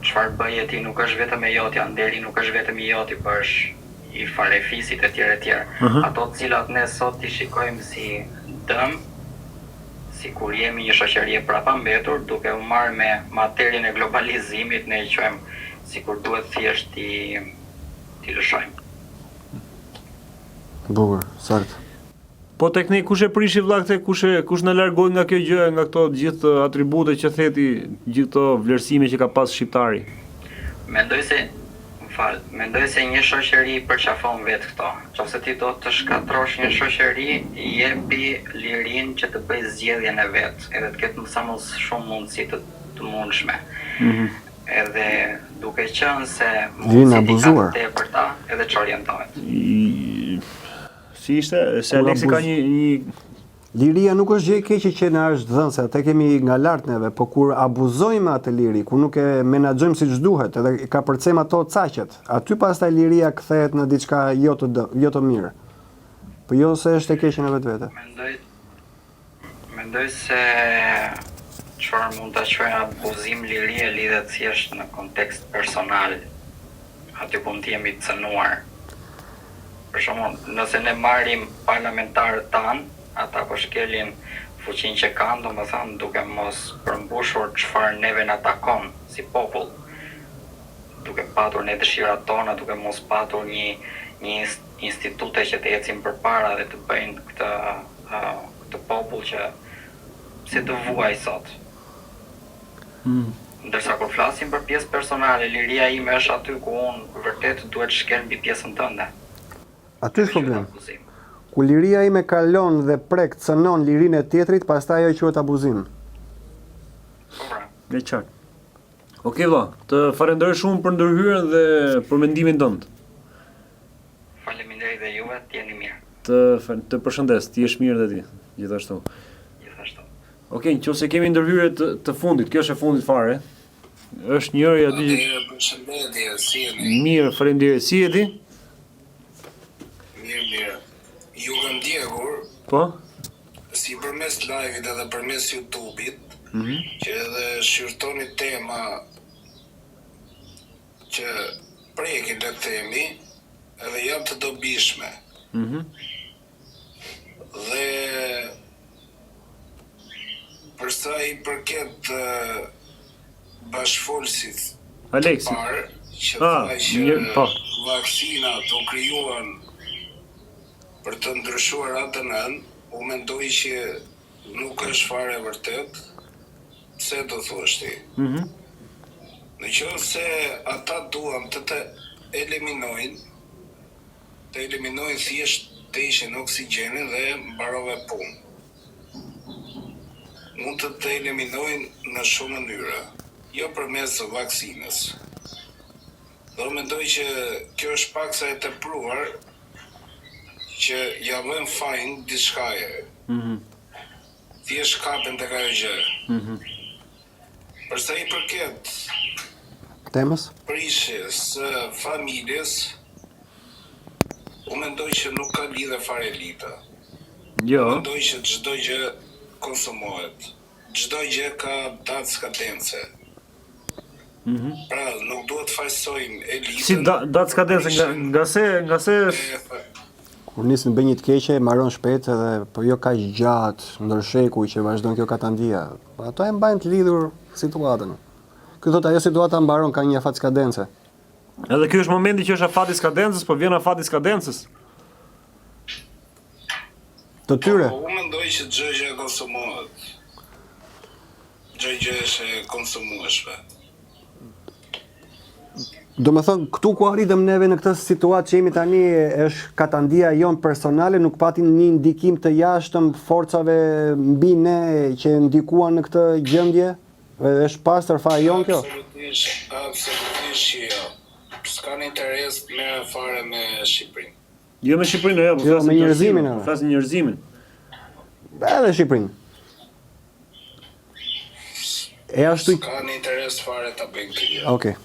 çfarë bëje ti nuk është vetëm e jotja, nderi nuk është vetëm i joti, por është i farefisit e tjerë. Ato të cilat ne sot i shikojmë si dëm, si kur jemi një shoqëri e prapambetur, duke u marrë me materjen e globalizimit, ne i quajmë si kur duhet thjesht t'i lëshojmë. Bukur, saktë. Po tek ne kush e prishi vlla këtë, kush na largoi nga kjo gjë, nga këto gjithë atribute që theti, gjithë këto vlerësime që ka pas shqiptari? Mendoj se një shoqëri përqafon vetë këto. Nëse ti do të shkatrosh një shoqëri, jepi lirinë që të bëj zgjedhjen e vet, edhe të ketë sa më shumë mundësi të mundshme. Edhe duke qenë se mundësit i ka tepërta, edhe që orientohet. Si ishte? Se Aleksi ka një... Liria nuk është gjë e keqe që na është dhënë, se atë kemi nga lart neve, po kur abuzojmë atë liri, kur nuk e menaxhojmë siç duhet, edhe ka përcem ato caqet, aty pastaj liria kthehet në diçka jo të mirë. Po jo se është e keqe në vetvete. Mendoj se çfarë mund ta quajmë abuzim lirie lidhet thjesht në kontekst personal. Aty ku jemi të cënuar. Për shembull, nëse ne marrim parlamentarët tanë, ata po shkelin fuqinë që kanë, domethënë duke mos përmbushur çfarë neve na takon si popull, duke patur ne dëshirat tona, duke mos patur një institute që të ecin përpara dhe të bëjnë këtë popull që si të vuaj sot. Ndërsa kur flasim për pjesë personale, liria ime është aty ku unë vërtet duhet shkel mbi pjesën tënde. Aty është problem. Ku liria ime kalon dhe prek cënon lirinë e tjetrit, pastaj ajo quhet abuzim. Me qartë. Okej valla, të falenderoj shumë për ndërhyrjen dhe për mendimin tënd. Faleminderit dhe juve, t'jeni mirë. Të përshëndes, ti je mirë dhe ti, gjithashtu. Okej, nëse kemi ndërhyrje të fundit, kjo është e fundit fare. Është njëri aty. Përshëndetje, si jeni? Mirë, faleminderit. Si je ti? Mirë. Ju kam ndjekur, po? si përmes live-it edhe përmes YouTube-it, që edhe shqyrtoni tema që prekin të themi, edhe janë të dobishme. Dhe përsa i përket bashkëfolësit Aleksi. parë, që thaj që po. vaksinat u krijuan për të ndryshuar ADN-n, u mendoj që nuk është fare vërtet, pse do thuash ti? Në qoftë se ata duan të eliminojnë thjesht të ishin oksigjenin dhe mbarove punë. Mund të eliminojnë në shumë mënyra, jo përmes vaksinës. Do mendoj që kjo është paksa e tepruar që ja vën fajin diçkaje. Thjesht kapen tek ajo gjë. Përsa i përket temës prishjes së familjes, u mendoj që nuk ka lidhje fare elita. Jo. Mendoj që çdo gjë konsumohet. Çdo gjë ka datë skadence. Pra, nuk duhet fajsojmë elitën. Si datë skadence, nga se kur nisin bëj një të keqe, marron shpejt edhe po jo kaq gjatë ndërsheku që vazhdon kjo katandia. Ato e mbajnë të lidhur situatën. Ky thotë ajo situata mbaron ka një afat skadence. Edhe ky është momenti që është afati skadencës, po vjen afati skadencës. Të tyre. Unë mendoj që çdo gjë konsumohet. Çdo gjë është e konsumueshme. Do me thonë, këtu ku arritëm neve në këtë situatë që jemi tani është katandia jonë personale, nuk patin një ndikim të jashtëm forcave mbi ne që ndikuan në këtë gjendje? Është pastër fare jonë kjo? Absolutisht që jo. S'kan interes me fare me Shqipërinë. Jo me Shqipërinë, jo me njerëzimin. Flasin njerëzimin. Edhe Shqipërinë. E ashtu Ka një interes fare ta bëjmë këtë gjë. Okej.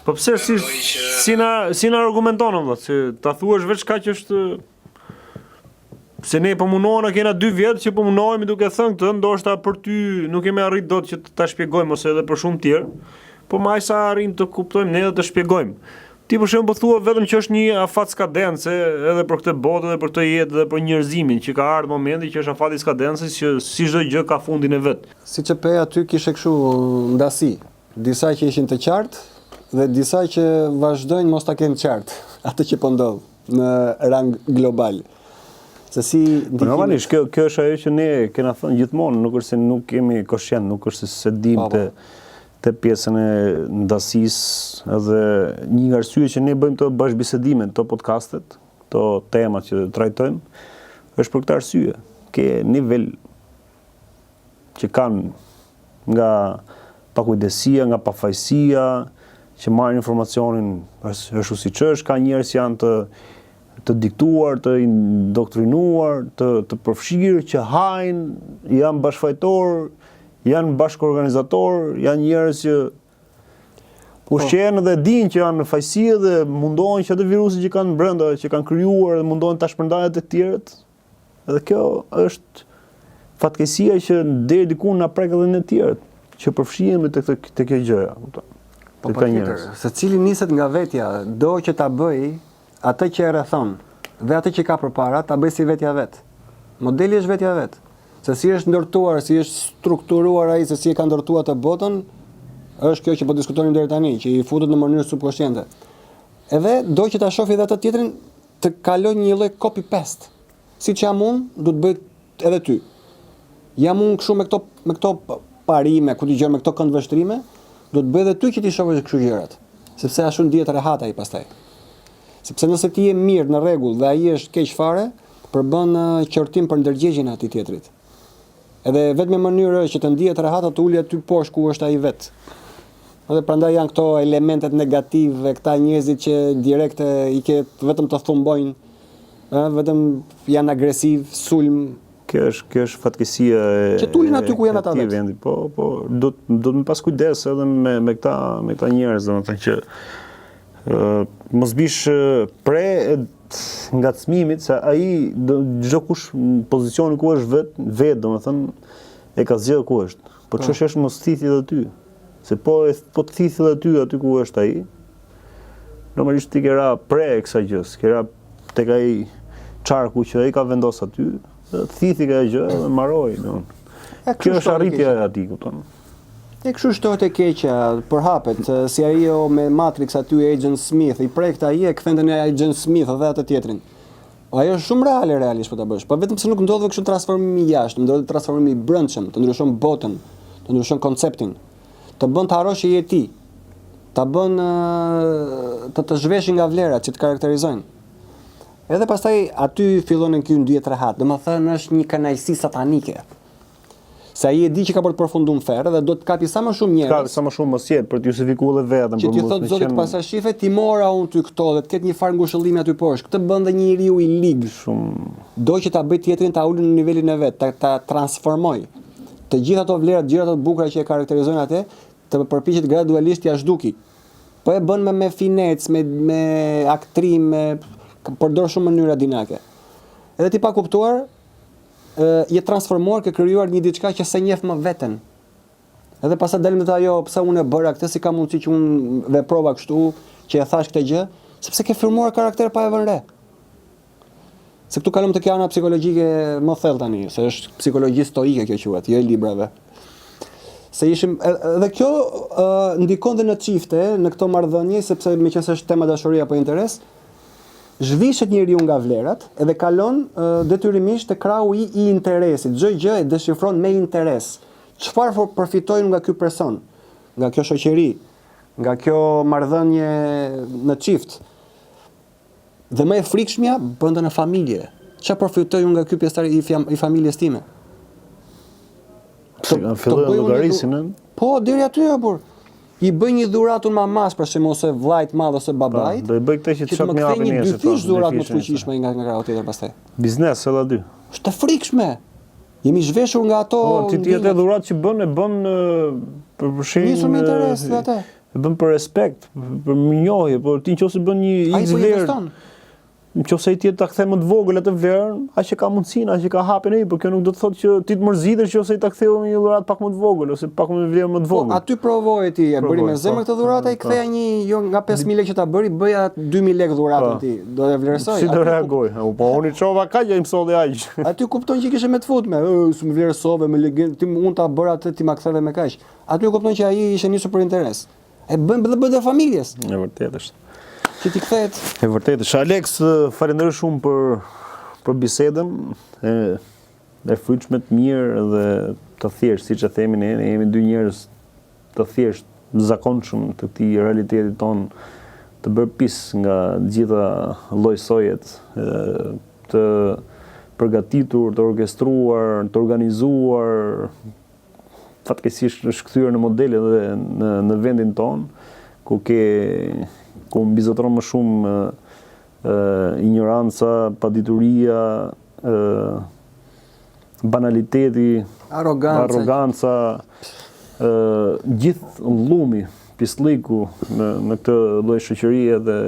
Po pse si na argumenton valla, se ta thuash veç kaq është se ne po munohena kena 2 vjet që po munohemi duke thënë këtë, ndoshta për ty nuk kemi arrit dot që ta shpjegojmë ose edhe për shumë tjerë, po më aq sa arrim të kuptojmë ne dhe të shpjegojmë. Ti për shembull thua vetëm që është një afat skadence edhe për këtë botë edhe për këtë jetë edhe për njerëzimin që ka ardhur momenti që është afati skadencës që si çdo gjë ka fundin e vet. Siç e pe aty kishe kështu ndasi, disa që ishin të qartë dhe disa që vazhdojnë mos ta kenë qartë atë që po ndodh në rang global. Se si Po normalisht kjo është ajo që ne kena thënë gjithmonë, nuk është se nuk kemi koshient, nuk është se dim te pjesën e ndasisë, edhe një nga arsyet që ne bëjmë të bashkëbisedimet, të podcastet, të temat që trajtojmë, është për këtë arsye. Ke nivel që kanë nga pakujdesia, nga pafajësia, që marrin informacionin ashtu siç është, ka njerëz që janë të diktuar, të indoktrinuar, të përfshirë, që hajnë, janë bashkëfajtor, janë bashkëorganizator, janë njerëz që ushqen dhe dinë që janë në fajësi dhe mundohen që atë virusin që kanë brenda, që kanë krijuar dhe mundohen ta shpërndajnë të tjerët. Dhe kjo është fatkeqësia që deri diku na prek edhe në të tjerët, që përfshihemi te kjo gjëja, kupton? Po patjetër, secili niset nga vetja, do që ta bëj atë që e rrethon dhe atë që ka përpara ta bëj si vetja vet. Modeli është vetja vet. Se si është ndërtuar, si është strukturuar ai, se si e ka ndërtuar të botën, është kjo që po diskutojmë deri tani, që i futet në mënyrë subkonsciente. Edhe do që ta shohë edhe atë tjetrin të kaloj një lloj copy paste. Siç jam unë, do të bëj edhe ty. Jam unë kështu me këto parime, ku dëgjoj me këto këndvështrime, do të bëj edhe ty që ti shohësh kështu gjërat. Sepse ashtu ndihet rehat ai pastaj. Sepse nëse ti je mirë në rregull dhe ai është keq fare, përbën qortim për ndërgjegjen e atij tjetrit. Edhe vetëm mënyra është që të ndihet rehat të ulë aty poshtë ku është ai vet. Edhe prandaj janë këto elementet negative, këta njerëzit që direkt i ke vetëm të thumbojnë, vetëm janë agresiv, sulm. Kjo është fatkeqësia që tulin aty ku janë ata vet. Po, do të më pas kujdes edhe me këta njerëz, domethënë që mos bish pre ngacmimit se ai çdo kush në pozicionin ku është vet, domethënë e ka zgjedhur ku është. Po ç'është është mos thithit edhe ty. Se po të thithit edhe ty aty ku është ai. Normalisht ti ke ra pre kësaj gjës, ke ra tek ai çarku që ai ka vendosur aty, thithi ka gjë dhe mbaroi, domethënë. Kjo është arritja e atij, kupton? E kështu shtohet e keqja, përhapet, si ajo me Matrix aty Agent Smith, i prekt ai e kthen në Agent Smith dhe atë tjetrin. Ajo është shumë reale realisht po ta bësh, po vetëm se nuk ndodh kështu transformimi jashtë, ndodh transformimi i brendshëm, të ndryshon botën, të ndryshon konceptin, të bën të harrosh që je ti, ta bën të zhvesh nga vlerat që të karakterizojnë. Edhe pastaj aty fillon në ky ndihet rehat, domethënë është një kënaqësi satanike. Se ai e di që ka për të përfunduar ferë dhe do të kapi sa më shumë njerëz. Ka sa më shumë mos jetë për të justifikuar edhe vetëm. Që ti thotë zotit pastaj shife ti mora unë ty këto dhe të ketë një farë ngushëllimi aty poshtë. Këtë bën dhe një njeriu i lig shumë. Do që ta bëj tjetrin ta ulën në nivelin e vet, ta transformoj. Të gjitha ato vlera, të gjitha ato bukura që e karakterizojnë atë, të përpiqet gradualisht t'ia zhduki. Po e bën me finec, me aktrim, përdor shumë mënyra dinake. Edhe ti pa kuptuar je transformuar, ke krijuar një diçka që se njeh më veten. Edhe pastaj dalim te ajo, pse unë e bëra këtë, si ka mundësi që unë veprova kështu, që e thash këtë gjë, sepse ke formuar karakter pa e vënë re. Se këtu kalojmë tek ana psikologjike më thellë tani, se është psikologji stoike kjo quhet, jo e librave. Se ishim edhe kjo ndikon dhe në çifte, në këto marrëdhënie, sepse meqense është tema dashuria apo interes, zhvishet njeriu nga vlerat edhe kalon detyrimisht te krahu i interesit. Çdo gjë e deshifron me interes. Çfarë përfitojnë nga ky person, nga kjo shoqëri, nga kjo marrëdhënie në çift. Dhe më e frikshmja brenda në familje. Çfarë përfitoj unë nga ky pjesëtar i familjes time? Filloi llogarisin, po deri aty apo i bëj një dhuratë mamas për shembull ose vllajt madh ose babait. Do i bëj këtë që të shoh më hapin nesër. Një dhuratë më të fuqishme nga krau tjetër pastaj. Biznes edhe aty. Është e frikshme. Jemi zhveshur nga ato. Ti atë dhurat që bën e bën për përshërim. Nisur me interes atë. E bën për respekt, për mirënjohje, por ti nëse bën një X vlerë. Nëse ai tjetër ta kthe më të vogël atë vlerën, aq e ka mundsinë, aq e ka hapën ai, por kjo nuk do të thotë që ti të mërzitesh nëse ai ta ktheu me një dhuratë pak më të vogël ose pak më vlerë më të vogël. Po aty provoi ti, e bëri me zemër këtë dhuratë, ai ktheja një jo nga 5000 lekë që ta bëri, bëja 2000 lekë dhuratën ti. Do e vlerësoj. Si do reagoj? Po unë çova kaq ai mësolli aq. Aty kupton që kishe me të futme, s'më vlerësove me legendë, ti mund ta bëra atë ti ma ktheve me kaq. Aty kupton që ai ishte nisur për interes. E bën familjes. E vërtetë është. Që ti kthehet. E vërtetë. Alex, falenderoj shumë për bisedën e frytshme, të mirë dhe të thjeshtë, siç e themi ne, jemi dy njerëz të thjeshtë, zakonshëm të këtij realitetit ton, të bërë pjesë nga gjitha llojsojet, të përgatitur, të orkestruar, të organizuar, fatkeqësisht është kthyer në modele dhe në vendin ton, ku mbizotron më shumë ignoranca, padituria, banaliteti, arroganca, gjithë llumi, pislliku në këtë lloj shoqërie dhe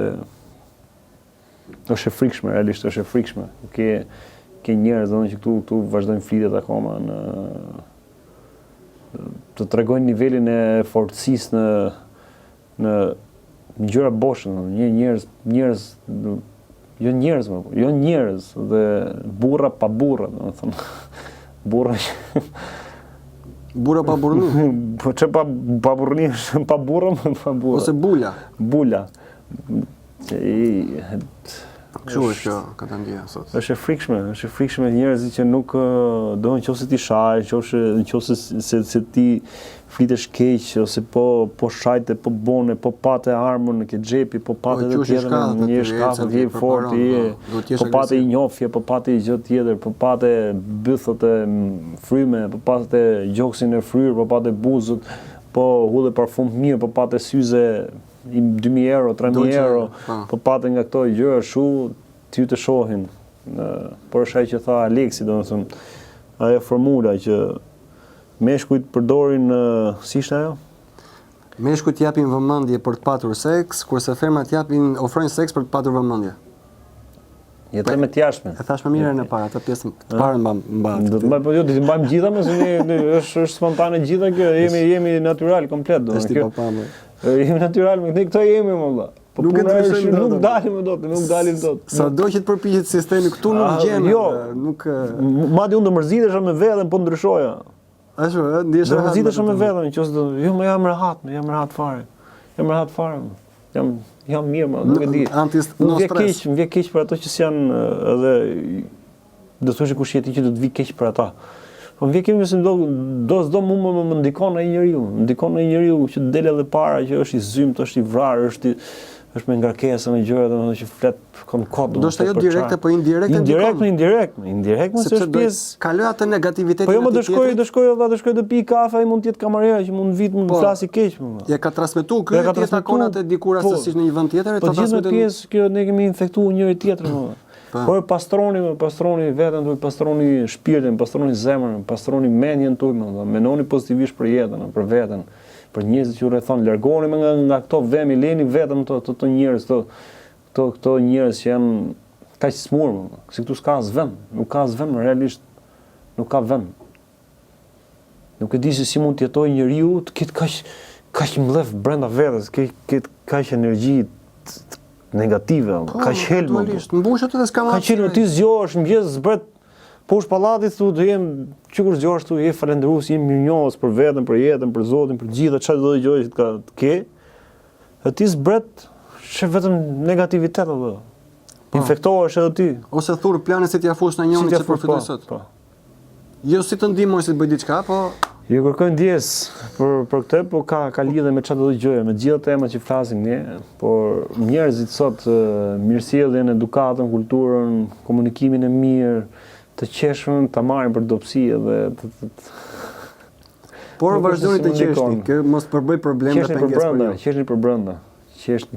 është e frikshme, realisht është e frikshme. Ke njerëz që këtu vazhdojnë flitet akoma të tregojnë nivelin e fortësisë në gjëra boshe, njerëz jo njerëz dhe burra pa burra, domethënë. Burra pa burrni. Po çe pa burrni, pa burrë, pa burrë. Ose bula. Bula. Kështu është kjo, ka të ndjeja sot. Është e frikshme njerëzit që nuk do nëse ti shaj, nëse se ti flitesh keq ose po shajte, po bone, po pate armën në ke xhepi, po pate edhe tjetër në një shkafë vjen fort, po pate i njofje, po pate gjë tjetër, po pate bythot e fryme, po pate gjoksin e fryrë, po pate buzët, po hudhe parfum mirë, po pate syze 2.000 euro, 3.000 euro, po pate nga këto gjëra shu, ty të shohin. Por është ai që tha Aleksi, domethënë, ajo formula që meshkujt përdorin, si ishte ajo? Meshkujt japin vëmendje për të patur seks, kurse femrat ofrojnë seks për të patur vëmendje. Jetë me të jashtme. E thash më mirë në para, atë pjesën të parën mbahet. Do të mbaj, po jo, do të mbajmë gjitha, është spontane gjitha kjo, jemi natyral komplet, do. Është pa pamë. Jemi natyral, ne këto jemi më valla. Po nuk dalim dot. Sado që të përpiqet sistemi këtu nuk gjen. Jo, nuk madje unë do mërzitesha me veten po ndryshoja. Ashtu, ndihesh rehat. Do mërzitesha me veten, nëse jo më jam rehat fare. Jam mirë, më nuk e di. Më vjen keq për ato që janë edhe do të thosh kush jeti që do të vi keq për ata. Po më vjen keq se do më ndikon ai njeriu, që del edhe para që është i zymt, është i vrarë, është me ngarkesa me gjëra domethënë që flet kod. Do të jo direkte, po indirekte. Indirekt, se është pjesë. Kaloj atë negativitetin. Po jo më do shkoj të pi kafe, ai mund të jetë kamarier që mund vit më flasi keq më. Ja ka transmetuar ky ti takon atë dikur rastësisht në një vend tjetër, ta transmeton. Po gjithë pjesë kjo ne kemi infektuar njëri tjetrin më. Por pastroni veten tuaj, pastroni shpirtin, pastroni zemrën, pastroni mendjen tuaj më. Mendoni pozitivisht për jetën, për veten. Për njerëzit që rrethon, largoni nga këto vemi, leni vetëm të njerëz, këto njerëz që janë kaq smur, se këtu s'ka as vend, nuk ka as vend realisht, nuk ka vend. Nuk e di se si mund të jetojë njeriu të ketë kaq mbledh brenda vetes, ketë kaq energji negative, kaq helm. Mbushet edhe s'ka më. Kaq helm ti zgjohesh mëngjes zbret poshtë pallatit thu të jem çikur zgjohesh thu je falendërues, je mirënjohës për veten, për jetën, për Zotin, për gjithë çfarë do të dëgjoj që të ke. E ti zbret sheh vetëm negativitet apo. Infektohesh edhe ti. Ose thurr planin se t'ia fush në njëri që përfitoj sot. Jo si të ndihmoj si të bëj diçka, po ju kërkoj ndjes për këtë, po ka lidhje me çfarë do të dëgjoj, me gjithë temat që flasim ne, por njerëzit sot mirësjelljen, edukatën, kulturën, komunikimin e mirë, të qeshën, ta marrin për dobësi edhe por vazhdoni të qeshni, që mos përbëj probleme dhe pengesë për ju. Qeshni për brenda.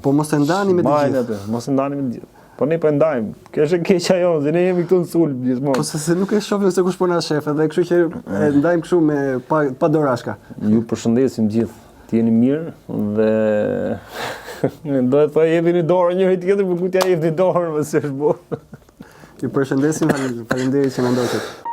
Po mos e ndani me të gjithë. Mos e ndani me të gjithë. Po ne po ndajmë. Kesh e keq ajo, se ne jemi këtu në sulm gjithmonë. Po se nuk e shohim se kush po na shef, edhe kështu që e ndajmë kështu me pa dorashka. Ju përshëndesim gjithë. Të jeni mirë dhe do të thoj jepini dorë njëri tjetrit, por ku t'ja jepni dorën, më s'është bo. Ju përshëndesim, faleminderit që na ndoqët.